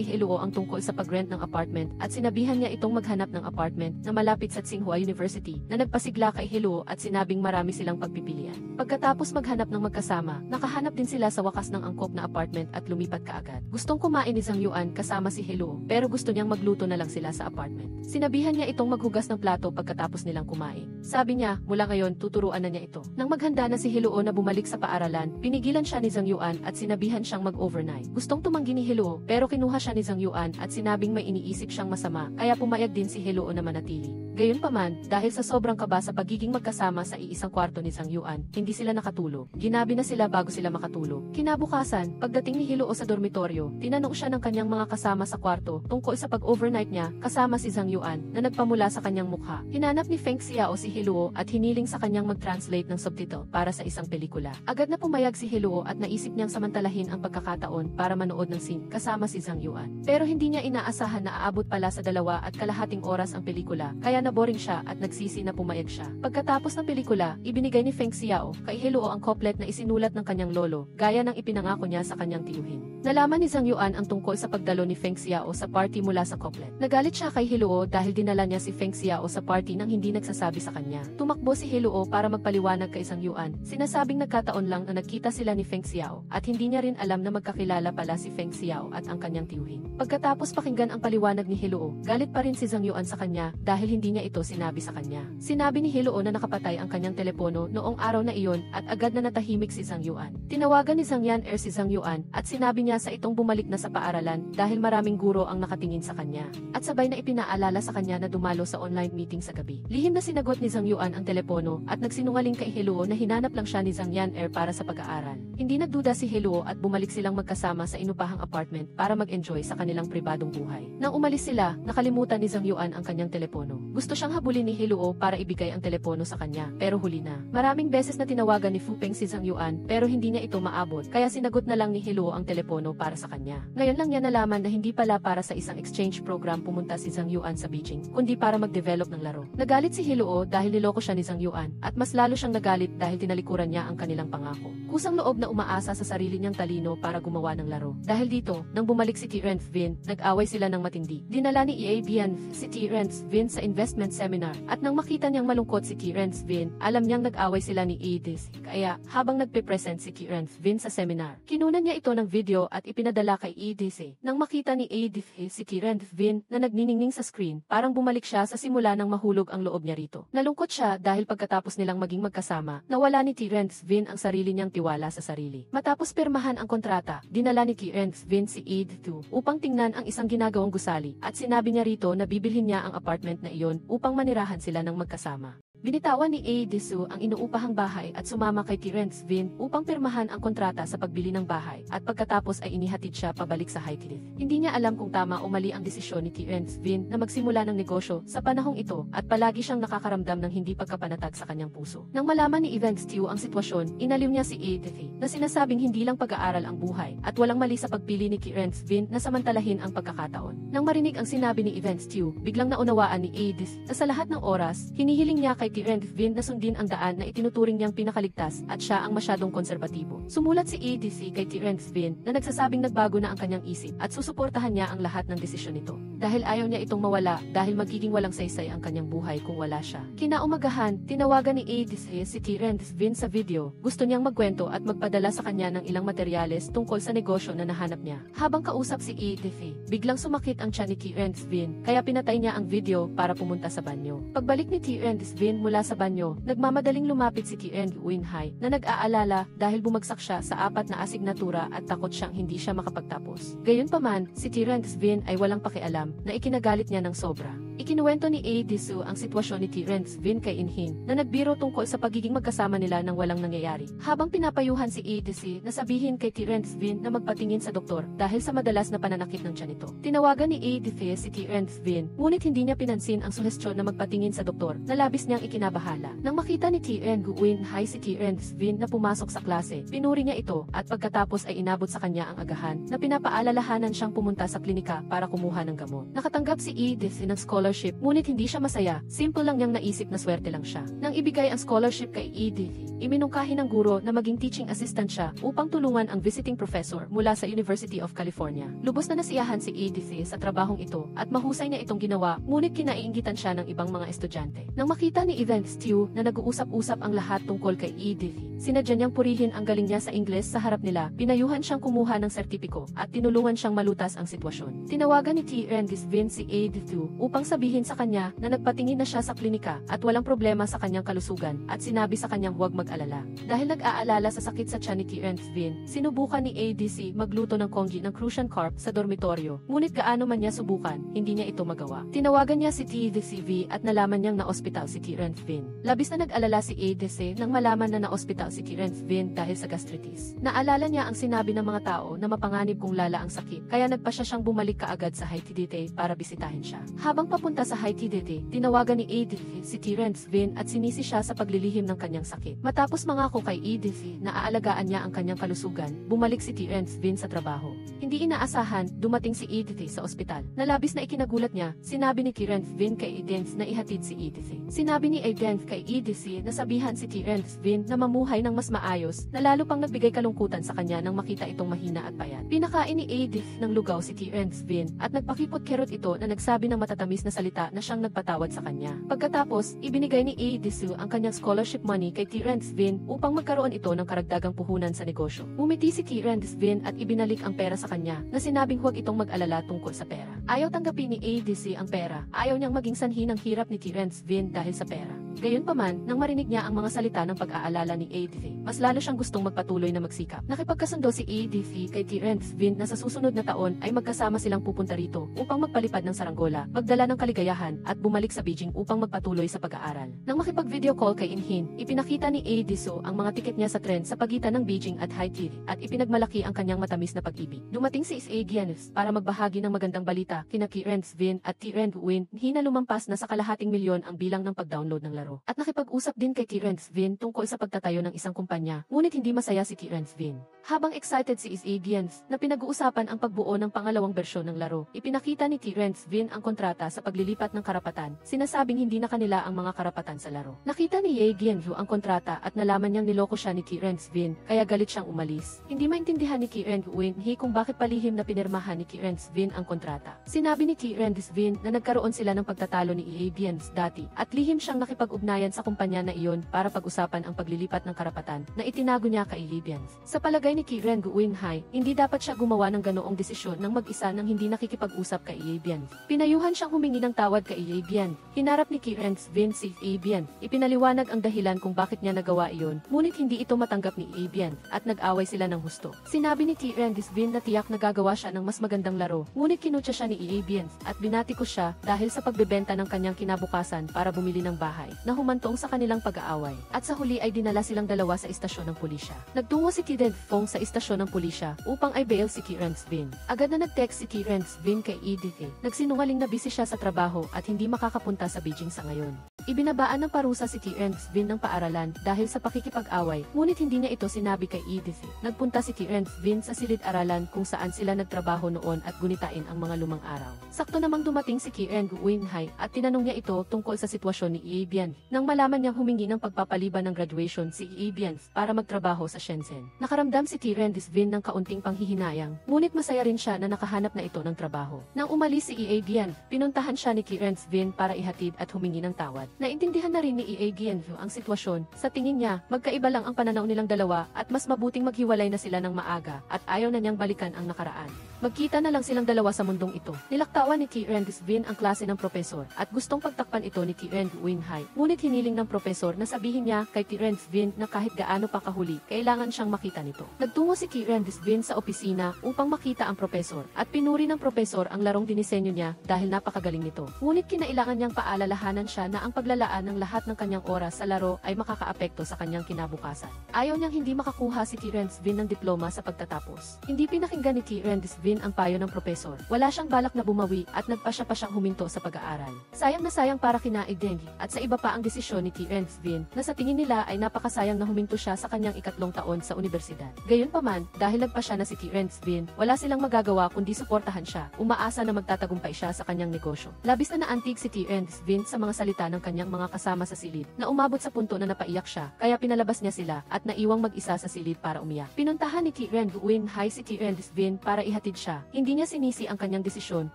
Hiluo ang tungkol sa pag-rent ng apartment at sinabihan niya itong maghanap ng apartment na malapit sa Tsinghua University na nagpasigla kay Hiluo at sinabing marami silang pagpipilian. Pagkatapos maghanap ng magkasama, nakahanap din sila sa wakas ng angkop na apartment at lumipat kaagad. Gustong kumain ni Zhang Yuan kasama si Hiluo pero gusto niyang magluto na lang sila sa apartment. Sinabihan niya itong maghugas ng plato pagkatapos nilang kumain. Sabi niya, mula ngayon tuturuan na niya ito. Nang maghanda na si Hiluo na bumalik sa paaralan, pinigilan siya ni Zhang Yuan at sinabihan siyang mag-overnight. Gustong tumanggi ni Hiluo pero kinuha siya ni Zhang Yuan at sinabing may iniisip siyang masama kaya pumayag din si Hiluo na manatili. Gayunpaman, dahil sa sobrang kaba sa pagiging magkasama sa iisang kwarto ni Zhang Yuan, hindi sila nakatulog. Ginabi na sila bago sila makatulog. Kinabukasan, pagdating ni Hiluo sa dormitoryo, tinanong siya ng kanyang mga kasama sa kwarto tungkol sa pag-overnight niya kasama si Zhang Yuan na nagpamula sa kanyang mukha. Hinanap ni Feng Xiao si Hiluo at hiniling sa kanyang mag-translate ng subtitle para sa isang pelikula. Agad na pumayag si Hiluo at naisip niyang samantalahin ang pagkakataon para manood ng scene kasama si Zhang Yuan. Pero hindi niya inaasahan na aabot pala sa 2.5 oras ang pelikula, kaya naboring siya at nagsisi na pumayag siya. Pagkatapos ng pelikula, ibinigay ni Feng Xiao kay Hiluo ang koplet na isinulat ng kanyang lolo, gaya ng ipinangako niya sa kanyang tiyuhin. Nalaman ni Zhang Yuan ang tungkol sa pagdalo ni Feng Xiao sa party mula sa koplet. Nagalit siya kay Hiluo dahil dinala niya si Feng Xiao sa party nang hindi nagsasabi sa kanya. Tumakbo si Hiluo para magpaliwanag kay Zhang Yuan. Sinasabing nagkataon lang na nagkita sila ni Feng Xiao at hindi niya rin alam na magkakilala pala si Feng Xiao at ang kanyang tiyuhin. Pagkatapos pakinggan ang paliwanag ni Hiluo, galit pa rin si Zhang Yuan sa kanya dahil hindi niya ito sinabi sa kanya. Sinabi ni Hiluo na nakapatay ang kanyang telepono noong araw na iyon at agad na natahimik si Zhang Yuan. Tinawagan ni Zhang Yaner si Zhang Yuan at sinabi niya sa itong bumalik na sa paaralan dahil maraming guro ang nakatingin sa kanya. At sabay na ipinaalala sa kanya na dumalo sa online meeting sa gabi. Lihim na sinagot ni Zhang Yuan ang telepono at nagsinungaling kay Hiluo na hinanap lang siya ni Zhang Yaner para sa pag-aaral. Hindi nagduda si Heluo at bumalik silang magkasama sa inupahang apartment para mag-enjoy sa kanilang pribadong buhay. Nang umalis sila, nakalimutan ni Zhang Yuan ang kanyang telepono. Gusto siyang habulin ni Heluo para ibigay ang telepono sa kanya, pero huli na. Maraming beses na tinawagan ni Fu Peng si Zhang Yuan pero hindi niya ito maabot, kaya sinagot na lang ni Heluo ang telepono para sa kanya. Ngayon lang niya nalaman na hindi pala para sa isang exchange program pumunta si Zhang Yuan sa Beijing, kundi para mag-develop ng laro. Nagalit si Heluo dahil niloko siya ni Zhang Yuan, at mas lalo siyang nagalit dahil tinalikuran niya ang kanilang pangako. Kusang loob na umaasa sa sarili niyang talino para gumawa ng laro. Dahil dito, nang bumalik si Terence Vin, nag-away sila ng matindi. Dinala ni Bian si Terence Vin sa investment seminar, at nang makita niyang malungkot si Terence Vin, alam niyang nag-away sila ni Edith. Kaya, habang nagpe-present si Terence Vin sa seminar, kinunan niya ito ng video at ipinadala kay Edith. Nang makita ni Edith si Terence Vin na nagniningning sa screen, parang bumalik siya sa simula nang mahulog ang loob niya rito. Nalungkot siya dahil pagkatapos nilang maging magkasama, nawala ni Terence Vin ang sarili niyang tiwala sa sarili. Matapos pirmahan ang kontrata, dinala ni Terence Vin si Edith upang tingnan ang isang ginagawang gusali, at sinabi niya rito na bibilhin niya ang apartment na iyon upang manirahan sila ng magkasama. Binitawan ni Edith ang inuupahang bahay at sumama kay Terence Vin upang pirmahan ang kontrata sa pagbili ng bahay, at pagkatapos ay inihatid siya pabalik sa High Cliff. Hindi niya alam kung tama o mali ang desisyon ni Terence Vin na magsimula ng negosyo sa panahong ito, at palagi siyang nakakaramdam ng hindi pagkapanatag sa kanyang puso. Nang malaman ni Evans Tew ang sitwasyon, inaliw niya si Edith na sinasabing hindi lang pag-aaral ang buhay at walang mali sa pagpili ni Terence Vin na samantalahin ang pagkakataon. Nang marinig ang sinabi ni Evans Tew, biglang naunawaan ni Edith na sa lahat ng oras, hinihiling niya kay Terence Vin na sundin ang daan na itinuturing niyang pinakaligtas, at siya ang masyadong konserbatibo. Sumulat si Edith kay Terence Vin na nagsasabing nagbago na ang kanyang isip at susuportahan niya ang lahat ng desisyon nito. Dahil ayaw niya itong mawala, dahil magiging walang saysay ang kanyang buhay kung wala siya. Kinaumagahan, tinawagan ni Edith si Terence Vin sa video. Gusto niyang magkwento at magpadala sa kanya ng ilang materyales tungkol sa negosyo na nahanap niya. Habang kausap si Edith, biglang sumakit ang tiyan ni Terence Vin, kaya pinatay niya ang video para pumunta sa banyo. Pagbalik ni Terence Vin mula sa banyo, nagmamadaling lumapit si Terence Winhai na nag-aalala dahil bumagsak siya sa 4 na asignatura at takot siyang hindi siya makapagtapos. Gayunpaman, si Terence Vin ay walang pakialam na ikinagalit niya ng sobra. Ikinuwento ni Edith ang sitwasyon ni Terence Vin kay Inhin na nagbiro tungkol sa pagiging magkasama nila nang walang nangyayari. Habang pinapayuhan si Edith na sabihin kay Terence Vin na magpatingin sa doktor dahil sa madalas na pananakit ng tiyan nito. Tinawagan ni Edith si Terence Vin, ngunit hindi niya pinansin ang suhestyon na magpatingin sa doktor na labis niyang ikinabahala. Nang makita ni Terence Winhai si Terence Vin na pumasok sa klase, pinuri niya ito, at pagkatapos ay inabot sa kanya ang agahan na pinapaalalahanan siyang pumunta sa klinika para kumuha ng gamot. Nakatanggap si Edith ng scholarship, ngunit hindi siya masaya. Simple lang niyang naisip na swerte lang siya. Nang ibigay ang scholarship kay Edith, iminungkahi ng guro na maging teaching assistant siya upang tulungan ang visiting professor mula sa University of California. Lubos na nasiyahan si Edith sa trabahong ito at mahusay na itong ginawa, ngunit kinaiinggitan siya ng ibang mga estudyante. Nang makita ni Evans Tew na nag-uusap-usap ang lahat tungkol kay Edith, sinadya niyang purihin ang galing niya sa Ingles sa harap nila, pinayuhan siyang kumuha ng sertipiko at tinulungan siyang malutas ang sitwasyon. Tinawagan ni Terence Vin si Edith Tew upang sabihin sa kanya na nagpatingin na siya sa klinika at walang problema sa kanyang kalusugan, at sinabi sa kanyang huwag mag-alala. Dahil nag-aalala sa sakit sa tiyan ni Terence Vin, sinubukan ni ADC magluto ng congee ng Crucian Carp sa dormitoryo, ngunit gaano man niya subukan, hindi niya ito magawa. Tinawagan niya si TDCV at nalaman niyang na-ospital si Terence Vin. Labis na nag-alala si ADC nang malaman na na-ospital si Terence Vin dahil sa gastritis. Naalala niya ang sinabi ng mga tao na mapanganib kung lala ang sakit, kaya nagpasya siyang bumalik kaagad sa Haitidite para bisitahin siya. Habang papunta sa Haitidite, tinawagan ni Edith si Terence Vin at sinisi siya sa paglilihim ng kanyang sakit. Matapos mangako kay Edith na aalagaan niya ang kanyang kalusugan, bumalik si Terence Vin sa trabaho. Hindi inaasahan, dumating si Edith sa ospital. Nalabis na ikinagulat niya, sinabi ni Terence Vin kay Edith na ihatid si Edith. Sinabi ni Edith kay Edith na sabihan si Terence Vin na mamuhay ng mas maayos, na lalo pang nagbigay kalungkutan sa kanya nang makita itong mahina at payat. Pinakain ni Edith ng lugaw si Terence Vin at nagpakipot-kerot ito na nagsabi ng matatamis na salita na siyang nagpatawad sa kanya. Pagkatapos, ibinigay ni Edith ang kanyang scholarship money kay Terence Vin upang magkaroon ito ng karagdagang puhunan sa negosyo. Umiti si Terence Vin at ibinalik ang pera sa kanya na sinabing huwag itong mag-alala tungkol sa pera. Ayaw tanggapin ni ADC ang pera, ayaw niyang maging sanhi ng hirap ni Terence Vin dahil sa pera. Gayunpaman, nang marinig niya ang mga salita ng pag-aalala ni ADC, mas lalo siyang gustong magpatuloy na magsikap. Nakipagkasundo si ADC kay Terence Vin na sa susunod na taon ay magkasama silang pupunta rito upang magpalipad ng saranggola, magdala ng kaligayahan at bumalik sa Beijing upang magpatuloy sa pag-aaral. Nang makipag-video call kay Inhin, ipinakita ni Ediso ang mga tiket niya sa tren sa pagitan ng Beijing at Haiti at ipinagmalaki ang kanyang matamis na pag-ibig. Dumating si Isagianes para magbahagi ng magandang balita kina Kieran Svin at Kieran Win. Hina lumampas na sa kalahating milyon ang bilang ng pag-download ng laro. At nakipag-usap din kay Kieran Svin tungkol sa pagtatayo ng isang kumpanya, ngunit hindi masaya si Kieran Svin. Habang excited si Isagianes na pinag-uusapan ang pagbuo ng pangalawang bersyon ng laro, ipinakita ni Kieran Svin ang kontrata sa paglilipat ng karapatan, sinasabing hindi na kanila ang mga karapatan sa laro. Nakita ni Ye Jianyu ang kontrata at nalaman niyang niloko siya ni Kieran Svin, kaya galit siyang umalis. Hindi maintindihan ni Kieran Win-hee kung bakit palihim na pinirmahan ni Kieran Svin ang kontrata. Sinabi ni Kieran Svin na nagkaroon sila ng pagtatalo ni Iabians dati at lihim siyang nakipag-ugnayan sa kumpanya na iyon para pag-usapan ang paglilipat ng karapatan na itinago niya kay Iabians. Sa palagay ni Kieran Win-hee, hindi dapat siya gumawa ng ganoong desisyon ng mag-isa nang hindi nakikipag-usap kay Iabians. Pinayuhan siyang humingi ng tawad kay Iabians. Hinarap ni Kieran Svin si Iabians. Ipinaliwanag ang dahilan kung bakit niya nagawa iyon, ngunit hindi ito matanggap ni Iabians at nag-away sila ng husto. Sinabi ni Kieran Svin na tiyak na gagawa siya ng mas magandang laro, ngunit kinutya siya ni Iabians at binati ko siya dahil sa pagbebenta ng kanyang kinabukasan para bumili ng bahay na humantong sa kanilang pag-aaway. At sa huli ay dinala silang dalawa sa istasyon ng pulisya. Nagtungo si Kieran Fong sa istasyon ng pulisya upang i-bail si Kieran Svin. Agad na nag-text si Kieran Svin kay Edith. Nagsinungaling na busy siya sa trabaho at hindi makakapunta sa Beijing sa ngayon. Ibinabaan ng parusa si Kieran Svin ng paaralan dahil sa pakikipag-away, ngunit hindi niya ito sinabi kay Edith. Nagpunta si Kieran Svin sa silid-aralan kung saan sila nagtrabaho noon at gunitain ang mga lumang araw. Sakto namang dumating si Kieran Win-hee at tinanong niya ito tungkol sa sitwasyon ni Iabians. Nang malaman niyang humingi ng pagpapaliban ng graduation si Iabians para magtrabaho sa Shenzhen. Nakaramdam si Kieran Svin ng kaunting panghihinayang, ngunit masaya rin siya na nakahanap na ito ng trabaho. Nang umalis si Iabians, pinuntahan siya ni Kieran Svin para ihatid at humingi ng tawad. Naintindihan na rin ni Iabians ang sitwasyon. Sa tingin niya, magkaiba lang ang pananaw nilang dalawa at mas mabuting maghiwalay na sila ng maaga at ayaw na niyang balikan ang nakaraan. Magkita na lang silang dalawa sa mundong ito. Nilaktawan ni Kieran Svin ang klase ng propesor at gustong pagtakpan ito ni Kieran Win-hee. Ngunit hiniling ng propesor na sabihin niya kay Kieran Svin na kahit gaano pa kahuli, kailangan siyang makita nito. Nagtungo si Kieran Svin sa opisina upang makita ang propesor at pinuri ng propesor ang larong dinisenyo niya dahil napakagaling nito. Ngunit kinailangan niyang paalalahanan siya na ang paglalaan ng lahat ng kanyang oras sa laro ay makakaapekto sa kanyang kinabukasan. Ayaw niyang hindi makakuha si Kieran Svin ng diploma sa pagtatapos. Hindi pinakinggan ni Kieran Svin ang payo ng propesor. Wala siyang balak na bumawi at nagpasya pa siyang huminto sa pag-aaral. Sayang na sayang para kina Dengi at sa iba pa ang desisyon ni Kieran Svin na sa tingin nila ay napakasayang na huminto siya sa kanyang ikatlong taon sa universidad. Gayunpaman, dahil nagpasya na si Kieran Svin, wala silang magagawa kundi suportahan siya. Umaasa na magtatagumpay siya sa kanyang negosyo. Labis na naantig si Kieran Svin sa mga salita ng kanyang mga kasama sa silid na umabot sa punto na napaiyak siya, kaya pinalabas niya sila at naiwang mag-isa sa silid para umiyak. Pinuntahan ni Kieran Win-hee si Kieran Svin para ihatid siya. Hindi niya sinisi ang kanyang desisyon,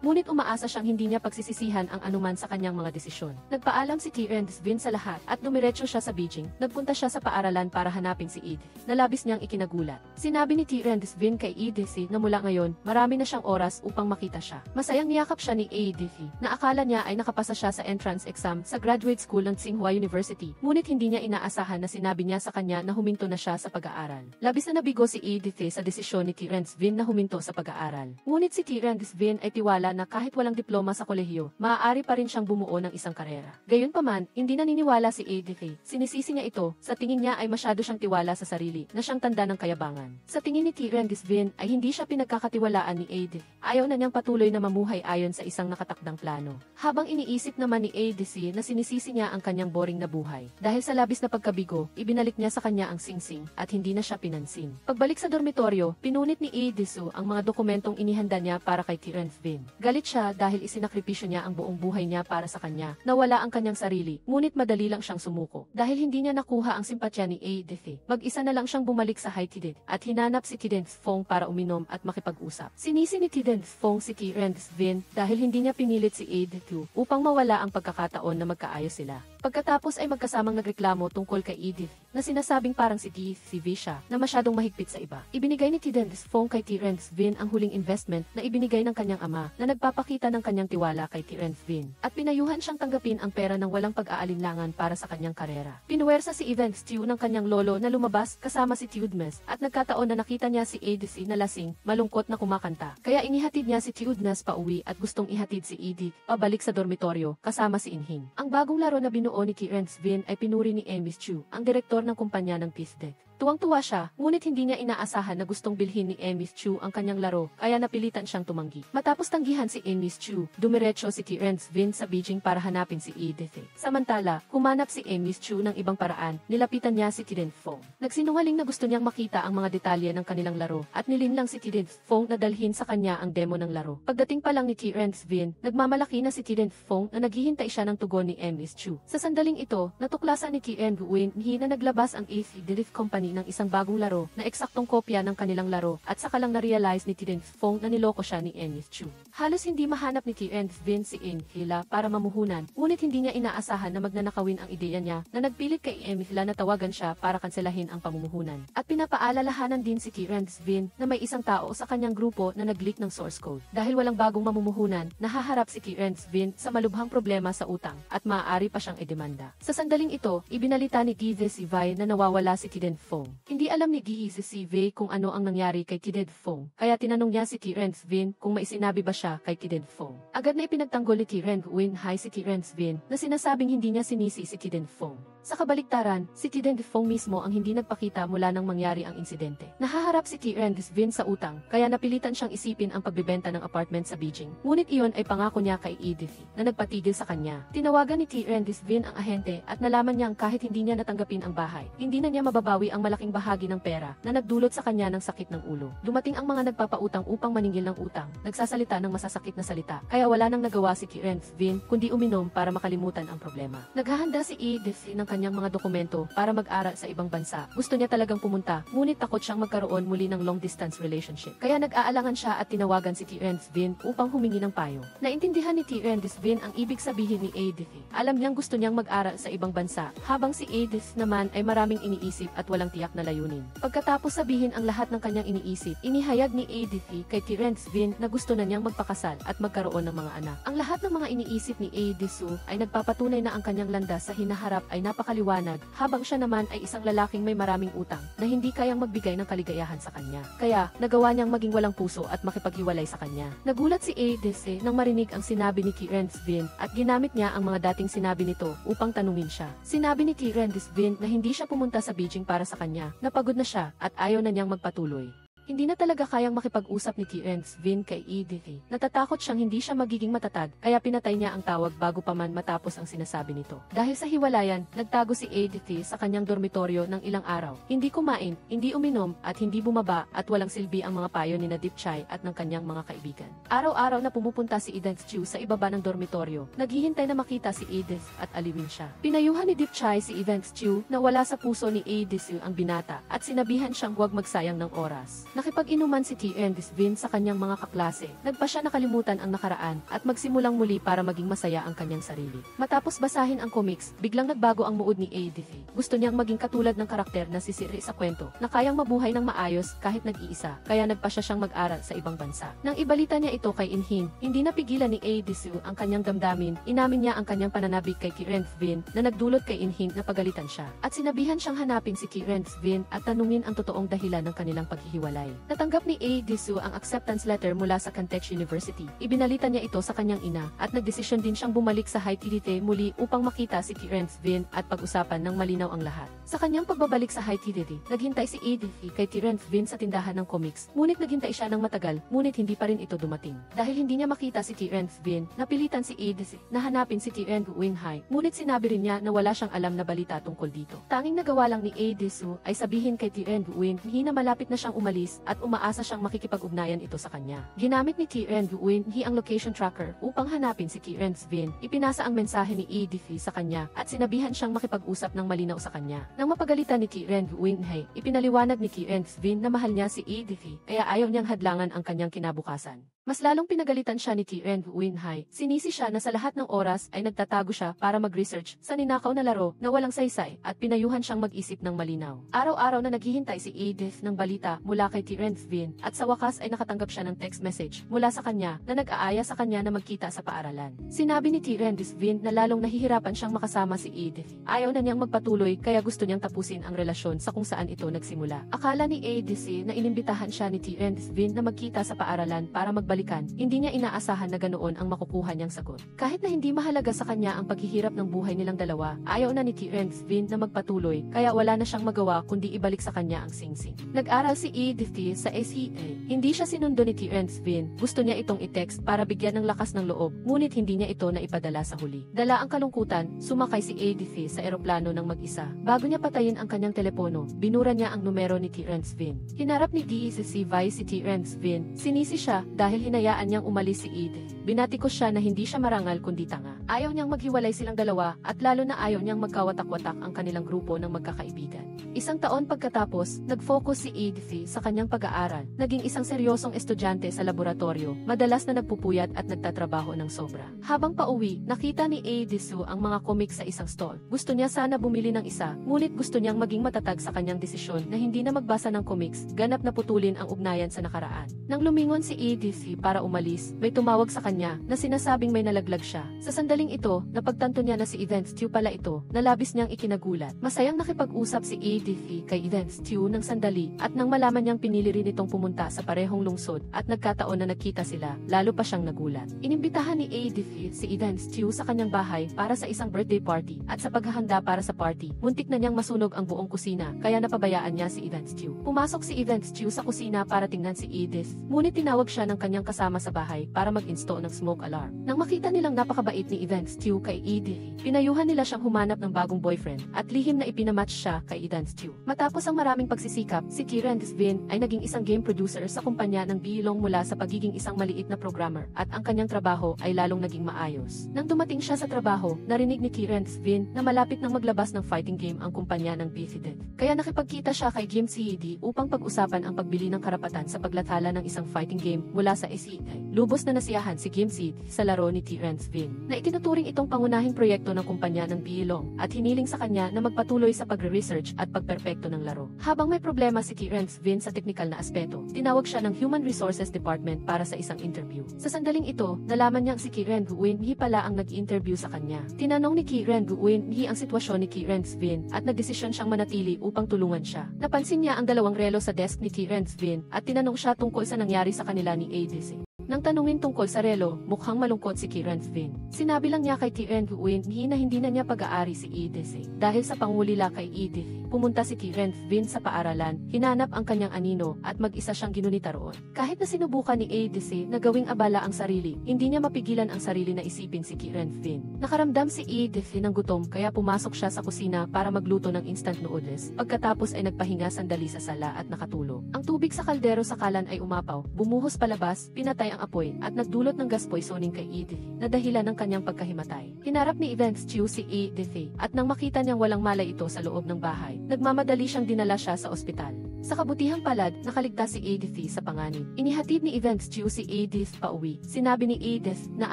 ngunit umaasa siyang hindi niya pagsisisihan ang anuman sa kanyang mga desisyon. Nagpaalam si Kieran Svin sa lahat at dumiretso siya sa Beijing. Nagpunta siya sa paaralan para hanapin si Edith, na labis niyang ikinagulat. Sinabi ni Kieran Svin kay Edith na mula ngayon, marami na siyang oras upang makita siya. Masayang niyakap siya ni Edith na akala niya ay nakapasa siya sa entrance exam sa graduate school ng Tsinghua University, ngunit hindi niya inaasahan na sinabi niya sa kanya na huminto na siya sa pag-aaral. Labis na nabigo si Edith sa desisyon ni Kieran Svin na huminto sa pag-aaral. Ngunit si Kieran Svin ay tiwala na kahit walang diploma sa kolehiyo, maaari pa rin siyang bumuo ng isang karera. Gayunpaman, hindi naniniwala si Edith. Sinisisi niya ito, sa tingin niya ay masyado siyang tiwala sa sarili, na siyang tanda ng kayabangan. Sa tingin ni Kieran Svin ay hindi siya pinagkakatiwalaan ni Edith. Ayaw na niyang patuloy na mamuhay ayon sa isang nakatakdang plano. Habang iniisip naman ni Edith na sinisisi niya ang kanyang boring na buhay. Dahil sa labis na pagkabigo, ibinalik niya sa kanya ang singsing at hindi na siya pinansin. Pagbalik sa dormitoryo, pinunit ni Edith ang mga dokumentong inihanda niya para kay Kieran Svin. Galit siya dahil isinakripisyo niya ang buong buhay niya para sa kanya. Nawala ang kanyang sarili, ngunit madali lang siyang sumuko. Dahil hindi niya nakuha ang simpatya ni Edith, mag-isa na lang siyang bumalik sa Haiti at hinanap si Kieran Fong para uminom at makipag-usap. Sinisi ni Kieran Fong si Kieran Svin dahil hindi niya pinilit si Edith upang mawala ang pagkakataon na magkaayos sila. Pagkatapos ay magkasamang nagreklamo tungkol kay Edith. na sinasabing parang si DCV siya na masyadong mahigpit sa iba. Ibinigay ni Tidens Fong kay Terence Vin ang huling investment na ibinigay ng kanyang ama na nagpapakita ng kanyang tiwala kay Terence Vin at pinayuhan siyang tanggapin ang pera ng walang pag-aalinlangan para sa kanyang karera. Pinuwersa si Evans Tew ng kanyang lolo na lumabas kasama si Teudmes at nagkataon na nakita niya si ADC na lasing, malungkot na kumakanta. Kaya inihatid niya si Teudmes pauwi at gustong ihatid si Edith pabalik sa dormitoryo kasama si Inhing. Ang bagong laro na binuo ni Terence Vin ay pinuri ni Amy Chu, ang direktor ng kumpanya ng Pisdec. Tuwang-tuwa siya, ngunit hindi niya inaasahan na gustong bilhin ni Amy Chu ang kanyang laro, kaya napilitan siyang tumanggi. Matapos tanggihan si Amy Chu, dumiretso si Terence Vin sa Beijing para hanapin si Edith. Samantala, humanap si Amy Chu ng ibang paraan, nilapitan niya si Tidens Fong. Nagsinungaling na gusto niyang makita ang mga detalye ng kanilang laro, at nilinlang si Tidens Fong na dalhin sa kanya ang demo ng laro. Pagdating pa lang ni Terence Vin, nagmamalaki na si Tidens Fong na naghihintay siya ng tugon ni Amy Chu. Sa sandaling ito, natuklasan ni Terence Vin na naglabas ang AC Delith Company ng isang bagong laro na eksaktong kopya ng kanilang laro at saka lang na-realize ni Tidens Fong na niloko siya ni Amy Chu. Halos hindi mahanap ni Terence Vin si Hila para mamuhunan, ngunit hindi niya inaasahan na magnanakawin ang ideya niya na nagpilit kay Amy Hila na tawagan siya para kanselahin ang pamumuhunan. At pinapaalalahanan din si Terence Vin na may isang tao sa kanyang grupo na nag-leak ng source code. Dahil walang bagong mamumuhunan, nahaharap si Terence Vin sa malubhang problema sa utang at maaari pa siyang idemanda. Sa sandaling ito, ibinalita ni DCV na nawawala si Tidens Fong. Hindi alam ni DCV kung ano ang nangyari kay Tidens Fong, kaya tinanong niya si Terence Vin kung may sinabi ba siya kay Tidens Fong. Agad na ipinagtanggol ni Terence Vin si Terence Vin na sinasabing hindi niya sinisi si Tidens Fong. Sa kabaliktaran, si Tidens Fong mismo ang hindi nagpakita mula nang mangyari ang insidente. Nahaharap si Terence Vin sa utang, kaya napilitan siyang isipin ang pagbebenta ng apartment sa Beijing. Ngunit iyon ay pangako niya kay Edith na nagpatigil sa kanya. Tinawagan ni Terence Vin ang ahente at nalaman niyang kahit hindi niya natanggapin ang bahay, hindi na niya mababawi ang malaking bahagi ng pera na nagdulot sa kanya ng sakit ng ulo. Dumating ang mga nagpapautang upang maningil ng utang, nagsasalita ng masasakit na salita, kaya wala nang nagawa si Terence Vin kundi uminom para makalimutan ang problema. Naghahanda si Edith ng kanyang mga dokumento para mag-aral sa ibang bansa. Gusto niya talagang pumunta, ngunit takot siyang magkaroon muli ng long-distance relationship. Kaya nag-aalangan siya at tinawagan si Terence Vin upang humingi ng payo. Naintindihan ni Terence Vin ang ibig sabihin ni Edith. Alam niyang gusto niyang mag-aral sa ibang bansa, habang si Edith naman ay maraming iniisip at walang tiyak na layunin. Pagkatapos sabihin ang lahat ng kanyang iniisip, inihayag ni Edith kay Terence Vin na gusto na niyang magpakasal at magkaroon ng mga anak. Ang lahat ng mga iniisip ni Edith ay nagpapatunay na ang kanyang landas sa hinaharap ay napakaliwanag, habang siya naman ay isang lalaking may maraming utang na hindi kayang magbigay ng kaligayahan sa kanya. Kaya, nagawa niyang maging walang puso at makipaghiwalay sa kanya. Nagulat si Edith nang marinig ang sinabi ni Terence Vin at ginamit niya ang mga dating sinabi nito upang tanungin siya. Sinabi ni Terence Vin na hindi siya pumunta sa Beijing para sa kanya, napagod na siya at ayaw na niyang magpatuloy. Hindi na talaga kayang makipag-usap ni Terence Vin kay Edith. Natatakot siyang hindi siya magiging matatag, kaya pinatay niya ang tawag bago pa man matapos ang sinasabi nito. Dahil sa hiwalayan, nagtago si Edith sa kanyang dormitoryo ng ilang araw. Hindi kumain, hindi uminom, at hindi bumaba, at walang silbi ang mga payo ni Dip Chai at ng kanyang mga kaibigan. Araw-araw na pumupunta si Edith Chu sa ibaba ng dormitoryo, naghihintay na makita si Edith at aliwin siya. Pinayuhan ni Dip Chai si Edith Chu na wala sa puso ni Edith ang binata, at sinabihan siyang huwag magsayang ng oras. Nakipag-inuman si Terence Vin sa kanyang mga kaklase, nagpa siya nakalimutan ang nakaraan at magsimulang muli para maging masaya ang kanyang sarili. Matapos basahin ang comics, biglang nagbago ang mood ni Edith. Gusto niyang maging katulad ng karakter na si Siri sa kwento, na kayang mabuhay ng maayos kahit nag-iisa, kaya nagpa siya siyang mag-aral sa ibang bansa. Nang ibalita niya ito kay Inhin, hindi napigilan ni Edith ang kanyang damdamin, inamin niya ang kanyang pananabik kay Terence Vin na nagdulot kay Inhin na pagalitan siya. At sinabihan siyang hanapin si Terence Vin at tanungin ang totoong dahilan ng kanilang paghihiwalay. Natanggap ni Edith ang acceptance letter mula sa Caltech University. Ibinalita niya ito sa kanyang ina at nagdesisyon din siyang bumalik sa Haitidite muli upang makita si Terence Vin at pag-usapan ng malinaw ang lahat. Sa kanyang pagbabalik sa Haitidite, naghintay si Edith kay Terence Vin sa tindahan ng comics, ngunit naghintay siya ng matagal, ngunit hindi pa rin ito dumating. Dahil hindi niya makita si Terence Vin, napilitan si Edith na hanapin si Terence Wing Hai, ngunit sinabi rin niya na wala siyang alam na balita tungkol dito. Tanging nagawa lang ni Edith ay sabihin kay Terence Wing na malapit na siyang umalis at umaasa siyang makikipag-ugnayan ito sa kanya. Ginamit ni Terence Win ang location tracker upang hanapin si Terence Vin. Ipinasa ang mensahe ni Edith sa kanya at sinabihan siyang makipag-usap ng malinaw sa kanya. Nang mapagalitan ni Terence Win, ipinaliwanag ni Terence Vin na mahal niya si Edith, kaya ayaw niyang hadlangan ang kanyang kinabukasan. Mas lalong pinagalitan siya ni T-Ren Winhai. Sinisi siya na sa lahat ng oras ay nagtatago siya para mag-research sa ninakaw na laro na walang saysay at pinayuhan siyang mag-isip ng malinaw. Araw-araw na naghihintay si Edith ng balita mula kay T-Ren Vin at sa wakas ay nakatanggap siya ng text message mula sa kanya na nag-aaya sa kanya na magkita sa paaralan. Sinabi ni T-Ren Vin na lalong nahihirapan siyang makasama si Edith. Ayaw na niyang magpatuloy kaya gusto niyang tapusin ang relasyon sa kung saan ito nagsimula. Akala ni Edith na inimbitahan siya ni T-Ren Vin na magkita sa paaralan para magbalikan. Hindi niya inaasahan na ganoon ang makukuha niyang sagot. Kahit na hindi mahalaga sa kanya ang paghihirap ng buhay nilang dalawa, ayaw na ni T-Ren Vin na magpatuloy kaya wala na siyang magawa kundi ibalik sa kanya ang singsing. Nag-aral si Edith sa SEA. Hindi siya sinundo ni T-Ren Vin. Gusto niya itong i-text para bigyan ng lakas ng loob, ngunit hindi niya ito na ipadala sa huli. Dala ang kalungkutan, sumakay si Edith sa eroplano ng mag-isa. Bago niya patayin ang kanyang telepono, binura niya ang numero ni T-Ren Vin. Hinarap ni Vice si T-Ren Vin. Sinisi siya dahil hinayaan niyang umalis si Edith. Binati ko siya na hindi siya marangal kundi tanga. Ayaw niyang maghiwalay silang dalawa at lalo na ayaw niyang magkawatak-watak ang kanilang grupo ng magkakaibigan. Isang taon pagkatapos, nag-focus si Edith sa kanyang pag-aaral. Naging isang seryosong estudyante sa laboratorio, madalas na nagpupuyat at nagtatrabaho ng sobra. Habang pauwi, nakita ni Edith ang mga comic sa isang stall. Gusto niya sana bumili ng isa, ngunit gusto niyang maging matatag sa kanyang desisyon na hindi na magbasa ng comics, ganap na putulin ang ugnayan sa nakaraan. Nang lumingon si Edith para umalis, may tumawag sa kanya na sinasabing may nalaglag siya. Sa sandaling ito, napagtanto niya na si Ethan Stew pala ito, na labis niyang ikinagulat. Masayang nakipag-usap si Edith kay Ethan Stew ng sandali at nang malaman niyang pinili rin itong pumunta sa parehong lungsod at nagkataon na nagkita sila, lalo pa siyang nagulat. Inimbitahan ni Edith si Ethan Stew sa kanyang bahay para sa isang birthday party at sa paghahanda para sa party, muntik na niyang masunog ang buong kusina kaya napabayaan niya si Ethan Stew. Pumasok si Ethan Stew sa kusina para tingnan si Edith, ngunit tinawag siya ng kanyang kasama sa bahay para mag-install ng smoke alarm. Nang makita nilang napakabait ni Ethan Stew kay Edith, pinayuhan nila siyang humanap ng bagong boyfriend at lihim na ipinamatch siya kay Ethan Stew. Matapos ang maraming pagsisikap, si T-Ren Vin ay naging isang game producer sa kumpanya ng Bilong mula sa pagiging isang maliit na programmer at ang kanyang trabaho ay lalong naging maayos. Nang dumating siya sa trabaho, narinig ni T-Ren Vin na malapit nang maglabas ng fighting game ang kumpanya ng Bifided. Kaya nakipagkita siya kay Game CD upang pag-usapan ang pagbili ng karapatan sa paglathala ng isang fighting game mula sa SEA. Lubos na nasiyahan si Game CD sa laro ni T-Ren Vin na itinuturing itong pangunahing proyekto ng kumpanya ng Bilong at hiniling sa kanya na magpatuloy sa pagre-research at pagperpekto ng laro. Habang may problema si T-Ren Vin sa teknikal na aspeto, tinawag siya ng Human Resources Department para sa isang interview. Sa sandaling ito, nalaman niyang si T-Ren Winhai pala ang nag-interview sa kanya. Tinanong ni T-Ren Winhai ang sitwasyon ni T-Ren Vin at nagdesisyon siyang manatili upang tulungan siya. Napansin niya ang dalawang relo sa desk ni T-Ren Vin at tinanong siya tungkol sa nangyari sa kanila ni ADC. Nang tanungin tungkol sa relo, mukhang malungkot si T-Ren Vin. Sinabi lang niya kay T-Ren Winhai na hindi na niya pag-aari si Edith. Dahil sa pangulila kay Edith, pumunta si T-Ren Vin sa paaralan, hinanap ang kanyang anino at mag-isa siyang ginunita roon. Kahit na sinubukan ni Edith na gawing abala ang sarili, hindi niya mapigilan ang sarili na isipin si T-Ren Vin. Nakaramdam si Edith ng gutom kaya pumasok siya sa kusina para magluto ng instant noodles. Pagkatapos ay nagpahinga sandali sa sala at nakatulog. Ang tubig sa kaldero sa kalan ay umapaw, bumuhos palabas, pinatay ang apoy at nagdulot ng gas poisoning kay Edith na dahilan ng kanyang pagkahimatay. Hinarap ni Ethan Stew si Edith at nang makita niyang walang malay ito sa loob ng bahay, nagmamadali siyang dinala siya sa ospital. Sa kabutihang palad, nakaligtas si Edith sa panganib. Inihatid ni Ethan Stew si Edith pauwi. Sinabi ni Edith na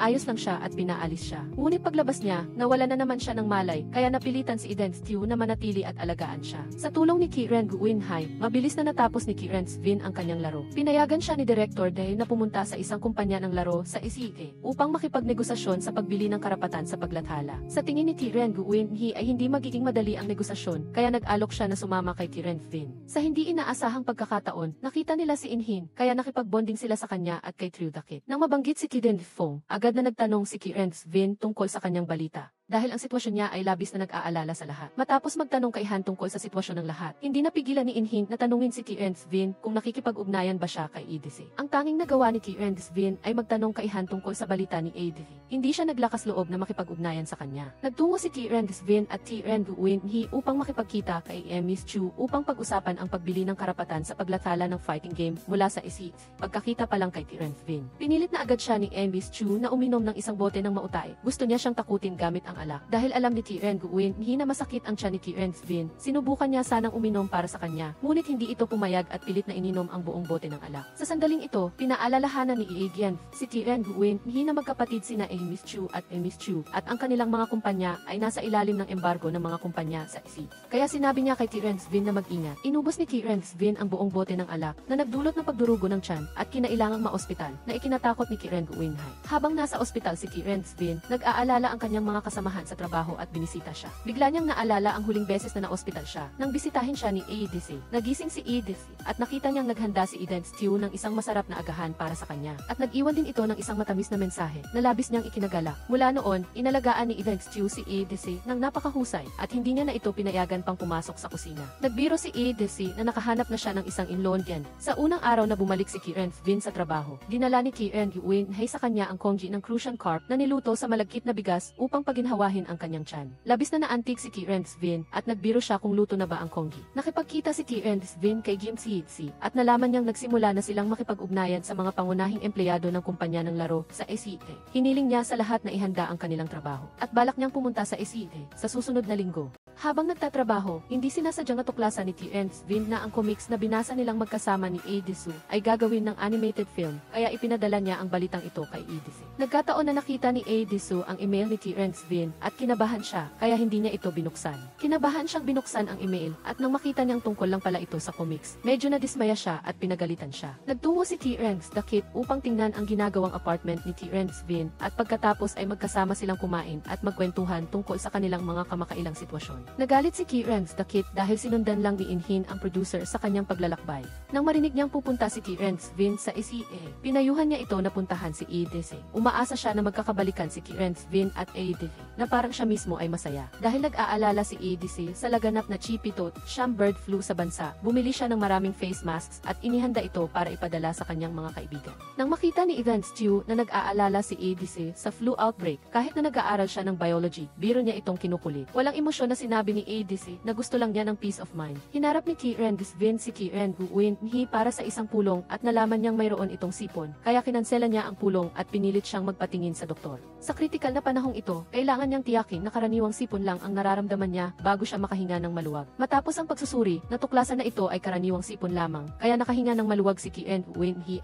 ayos lang siya at pinaalis siya. Ngunit paglabas niya, nawala na naman siya ng malay kaya napilitan si Ethan Stew na manatili at alagaan siya. Sa tulong ni T-Ren Winhai, mabilis na natapos ni T-Ren Vin ang kanyang laro. Pinayagan siya ni Director Day na pumunta sa isang kumpanya ng laro sa SEA upang makipagnegosasyon sa pagbili ng karapatan sa paglathala. Sa tingin ni T-Ren Winhai ay hindi magiging madali ang negosasyon kaya nag-alok siya na sumama kay T-Ren Vin. Sa hindi inaasahang pagkakataon, nakita nila si Inhin kaya nakipag-bonding sila sa kanya at kay Trudakit. Nang mabanggit si T-Ren Fong, agad na nagtanong si T-Ren Vin tungkol sa kanyang balita. Dahil ang sitwasyon niya ay labis na nag-aalala sa lahat. Matapos magtanong kay Han tungkol sa sitwasyon ng lahat, hindi napigilan ni Inhin na tanungin si T-Ren Vin kung nakikipag-ugnayan ba siya kay Edith. Ang tanging nagawa ni T-Ren Vin ay magtanong kay Han tungkol sa balita ni Edith. Hindi siya naglakas loob na makipag-ugnayan sa kanya. Nagtungo si T-Ren Vin at T-Ren Winhai upang makipagkita kay Ms. Chu upang pag-usapan ang pagbili ng karapatan sa paglathala ng fighting game mula sa SEA. Pagkakita pa lang kay T-Ren Vin, pinilit na agad siya ni Ms. Chu na uminom ng isang bote ng mautay. Gusto niya siyang takutin gamit ang ng alak. Dahil alam ni Tien Guin na masakit ang tiyan ni Tien Vin, sinubukan niya sanang uminom para sa kanya, ngunit hindi ito pumayag at pilit na ininom ang buong bote ng alak. Sa sandaling ito, pinaalalahanan ni Aegian si Tien Guin na magkapatid sina Miss Chu at Miss Chu at ang kanilang mga kumpanya ay nasa ilalim ng embargo ng mga kumpanya sa isip. Kaya sinabi niya kay Tien Vin na mag-ingat. Inubos ni Tien Vin ang buong bote ng alak na nagdulot ng pagdurugo ng tiyan at kinailangang maospital na ikinatakot ni Tien Guin. Habang nasa ospital si Tien Vin, nag-aalala ang kanyang mga kasamahan sa trabaho at binisita siya. Bigla niyang naalala ang huling beses na na-ospital siya nang bisitahin siya ni ADC. Nagising si ADC at nakita niyang naghanda si Eden Stew ng isang masarap na agahan para sa kanya. At nag-iwan din ito ng isang matamis na mensahe na labis niyang ikinagala. Mula noon, inalagaan ni Eden Stew si ADC ng napakahusay at hindi niya na ito pinayagan pang pumasok sa kusina. Nagbiro si ADC na nakahanap na siya ng isang inlondian. Sa unang araw na bumalik si Tien Vin sa trabaho, dinala ni Tien Guin sa kanya ang congee ng Crucian Carp na niluto sa malagkit na bigas upang paginhawahin ang kanyang tiyan. Labis na naantig si Tien Vin at nagbiro siya kung luto na ba ang congee. Nakipagkita si Tien Vin kay Jim Sihitsi at nalaman niyang nagsimula na silang makipag-ugnayan sa mga pangunahing empleyado ng kumpanya ng laro sa SEA. Hiniling niya sa lahat na ihanda ang kanilang trabaho at balak niyang pumunta sa SEA sa susunod na linggo. Habang nagtatrabaho, hindi sinasadyang natuklasan ni Tien Vin na ang comics na binasa nilang magkasama ni Edisu ay gagawin ng animated film, kaya ipinadala niya ang balitang ito kay Edisu. Nagkataon na nakita ni Edisu ang email ni Tien Vin at kinabahan siya, kaya hindi niya ito binuksan. Kinabahan siyang binuksan ang email at nang makita niyang tungkol lang pala ito sa comics, medyo nadismaya siya at pinagalitan siya. Nagtungo si Tien the Kid upang tingnan ang ginagawang apartment ni Tien Vin at pagkatapos ay magkasama silang kumain at magkwentuhan tungkol sa kanilang mga kamakailang sitwasyon. Nagalit si Tien the Kid dahil sinundan lang ni Inhin ang producer sa kanyang paglalakbay. Nang marinig niyang pupunta si Tien Vin sa SEA, pinayuhan niya ito na puntahan si EDC. Umaasa siya na magkakabalikan si Tien Vin at EDC na parang siya mismo ay masaya. Dahil nag-aalala si EDC sa laganap na Chipitot, siyang bird flu sa bansa, bumili siya ng maraming face masks at inihanda ito para ipadala sa kanyang mga kaibigan. Nang makita ni Eden Stew na nag-aalala si EDC sa flu outbreak, kahit na nag-aaral siya ng biology, biro niya itong kinukulit. Walang emosyon na sinabi ni ADC na gusto lang niya ng peace of mind. Hinarap ni Tien Vin si Tien Guin para sa isang pulong at nalaman niyang mayroon itong sipon, kaya kinansela niya ang pulong at pinilit siyang magpatingin sa doktor. Sa kritikal na panahong ito, kailangan niyang tiyakin na karaniwang sipon lang ang nararamdaman niya bago siya makahinga ng maluwag. Matapos ang pagsusuri, natuklasan na ito ay karaniwang sipon lamang, kaya nakahinga ng maluwag si Tien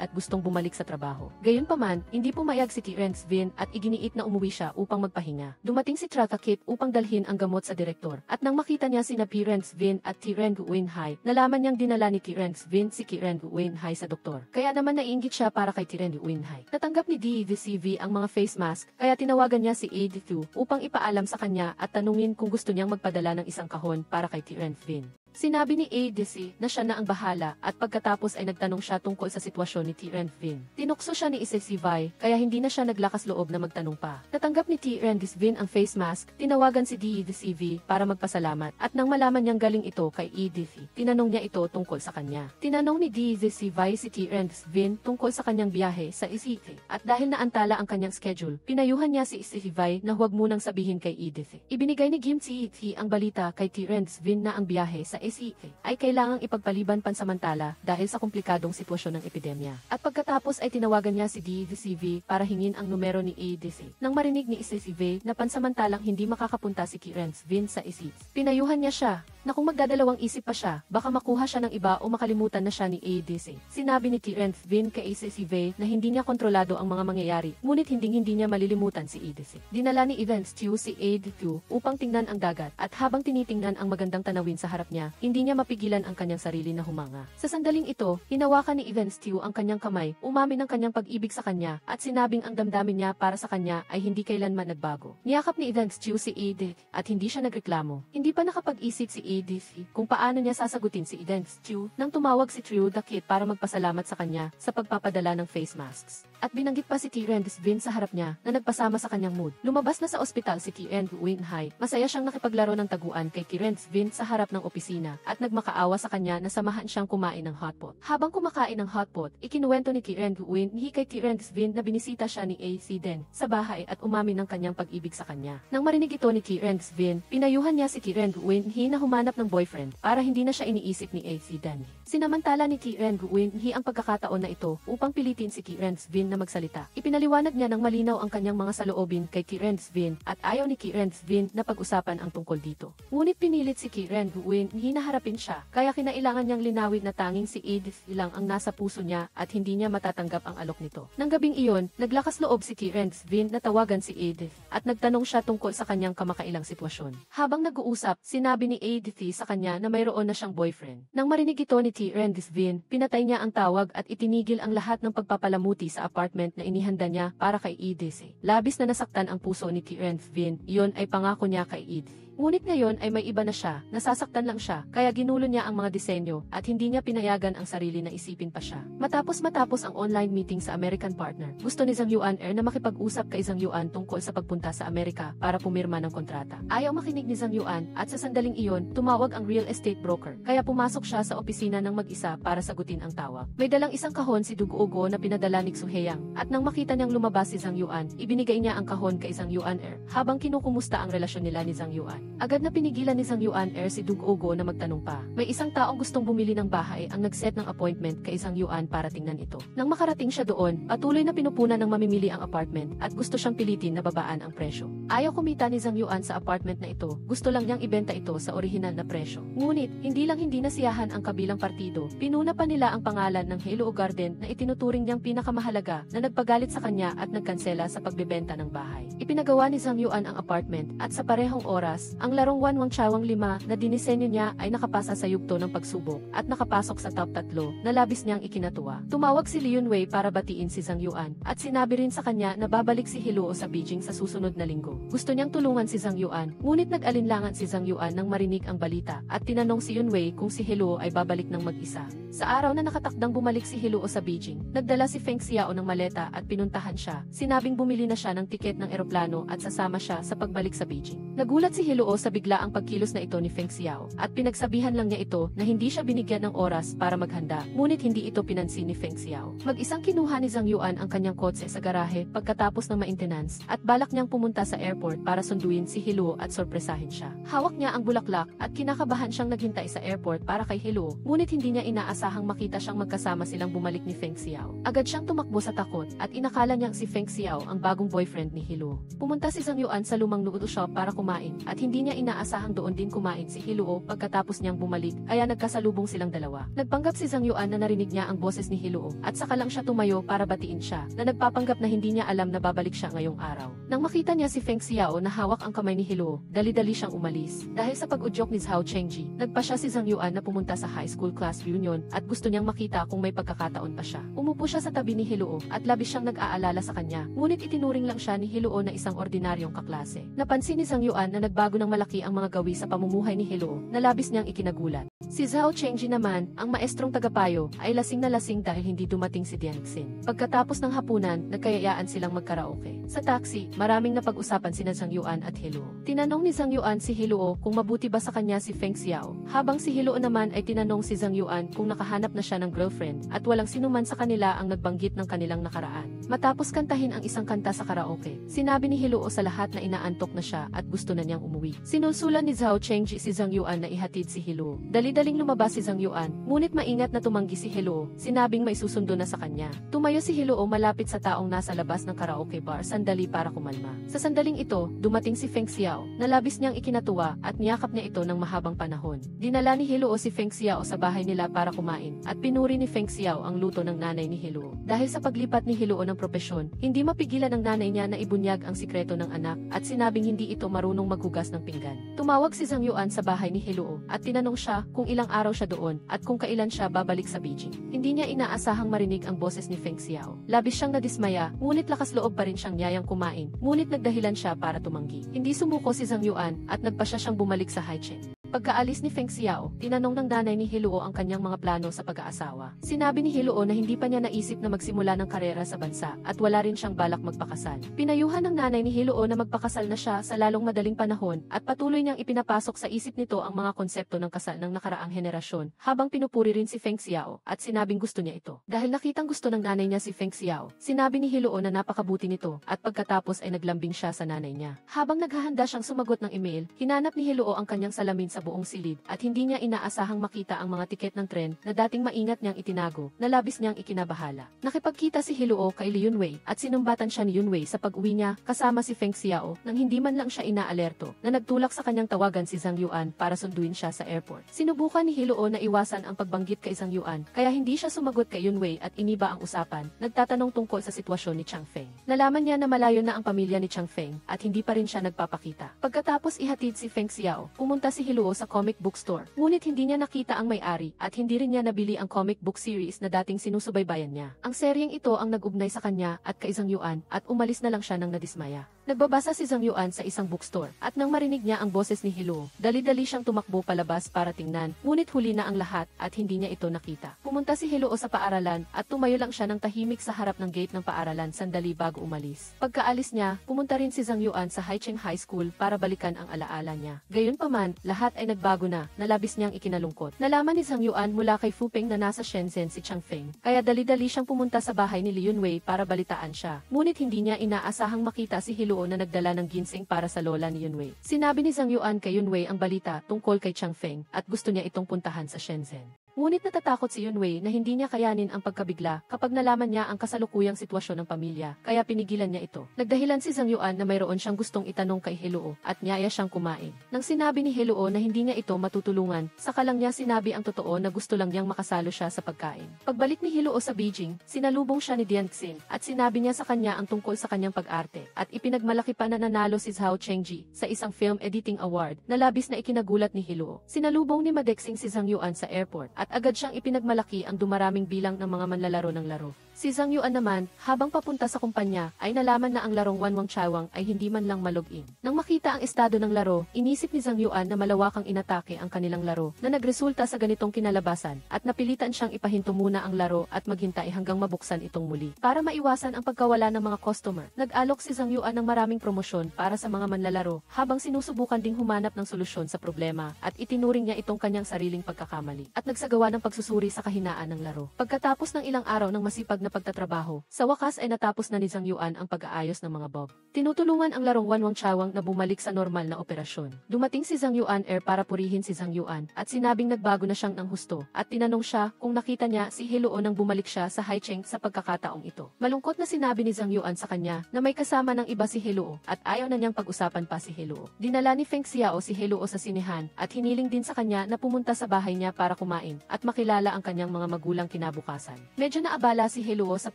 at gustong bumalik sa trabaho. Gayunpaman, hindi pumayag si Tien Vin at iginiit na umuwi siya upang magpahinga. Dumating si Tratakit upang dalhin ang gamot sa direktor. At nang makita niya sina Tien Vin at Tien Guin, nalaman niyang dinala ni Tien Vin si Tien Guin sa doktor. Kaya naman naiinggit siya para kay Tien Guin. Natanggap ni DVCV ang mga face mask, kaya tinawagan niya si AD2 upang ipaalam sa kanya at tanungin kung gusto niyang magpadala ng isang kahon para kay Tien Vin. Sinabi ni ADC na siya na ang bahala at pagkatapos ay nagtanong siya tungkol sa sitwasyon ni Tien Vin. Tinukso siya ni Isesivay kaya hindi na siya naglakas loob na magtanong pa. Natanggap ni Tien Vin ang face mask, tinawagan si DCV para magpasalamat at nang malaman niyang galing ito kay EDC, tinanong niya ito tungkol sa kanya. Tinanong ni DCV si Tien Vin tungkol sa kanyang biyahe sa Isite at dahil naantala ang kanyang schedule, pinayuhan niya si Isesivay na huwag munang sabihin kay EDC. Ibinigay ni Kim Chi ang balita kay Tien Vin na ang biyahe sa SEA ay kailangang ipagpaliban pansamantala dahil sa komplikadong sitwasyon ng epidemya. At pagkatapos ay tinawagan niya si DCV para hingin ang numero ni ADC. Nang marinig ni ICCV na pansamantalang hindi makakapunta si Tien Vin sa SEA, pinayuhan niya siya na kung magdadalawang isip pa siya, baka makuha siya ng iba o makalimutan na siya ni ADC. Sinabi ni Tien Vin kay ICCV na hindi niya kontrolado ang mga mangyayari, ngunit hindi niya malilimutan si ADC. Dinala ni Eden Stew si AD2 upang tingnan ang dagat at habang tinitingnan ang magandang tanawin sa harap niya, hindi niya mapigilan ang kanyang sarili na humanga. Sa sandaling ito, hinawakan ni Eden Stew ang kanyang kamay, umamin ng kanyang pag-ibig sa kanya at sinabing ang damdamin niya para sa kanya ay hindi kailanman nagbago. Niyakap ni Eden Stew si AD at hindi siya nagreklamo. Hindi pa nakapag-isip si ADC kung paano niya sasagutin si Eden Stew nang tumawag si Trio the Kid para magpasalamat sa kanya sa pagpapadala ng face masks. At binanggit pa si Tien Vin sa harap niya na nagpasama sa kanyang mood. Lumabas na sa ospital si Tien Guin. Masaya siyang nakipaglaro ng taguan kay Tien Vin sa harap ng opisina at nagmakaawa sa kanya na samahan siyang kumain ng hotpot. Habang kumakain ng hotpot, ikinuwento ni Tien Guin kay Tien Vin na binisita siya ni AC Den sa bahay at umamin ng kanyang pag-ibig sa kanya. Nang marinig ito ni Tien Vin, pinayuhan niya si Tien Guin na humanap ng boyfriend para hindi na siya iniisip ni AC Den. Sinamantala ni Tien Guin ang pagkakataon na ito upang pilitin si Tien Vin na na magsalita. Ipinaliwanag niya ng malinaw ang kanyang mga saloobin kay Kieran Svin at ayaw ni Kieran Svin na pag-usapan ang tungkol dito. Ngunit pinilit si Kieran Svin hinaharapin siya, kaya kinailangan niyang linawin na tanging si Edith lang ang nasa puso niya at hindi niya matatanggap ang alok nito. Nang gabing iyon, naglakas loob si Kieran Svin na tawagan si Edith at nagtanong siya tungkol sa kanyang kamakailang sitwasyon. Habang nag-uusap, sinabi ni Edith sa kanya na mayroon na siyang boyfriend. Nang marinig ito ni Kieran Svin, pinatay niya ang tawag at itinigil ang lahat ng pagpapalamuti sa apartment na inihanda niya para kay Edith. Labis na nasaktan ang puso ni Kieran Svin, iyon ay pangako niya kay Edith. Ngunit ngayon ay may iba na siya, nasasaktan lang siya, kaya ginulo niya ang mga disenyo at hindi niya pinayagan ang sarili na isipin pa siya. Matapos ang online meeting sa American partner, gusto ni Zhang Yuan na makipag-usap kay Zhang Yuan tungkol sa pagpunta sa Amerika para pumirma ng kontrata. Ayaw makinig ni Zhang Yuan at sa sandaling iyon, tumawag ang real estate broker, kaya pumasok siya sa opisina ng mag-isa para sagutin ang tawag. May dalang isang kahon si Duguogo na pinadala ni Xu-heyang at nang makita niyang lumabas si Zhang Yuan, ibinigay niya ang kahon kay Zhang Yuan habang kinukumusta ang relasyon nila ni Zhang Yuan. Agad na pinigilan ni Zhang Yuan si Duguogo na magtanong pa. May isang taong gustong bumili ng bahay ang nagset ng appointment kay Zhang Yuan para tingnan ito. Nang makarating siya doon, patuloy na pinupunan ng mamimili ang apartment at gusto siyang pilitin na babaan ang presyo. Ayaw kumita ni Zhang Yuan sa apartment na ito, gusto lang niyang ibenta ito sa orihinal na presyo. Ngunit, hindi nasiyahan ang kabilang partido, pinuna pa nila ang pangalan ng Hello Garden na itinuturing niyang pinakamahalaga na nagpagalit sa kanya at nagkansela sa pagbebenta ng bahay. Ipinagawa ni Zhang Yuan ang apartment at sa parehong oras, ang larong Wanwang Chawang 5 na dinisenyo niya ay nakapasa sa yugto ng pagsubok at nakapasok sa top 3 na labis niyang ikinatuwa. Tumawag si Liun Wei para batiin si Zhang Yuan at sinabi rin sa kanya na babalik si Heluo sa Beijing sa susunod na linggo. Gusto niyang tulungan si Zhang Yuan, ngunit nag-alinlangan si Zhang Yuan nang marinig ang balita at tinanong si Yun Wei kung si Heluo ay babalik ng mag-isa. Sa araw na nakatakdang bumalik si Heluo sa Beijing, nagdala si Feng Xiao ng maleta at pinuntahan siya. Sinabing bumili na siya ng tiket ng eroplano at sasama siya sa pagbalik sa Beijing. Nagulat si Heluo sa bigla ang pagkilos na ito ni Feng Xiao at pinagsabihan lang niya ito na hindi siya binigyan ng oras para maghanda, ngunit hindi ito pinansin ni Feng Xiao. Mag-isang kinuha ni Zhang Yuan ang kanyang kotse sa garahe pagkatapos ng maintenance at balak niyang pumunta sa airport para sunduin si Heluo at sorpresahin siya. Hawak niya ang bulaklak at kinakabahan siyang naghintay sa airport para kay Heluo, ngunit hindi niya inaasahang makita siyang magkasama silang bumalik ni Feng Xiao. Agad siyang tumakbo sa takot at inakala niyang si Feng Xiao ang bagong boyfriend ni Heluo. Pumunta si Zhang Yuan sa lumang noodle shop para kumain at hindi niya inaasahang doon din kumain si Heluo pagkatapos niyang bumalik, kaya nagkasalubong silang dalawa. Nagpanggap si Zhang Yuan na narinig niya ang boses ni Heluo at saka lang siya tumayo para batiin siya na nagpapanggap na hindi niya alam na babalik siya ngayong araw. Nang makita niya si Feng Xiao na hawak ang kamay ni Heluo, dali-dali siyang umalis. Dahil sa pag-udyok ni Zhao Chengji, nagpa siya si Zhang Yuan na pumunta sa high school class reunion at gusto niyang makita kung may pagkakataon pa siya. Umupo siya sa tabi ni Heluo at labis siyang nag-aalala sa kanya, ngunit itinuring lang siya ni Heluo na isang ordinaryong kaklase. Napansin ni Zhang Yuan na nagbago ng malaki ang mga gawi sa pamumuhay ni Heluo na labis niyang ikinagulat. Si Zhao Chengji naman, ang maestrong tagapayo, ay lasing na lasing dahil hindi dumating si Dianxin. Pagkatapos ng hapunan, nagkayayaan silang magkaraoke. Sa taxi, maraming napag-usapan sina Zhang Yuan at Heluo. Tinanong ni Zhang Yuan si Heluo kung mabuti ba sa kanya si Feng Xiao, habang si Heluo naman ay tinanong si Zhang Yuan kung nakahanap na siya ng girlfriend at walang sinuman sa kanila ang nagbanggit ng kanilang nakaraan. Matapos kantahin ang isang kanta sa karaoke, sinabi ni Heluo sa lahat na inaantok na siya at gusto na niyang umuwi. Sinusulan ni Zhao Chengji si Zhang Yuan na ihatid si Heluo. Dali-daling lumabas si Zhang Yuan, ngunit maingat na tumanggi si Heluo, sinabing may susundo na sa kanya. Tumayo si Heluo malapit sa taong nasa labas ng karaoke bar sandali para kumalma. Sa sandaling ito, dumating si Feng Xiao, na labis niyang ikinatuwa at niyakap niya ito ng mahabang panahon. Dinala ni Heluo si Feng Xiao sa bahay nila para kumain at pinuri ni Feng Xiao ang luto ng nanay ni Heluo. Dahil sa paglipat ni Heluo ng propesyon, hindi mapigilan ng nanay niya na ibunyag ang sikreto ng anak at sinabing hindi ito marunong maghugas ng pinggan. Tumawag si Zhang Yuan sa bahay ni Heluo at tinanong siya kung ilang araw siya doon at kung kailan siya babalik sa Beijing. Hindi niya inaasahang marinig ang boses ni Feng Xiao. Labis siyang nadismaya, ngunit lakas loob pa rin siyang niyayang kumain, ngunit nagdahilan siya para tumanggi. Hindi sumuko si Zhang Yuan at nagpa siyang bumalik sa Haichen. Pagkaalis ni Feng Xiao, tinanong ng nanay ni Heluo ang kanyang mga plano sa pag-aasawa. Sinabi ni Heluo na hindi pa niya naisip na magsimula ng karera sa bansa at wala rin siyang balak magpakasal. Pinayuhan ng nanay ni Heluo na magpakasal na siya sa lalong madaling panahon at patuloy niyang ipinapasok sa isip nito ang mga konsepto ng kasal ng nakaraang henerasyon, habang pinupuri rin si Feng Xiao at sinabing gusto niya ito. Dahil nakitang gusto ng nanay niya si Feng Xiao, sinabi ni Heluo na napakabuti nito at pagkatapos ay naglambing siya sa nanay niya. Habang naghahanda siyang sumagot ng email, hinanap ni Heluo ang kanyang salamin sa buong silid at hindi niya inaasahang makita ang mga tiket ng tren na dating maingat niyang itinago na labis niyang ikinabahala. Nakipagkita si Heluo kay Li Yunwei at sinumbatan siya ni Yunwei sa pag-uwi niya kasama si Feng Xiao nang hindi man lang siya inaalerto na nagtulak sa kanyang tawagan si Zhang Yuan para sunduin siya sa airport. Sinubukan ni Heluo na iwasan ang pagbanggit kay Zhang Yuan kaya hindi siya sumagot kay Yunwei at iniba ang usapan, nagtatanong tungkol sa sitwasyon ni Chang Feng. Nalaman niya na malayo na ang pamilya ni Chang Feng at hindi pa rin siya nagpapakita. Pagkatapos ihatid si Feng Xiao, pumunta si Heluo sa comic book store, ngunit hindi niya nakita ang may-ari at hindi rin niya nabili ang comic book series na dating sinusubaybayan niya. Ang seryeng ito ang nag-ugnay sa kanya at kay Zhang Yuan at umalis na lang siya nang nadismaya. Nagbabasa si Zhang Yuan sa isang bookstore at nang marinig niya ang boses ni Heluo, dali-dali siyang tumakbo palabas para tingnan, ngunit huli na ang lahat at hindi niya ito nakita. Pumunta si Heluo sa paaralan at tumayo lang siya ng tahimik sa harap ng gate ng paaralan sandali bago umalis. Pagkaalis niya, pumunta rin si Zhang Yuan sa Haicheng High School para balikan ang alaala niya. Gayunpaman, lahat ay nagbago na, labis niyang ikinalungkot. Nalaman ni Zhang Yuan mula kay Fu Peng na nasa Shenzhen si Chang Feng, kaya dali-dali siyang pumunta sa bahay ni Li Yunwei para balitaan siya. Ngunit hindi niya inaasahang makita si Heluo na nagdala ng ginseng para sa lola ni Yunwei. Sinabi ni Zhang Yuan kay Yunwei ang balita tungkol kay Chang Feng at gusto niya itong puntahan sa Shenzhen. Ngunit natatakot si Yunwei na hindi niya kayanin ang pagkabigla kapag nalaman niya ang kasalukuyang sitwasyon ng pamilya, kaya pinigilan niya ito. Nagdahilan si Zhang Yuan na mayroon siyang gustong itanong kay Heluo at niyaya siyang kumain. Nang sinabi ni Heluo na hindi niya ito matutulungan, saka lang niya sinabi ang totoo na gusto lang niyang makasalo siya sa pagkain. Pagbalik ni Heluo sa Beijing, sinalubong siya ni Dian Xin at sinabi niya sa kanya ang tungkol sa kanyang pag-arte at ipinagmalaki pa na nanalo si Zhao Chengji sa isang film editing award na labis na ikinagulat ni Heluo. Sinalubong ni Madexing si Zhang Yuan sa airport at agad siyang ipinagmalaki ang dumaraming bilang ng mga manlalaro ng laro. Si Zhang Yuan naman, habang papunta sa kumpanya, ay nalaman na ang larong Wanwang Chawang ay hindi man lang malogin. Nang makita ang estado ng laro, inisip ni Zhang Yuan na malawakang inatake ang kanilang laro na nagresulta sa ganitong kinalabasan at napilitan siyang ipahinto muna ang laro at maghintay hanggang mabuksan itong muli. Para maiwasan ang pagkawala ng mga customer, nag-alok si Zhang Yuan ng maraming promosyon para sa mga manlalaro habang sinusubukan ding humanap ng solusyon sa problema at itinuring niya itong kanyang sariling pagkakamali at nagsagawa ng pagsusuri sa kahinaan ng laro. Pagkatapos ng ilang araw ng masipag na pagtatrabaho, sa wakas ay natapos na ni Zhang Yuan ang pag-aayos ng mga bug. Tinutulungan ang larong Wanwang Chawang na bumalik sa normal na operasyon. Dumating si Zhang Yuan Air para purihin si Zhang Yuan at sinabing nagbago na siyang ng husto at tinanong siya kung nakita niya si Heluo nang bumalik siya sa Haicheng sa pagkakataong ito. Malungkot na sinabi ni Zhang Yuan sa kanya na may kasama ng iba si Heluo at ayaw na niyang pag-usapan pa si Heluo. Dinala ni Feng Xiao si Heluo sa sinehan at hiniling din sa kanya na pumunta sa bahay niya para kumain at makilala ang kanyang mga magulang kinabukasan. Medyo naabala si Heluo sa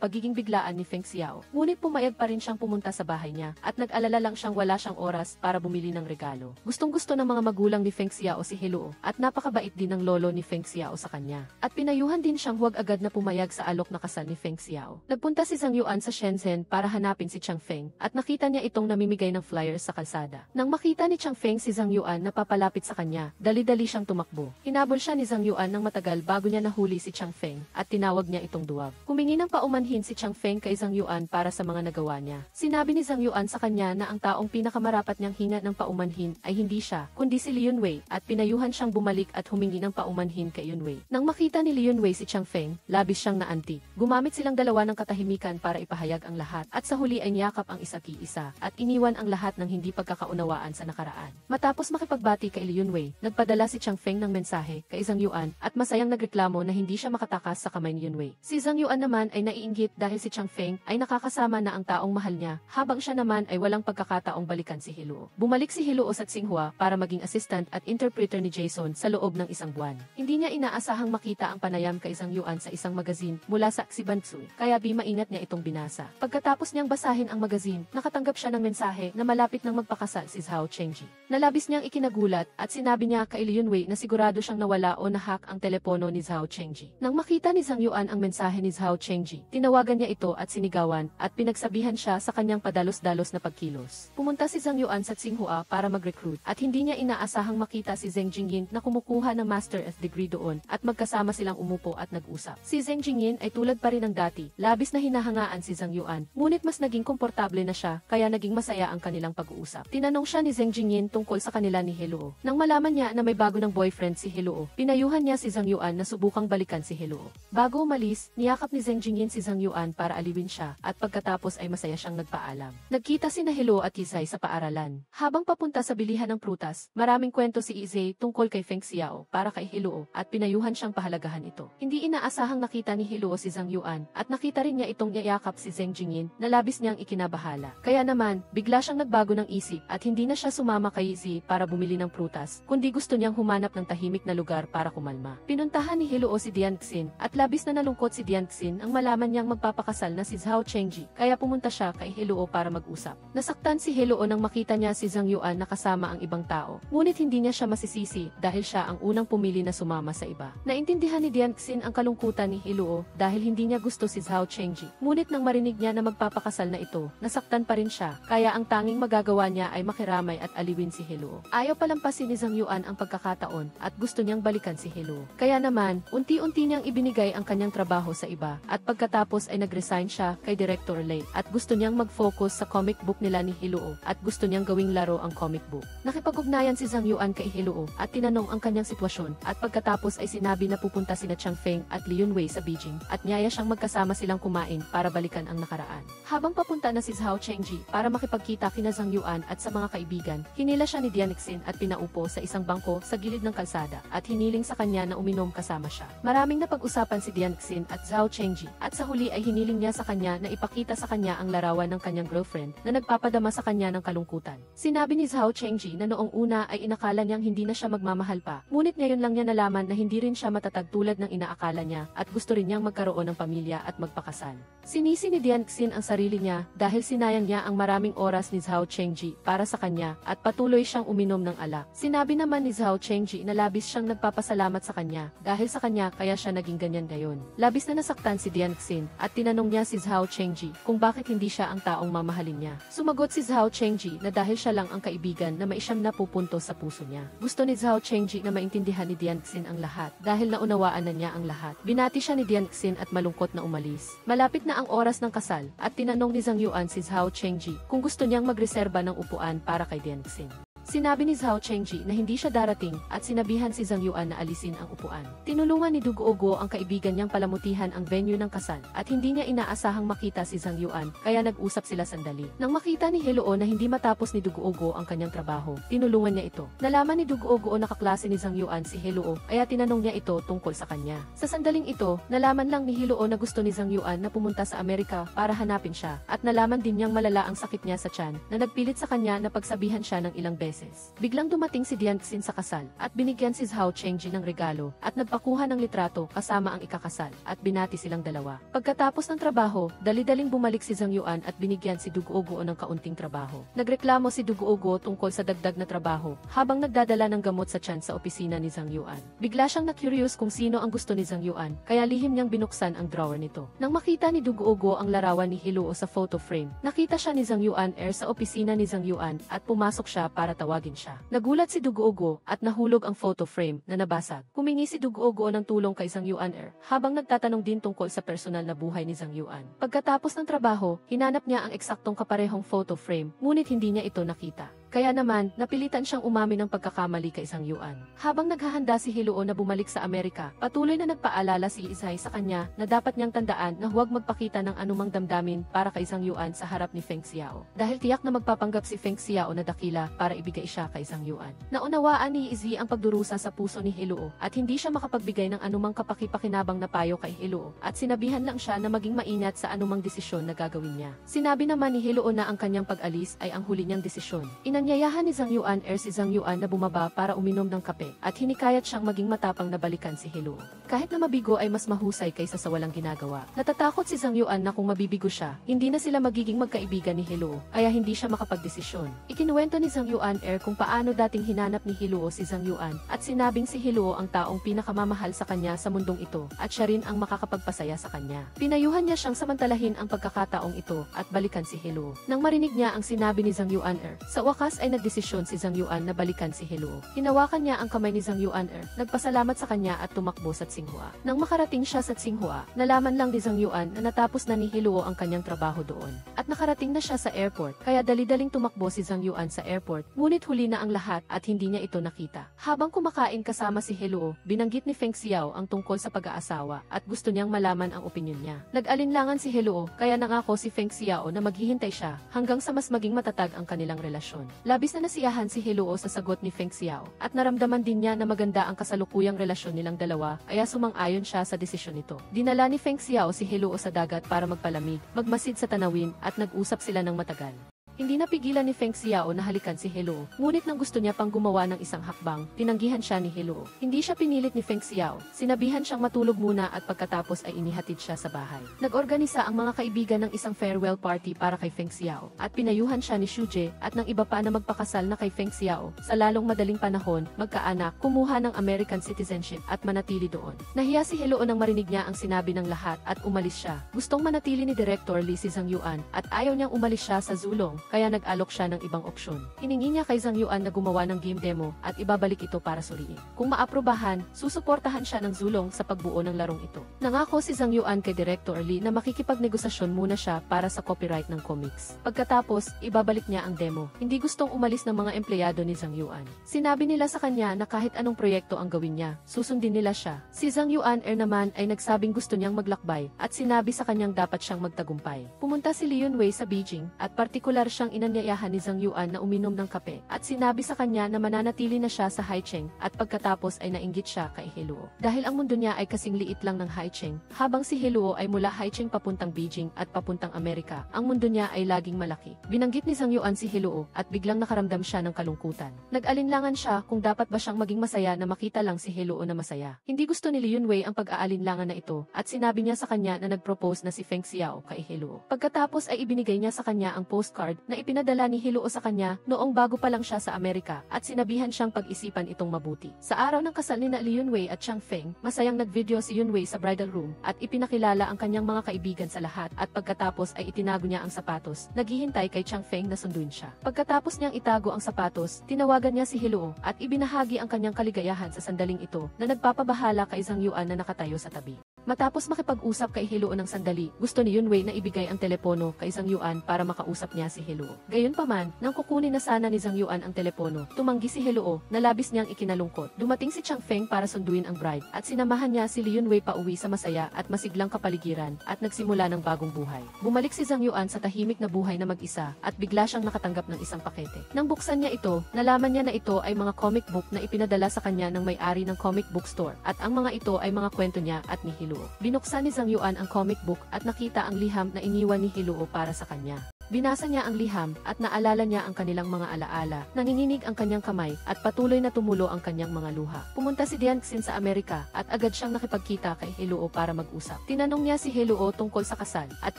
pagiging biglaan ni Feng Xiao, ngunit pumayag pa rin siyang pumunta sa bahay niya at nag-alala lang siyang wala siyang oras para bumili ng regalo. Gustong-gusto ng mga magulang ni Feng Xiao si Heluo at napakabait din ng lolo ni Feng Xiao sa kanya. At pinayuhan din siyang huwag agad na pumayag sa alok na kasal ni Feng Xiao. Nagpunta si Zhang Yuan sa Shenzhen para hanapin si Chang Feng at nakita niya itong namimigay ng flyers sa kalsada. Nang makita ni Chang Feng si Zhang Yuan na papalapit sa kanya, dali-dali siyang tumakbo. Hinabol siya ni Zhang Yuan ng matagal bago niya nahuli si Chang Feng at tinawag niya itong duwag. Humingi ng paumanhin si Chang Feng kay Zhang Yuan para sa mga nagawa niya. Sinabi ni Zhang Yuan sa kanya na ang taong pinakamarapat niyang hinga ng paumanhin ay hindi siya, kundi si Li Yunwei at pinayuhan siyang bumalik at humingi ng paumanhin kay Yunwei. Nang makita ni Li Yunwei si Chang Feng, labis siyang naanti. Gumamit silang dalawa ng katahimikan para ipahayag ang lahat at sa huli ay niyakap ang isa't isa at iniwan ang lahat ng hindi pagkakaunawaan sa nakaraan. Matapos makipagbati kay Li Yunwei, nagpadala si Chang Feng ng mensahe kay Zhang Yuan at masayang nagreklamo na hindi siya makatakas sa kamay ni Yunwei. Si Zhang Yuan naman ay naiinggit dahil si Chang Feng ay nakakasama na ang taong mahal niya, habang siya naman ay walang pagkakataong balikan si Heluo. Bumalik si Heluo sa Tsinghua para maging assistant at interpreter ni Jason sa loob ng isang buwan. Hindi niya inaasahang makita ang panayam kay Zhang Yuan sa isang magazine mula sa Xibansu, kaya maingat niya itong binasa. Pagkatapos niyang basahin ang magazine, nakatanggap siya ng mensahe na malapit nang magpakasal si Zhao Chengji. Nalabis niyang ikinagulat at sinabi niya kay Li Yunwei na sigurado siyang nawala o nahack ang telepono ni Zhao Chengji. Nang makita ni Zhang Yuan ang mensahe ni Zhao Chengji, tinawagan niya ito at sinigawan at pinagsabihan siya sa kanyang padalos-dalos na pagkilos. Pumunta si Zhang Yuan sa Tsinghua para mag-recruit at hindi niya inaasahang makita si Zheng Jingyin na kumukuha ng Master of Degree doon at magkasama silang umupo at nag-usap. Si Zheng Jingyin ay tulad pa rin ng dati, labis na hinahangaan si Zhang Yuan, ngunit mas naging komportable na siya kaya naging masaya ang kanilang pag-uusap. Tinanong siya ni Zheng Jingyin tungkol sa kanila ni Heluo. Nang malaman niya na may bago ng boyfriend si Heluo, pinayuhan niya si Zhang Yuan na subukang balikan si Heluo. Bago umalis, niyakap ni Zheng Jingyin tumingin si Zhang Yuan para aliwin siya at pagkatapos ay masaya siyang nagpaalam. Nagkita sina Helo at Yizai sa paaralan. Habang papunta sa bilihan ng prutas, maraming kwento si Yizai tungkol kay Feng Xiao para kay Helo at pinayuhan siyang pahalagahan ito. Hindi inaasahang nakita ni Helo si Zhang Yuan at nakita rin niya itong yayakap si Zheng Jingyin na labis niyang ikinabahala. Kaya naman, bigla siyang nagbago ng isip at hindi na siya sumama kay Yizai para bumili ng prutas, kundi gusto niyang humanap ng tahimik na lugar para kumalma. Pinuntahan ni Helo si Dian Xin at labis na nalungkot si Dian Xin ang malaman niyang magpapakasal na si Zhao Chengji, kaya pumunta siya kay Helo para mag-usap. Nasaktan si Helo nang makita niya si Zhang Yuan na kasama ang ibang tao, ngunit hindi niya siya masisisi dahil siya ang unang pumili na sumama sa iba. Naintindihan ni Dian Xin ang kalungkutan ni Helo dahil hindi niya gusto si Zhao Chengji, ngunit nang marinig niya na magpapakasal na ito, nasaktan pa rin siya, kaya ang tanging magagawa niya ay makiramay at aliwin si Helo. Ayaw palampasin ni Zhang Yuan ang pagkakataon at gusto niyang balikan si Helo. Kaya naman, unti-unti niyang ibinigay ang kanyang trabaho sa iba at pagkatapos ay nag-resign siya kay Director Lei at gusto niyang mag-focus sa comic book nila ni Helo at gusto niyang gawing laro ang comic book. Nakipag-ugnayan si Zhang Yuan kay Helo at tinanong ang kanyang sitwasyon at pagkatapos ay sinabi na pupunta sina Chang Feng at Li Yunwei sa Beijing at niyaya siyang magkasama silang kumain para balikan ang nakaraan. Habang papunta na si Zhao Chengji para makipagkita kina Zhang Yuan at sa mga kaibigan, hinila siya ni Dian Xin at pinaupo sa isang bangko sa gilid ng kalsada at hiniling sa kanya na uminom kasama siya. Maraming napag-usapan si Dian Xin at Zhao Chengji at sa huli ay hiniling niya sa kanya na ipakita sa kanya ang larawan ng kanyang girlfriend na nagpapadama sa kanya ng kalungkutan. Sinabi ni Zhao Chengji na noong una ay inakala niyang hindi na siya magmamahal pa, ngunit ngayon lang niya nalaman na hindi rin siya matatag tulad ng inaakala niya at gusto rin niyang magkaroon ng pamilya at magpakasal. Sinisi ni Dian Xin ang sarili niya dahil sinayang niya ang maraming oras ni Zhao Chengji para sa kanya at patuloy siyang uminom ng alak. Sinabi naman ni Zhao Chengji na labis siyang nagpapasalamat sa kanya dahil sa kanya kaya siya naging ganyan ngayon. Labis na nasaktan si Dian Xin at tinanong niya si Zhao Chengji kung bakit hindi siya ang taong mamahalin niya. Sumagot si Zhao Chengji na dahil siya lang ang kaibigan na maisyam na pupunto sa puso niya. Gusto ni Zhao Chengji na maintindihan ni Dian Xin ang lahat dahil naunawaan na niya ang lahat. Binati siya ni Dian Xin at malungkot na umalis. Malapit na ang oras ng kasal at tinanong ni Zhang Yuan si Zhao Chengji kung gusto niyang magreserba ng upuan para kay Dian Xin. Sinabi ni Zhao Chengji na hindi siya darating at sinabihan si Zhang Yuan na alisin ang upuan. Tinulungan ni Duguogo ang kaibigan niyang palamutihan ang venue ng kasal at hindi niya inaasahang makita si Zhang Yuan kaya nag-usap sila sandali. Nang makita ni Helo na hindi matapos ni Duguogo ang kanyang trabaho, tinulungan niya ito. Nalaman ni Duguogo na kaklase ni Zhang Yuan si Helo kaya tinanong niya ito tungkol sa kanya. Sa sandaling ito, nalaman lang ni Helo na gusto ni Zhang Yuan na pumunta sa Amerika para hanapin siya at nalaman din niyang malala ang sakit niya sa tiyan na nagpilit sa kanya na pagsabihan siya ng ilang beses. Biglang dumating si Dian Xin sa kasal at binigyan si Zhao Chengji ng regalo at nagpakuha ng litrato kasama ang ikakasal at binati silang dalawa. Pagkatapos ng trabaho, dali-daling bumalik si Zhang Yuan at binigyan si Duguogo ng kaunting trabaho. Nagreklamo si Duguogo tungkol sa dagdag na trabaho habang nagdadala ng gamot sa tiyan sa opisina ni Zhang Yuan. Bigla siyang na-curious kung sino ang gusto ni Zhang Yuan kaya lihim niyang binuksan ang drawer nito. Nang makita ni Duguogo ang larawan ni Helo sa photo frame, nakita siya ni Zhang Yuan sa opisina ni Zhang Yuan at pumasok siya para tawagin siya. Nagulat si Duguogo at nahulog ang photo frame na nabasag. Humingi si Duguogo ng tulong kay Zhang Yuan habang nagtatanong din tungkol sa personal na buhay ni Zhang Yuan. Pagkatapos ng trabaho, hinanap niya ang eksaktong kaparehong photo frame, ngunit hindi niya ito nakita. Kaya naman, napilitan siyang umamin ng pagkakamali kay Zhang Yuan. Habang naghahanda si Helo na bumalik sa Amerika, patuloy na nagpaalala si Yizai sa kanya na dapat niyang tandaan na huwag magpakita ng anumang damdamin para kay Zhang Yuan sa harap ni Feng Xiao. Dahil tiyak na magpapanggap si Feng Xiao na dakila para ibigay siya kay Zhang Yuan. Naunawaan ni Yizai ang pagdurusa sa puso ni Helo at hindi siya makapagbigay ng anumang kapakipakinabang na payo kay Helo at sinabihan lang siya na maging maingat sa anumang desisyon na gagawin niya. Sinabi naman ni Helo na ang kanyang pag-alis ay ang huli niyang desisyon. Inanyayahan ni Zhang Yuan si Zhang Yuan na bumaba para uminom ng kape at hinikayat siyang maging matapang na balikan si Helo. Kahit na mabigo ay mas mahusay kaysa sa walang ginagawa. Natatakot si Zhang Yuan na kung mabibigo siya, hindi na sila magiging magkaibigan ni Helo, kaya hindi siya makapagdesisyon. Ikinuwento ni Zhang Yuan kung paano dating hinanap ni Helo si Zhang Yuan at sinabing si Helo ang taong pinakamamahal sa kanya sa mundong ito at siya rin ang makakapagpasaya sa kanya. Pinayuhan niya siyang samantalahin ang pagkakataong ito at balikan si Helo. Nang marinig niya ang sinabi ni Zhang Yuan sa wakas ay nagdesisyon si Zhang Yuan na balikan si Helo. Hinawakan niya ang kamay ni Zhang Yuan nagpasalamat sa kanya at tumakbo sa Tsinghua. Nang makarating siya sa Tsinghua, nalaman lang ni Zhang Yuan na natapos na ni Heluo ang kanyang trabaho doon. At nakarating na siya sa airport, kaya dali-daling tumakbo si Zhang Yuan sa airport, ngunit huli na ang lahat at hindi niya ito nakita. Habang kumakain kasama si Heluo, binanggit ni Feng Xiao ang tungkol sa pag-aasawa at gusto niyang malaman ang opinyon niya. Nag-alinlangan si Heluo, kaya nangako si Feng Xiao na maghihintay siya hanggang sa mas maging matatag ang kanilang relasyon. Labis na nasiyahan si Heluo sa sagot ni Feng Xiao at naramdaman din niya na maganda ang kasalukuyang relasyon nilang dalawa, kaya sumang-ayon siya sa desisyon nito. Dinala ni Feng Xiao si Heluo sa dagat para magpalamig, magmasid sa tanawin at nag-usap sila ng matagal. Hindi napigilan ni Feng Xiao na halikan si Heluo, ngunit nang gusto niya pang gumawa ng isang hakbang, tinanggihan siya ni Heluo. Hindi siya pinilit ni Feng Xiao, sinabihan siyang matulog muna at pagkatapos ay inihatid siya sa bahay. Nag-organisa ang mga kaibigan ng isang farewell party para kay Feng Xiao, at pinayuhan siya ni Shuje at ng iba pa na magpakasal na kay Feng Xiao. Sa lalong madaling panahon, magkaanak, kumuha ng American citizenship at manatili doon. Nahiya si Heluo nang marinig niya ang sinabi ng lahat at umalis siya. Gustong manatili ni Director Li si Zhang Yuan at ayaw niyang umalis siya sa Zulong, kaya nag-alok siya ng ibang opsyon. Hiningi niya kay Zhang Yuan na gumawa ng game demo at ibabalik ito para suriin. Kung maaprobahan, susuportahan siya ng Zulong sa pagbuo ng larong ito. Nangako si Zhang Yuan kay Director Li na makikipagnegosasyon muna siya para sa copyright ng comics. Pagkatapos, ibabalik niya ang demo. Hindi gustong umalis ng mga empleyado ni Zhang Yuan. Sinabi nila sa kanya na kahit anong proyekto ang gawin niya, susundin nila siya. Si Zhang Yuan naman ay nagsabing gusto niyang maglakbay at sinabi sa kanyang dapat siyang magtagumpay. Pumunta si Li Yunwei sa Beijing at partikular siyang inanyayahan ni Zhang Yuan na uminom ng kape at sinabi sa kanya na mananatili na siya sa Haicheng at pagkatapos ay nainggit siya kay Heluo. Dahil ang mundo niya ay kasing liit lang ng Haicheng, habang si Heluo ay mula Haicheng papuntang Beijing at papuntang Amerika, ang mundo niya ay laging malaki. Binanggit ni Zhang Yuan si Heluo at biglang nakaramdam siya ng kalungkutan. Nag-alinlangan siya kung dapat ba siyang maging masaya na makita lang si Heluo na masaya. Hindi gusto ni Li Yunwei ang pag-aalinlangan na ito at sinabi niya sa kanya na nag-propose na si Feng Xiao kay Heluo. Pagkatapos ay ibinigay niya sa kanya ang postcard na ipinadala ni Heluo sa kanya noong bago pa lang siya sa Amerika at sinabihan siyang pag-isipan itong mabuti. Sa araw ng kasal ni Li Yunwei at Chang Feng, masayang nag-video si Yunwei sa bridal room at ipinakilala ang kanyang mga kaibigan sa lahat at pagkatapos ay itinago niya ang sapatos, naghihintay kay Chang Feng na sunduin siya. Pagkatapos niyang itago ang sapatos, tinawagan niya si Heluo at ibinahagi ang kanyang kaligayahan sa sandaling ito na nagpapabahala kay Zhang Yuan na nakatayo sa tabi. Matapos makipag-usap kay Heluo ng sandali, gusto ni Yunwei na ibigay ang telepono kay Zhang Yuan para makausap niya si Heluo. Gayunpaman, nang kukunin na sana ni Zhang Yuan ang telepono, tumanggi si Heluo na labis niyang ikinalungkot. Dumating si Chang Feng para sunduin ang bride at sinamahan niya si Li Yunwei pauwi sa masaya at masiglang kapaligiran at nagsimula ng bagong buhay. Bumalik si Zhang Yuan sa tahimik na buhay na mag-isa at bigla siyang nakatanggap ng isang pakete. Nang buksan niya ito, nalaman niya na ito ay mga comic book na ipinadala sa kanya ng may-ari ng comic book store at ang mga ito ay mga kwento niya at ni Heluo. Binuksan ni Zhang Yuan ang comic book at nakita ang liham na iniwan ni Heluo para sa kanya. Binasa niya ang liham at naalala niya ang kanilang mga alaala. Nanginginig ang kanyang kamay at patuloy na tumulo ang kanyang mga luha. Pumunta si Dian Xin sa Amerika at agad siyang nakipagkita kay Heluo para mag-usap. Tinanong niya si Heluo tungkol sa kasal at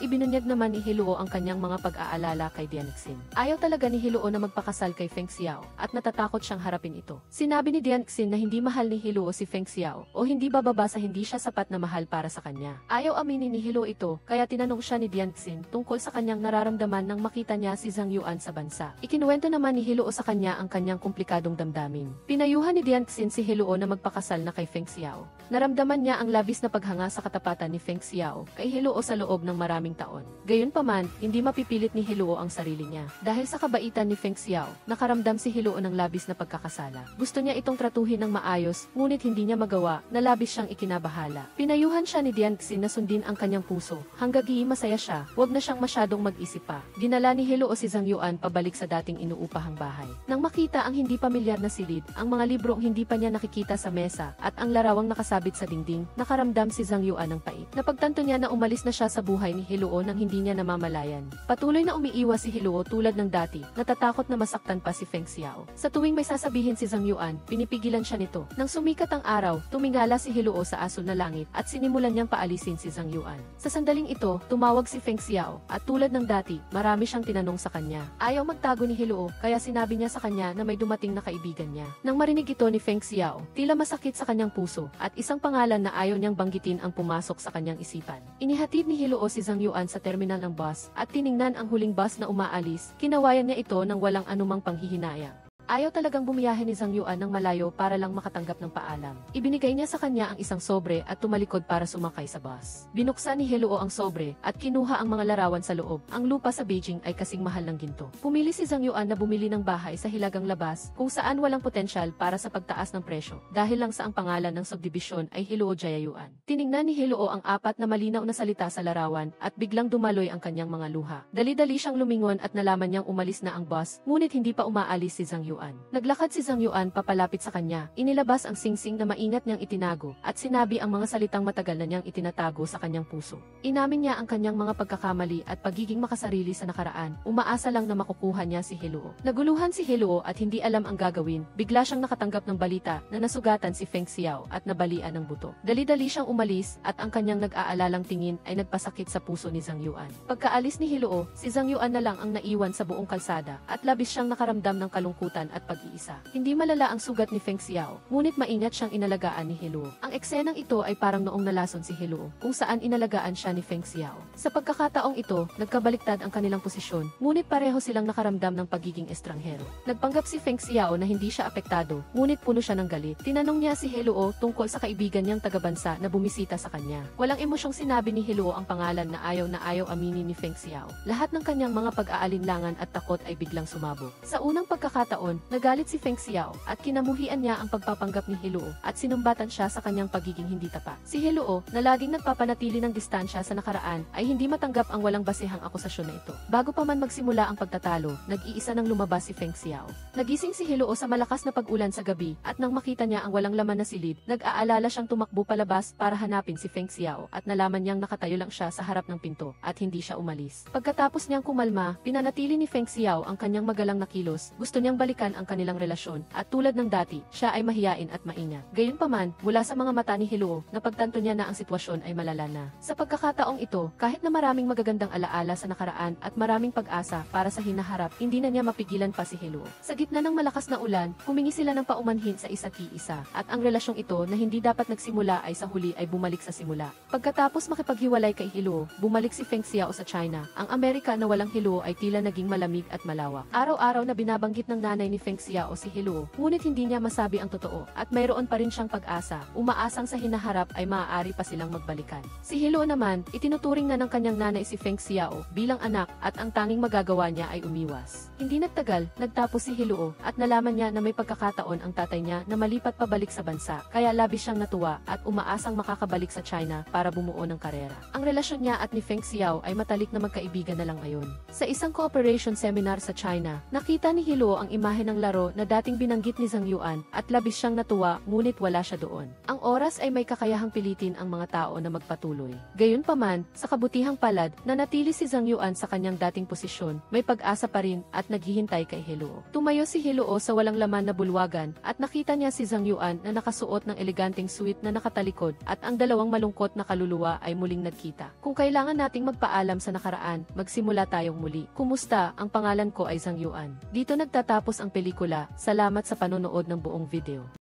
ibinunyag naman ni Heluo ang kanyang mga pag-aalala kay Dian Xin. Ayaw talaga ni Heluo na magpakasal kay Feng Xiao at natatakot siyang harapin ito. Sinabi ni Dian Xin na hindi mahal ni Heluo si Feng Xiao o hindi bababa sa hindi siya sapat na mahal para sa kanya. Ayaw aminin ni Heluo ito kaya tinanong siya ni Dian Xin tungkol sa kanyang nararamdaman nang makita niya si Zhang Yuan sa bansa. Ikinuwento naman ni Heluo sa kanya ang kanyang komplikadong damdamin. Pinayuhan ni Dian Xin si Heluo na magpakasal na kay Feng Xiao. Naramdaman niya ang labis na paghanga sa katapatan ni Feng Xiao kay Heluo sa loob ng maraming taon. Gayunpaman, hindi mapipilit ni Heluo ang sarili niya. Dahil sa kabaitan ni Feng Xiao, nakaramdam si Heluo ng labis na pagkakasala. Gusto niya itong tratuhin ng maayos, ngunit hindi niya magawa na labis siyang ikinabahala. Pinayuhan siya ni Dian Xin na sundin ang kanyang puso. Hanggang masaya siya, wag na siyang masyadong mag-isip pa. Dinala ni Heluo si Zhang Yuan pabalik sa dating inuupahang bahay. Nang makita ang hindi pamilyar na silid, ang mga librong hindi pa niya nakikita sa mesa, at ang larawang nakasabit sa dingding, nakaramdam si Zhang Yuan ng pait. Napagtanto niya na umalis na siya sa buhay ni Heluo nang hindi niya namamalayan. Patuloy na umiiwas si Heluo tulad ng dati, natatakot na masaktan pa si Feng Xiao. Sa tuwing may sasabihin si Zhang Yuan, pinipigilan siya nito. Nang sumikat ang araw, tumingala si Heluo sa asul na langit at sinimulan niyang paalisin si Zhang Yuan. Sa sandaling ito, tumawag si Feng Xiao at tulad ng dati, marami siyang tinanong sa kanya. Ayaw magtago ni Heluo, kaya sinabi niya sa kanya na may dumating na kaibigan niya. Nang marinig ito ni Feng Xiao, tila masakit sa kanyang puso, at isang pangalan na ayaw niyang banggitin ang pumasok sa kanyang isipan. Inihatid ni Heluo si Zhang Yuan sa terminal ng bus, at tiningnan ang huling bus na umaalis. Kinawayan niya ito ng walang anumang panghihinayang. Ayaw talagang bumiyahe ni Zhang Yuan ng malayo para lang makatanggap ng paalam. Ibinigay niya sa kanya ang isang sobre at tumalikod para sumakay sa bus. Binuksan ni Heluo ang sobre at kinuha ang mga larawan sa loob. Ang lupa sa Beijing ay kasing mahal ng ginto. Pumili si Zhang Yuan na bumili ng bahay sa Hilagang Labas kung saan walang potensyal para sa pagtaas ng presyo dahil lang sa ang pangalan ng subdivision ay Heluo Jiayuan. Tiningnan ni Heluo ang apat na malinaw na salita sa larawan at biglang dumaloy ang kanyang mga luha. Dali-dali siyang lumingon at nalaman niyang umalis na ang bus, ngunit hindi pa umaalis si Zhang Yuan. Naglakad si Zhang Yuan papalapit sa kanya, inilabas ang singsing na maingat niyang itinago, at sinabi ang mga salitang matagal na niyang itinatago sa kanyang puso. Inamin niya ang kanyang mga pagkakamali at pagiging makasarili sa nakaraan, umaasa lang na makukuha niya si Heluo. Naguluhan si Heluo at hindi alam ang gagawin, bigla siyang nakatanggap ng balita na nasugatan si Feng Xiao at nabalian ng buto. Dali-dali siyang umalis at ang kanyang nag-aalalang tingin ay nagpasakit sa puso ni Zhang Yuan. Pagkaalis ni Heluo, si Zhang Yuan na lang ang naiwan sa buong kalsada at labis siyang nakaramdam ng kalungkutan at pag-iisa. Hindi malala ang sugat ni Feng Xiao, ngunit maingat siyang inalagaan ni Heluo. Ang eksenang ito ay parang noong nalason si Heluo, kung saan inalagaan siya ni Feng Xiao. Sa pagkakataong ito, nagkabaliktad ang kanilang posisyon, ngunit pareho silang nakaramdam ng pagiging estranghero. Nagpanggap si Feng Xiao na hindi siya apektado, ngunit puno siya ng galit. Tinanong niya si Heluo tungkol sa kaibigan niyang taga-bansa na bumisita sa kanya. Walang emosyong sinabi ni Heluo ang pangalan na ayaw aminin ni Feng Xiao. Lahat ng kanyang mga pag-aalinlangan at takot ay biglang sumabog. Sa unang pagkakataon, nagalit si Feng Xiao at kinamuhian niya ang pagpapanggap ni Heluo at sinumbatan siya sa kanyang pagiging hindi tapat. Si Heluo, na laging nagpapanatili ng distansya sa nakaraan, ay hindi matanggap ang walang basehang akusasyon na ito. Bago pa man magsimula ang pagtatalo, nag-iisa nang lumabas si Feng Xiao. Nagising si Heluo sa malakas na pag-ulan sa gabi at nang makita niya ang walang laman na silid, nag-aalala siyang tumakbo palabas para hanapin si Feng Xiao at nalaman niyang nakatayo lang siya sa harap ng pinto at hindi siya umalis. Pagkatapos niyang kumalma, pinanatili ni Feng Xiao ang kanyang magalang na kilos. Gusto niyang balikan ang kanilang relasyon at tulad ng dati, siya ay mahiyain at maingat. Gayunpaman, mula sa mga mata ni Heluo, napagtanto niya na ang sitwasyon ay malala na. Sa pagkakataong ito, kahit na maraming magagandang alaala sa nakaraan at maraming pag-asa para sa hinaharap, hindi na niya mapigilan pa si Heluo. Sa gitna ng malakas na ulan, humingi sila ng paumanhin sa isa't iisa, at ang relasyong ito na hindi dapat nagsimula ay sa huli ay bumalik sa simula. Pagkatapos makipaghiwalay kay Heluo, bumalik si Feng Xiao sa China. Ang Amerika na walang Heluo ay tila naging malamig at malawak. Araw-araw na binabanggit ng nanay ni Feng Xiao si Heluo, ngunit hindi niya masabi ang totoo, at mayroon pa rin siyang pag-asa, umaasang sa hinaharap ay maaari pa silang magbalikan. Si Heluo naman, itinuturing na ng kanyang nanay si Feng Xiao bilang anak at ang tanging magagawa niya ay umiwas. Hindi nagtagal, nagtapos si Heluo at nalaman niya na may pagkakataon ang tatay niya na malipat pabalik sa bansa, kaya labis siyang natuwa at umaasang makakabalik sa China para bumuo ng karera. Ang relasyon niya at ni Feng Xiao ay matalik na magkaibigan na lang ngayon. Sa isang cooperation seminar sa China, nakita ni Heluo ang imahe ng laro na dating binanggit ni Zhang Yuan at labis siyang natuwa ngunit wala siya doon. Ang oras ay may kakayahang pilitin ang mga tao na magpatuloy. Gayunpaman, sa kabutihang palad, nanatili si Zhang Yuan sa kanyang dating posisyon, may pag-asa pa rin at naghihintay kay Heluo. Tumayo si Heluo sa walang laman na bulwagan at nakita niya si Zhang Yuan na nakasuot ng eleganteng suit na nakatalikod at ang dalawang malungkot na kaluluwa ay muling nagkita. Kung kailangan nating magpaalam sa nakaraan, magsimula tayong muli. Kumusta? Ang pangalan ko ay Zhang Yuan. Dito nagtatapos ang pelikula. Salamat sa panonood ng buong video.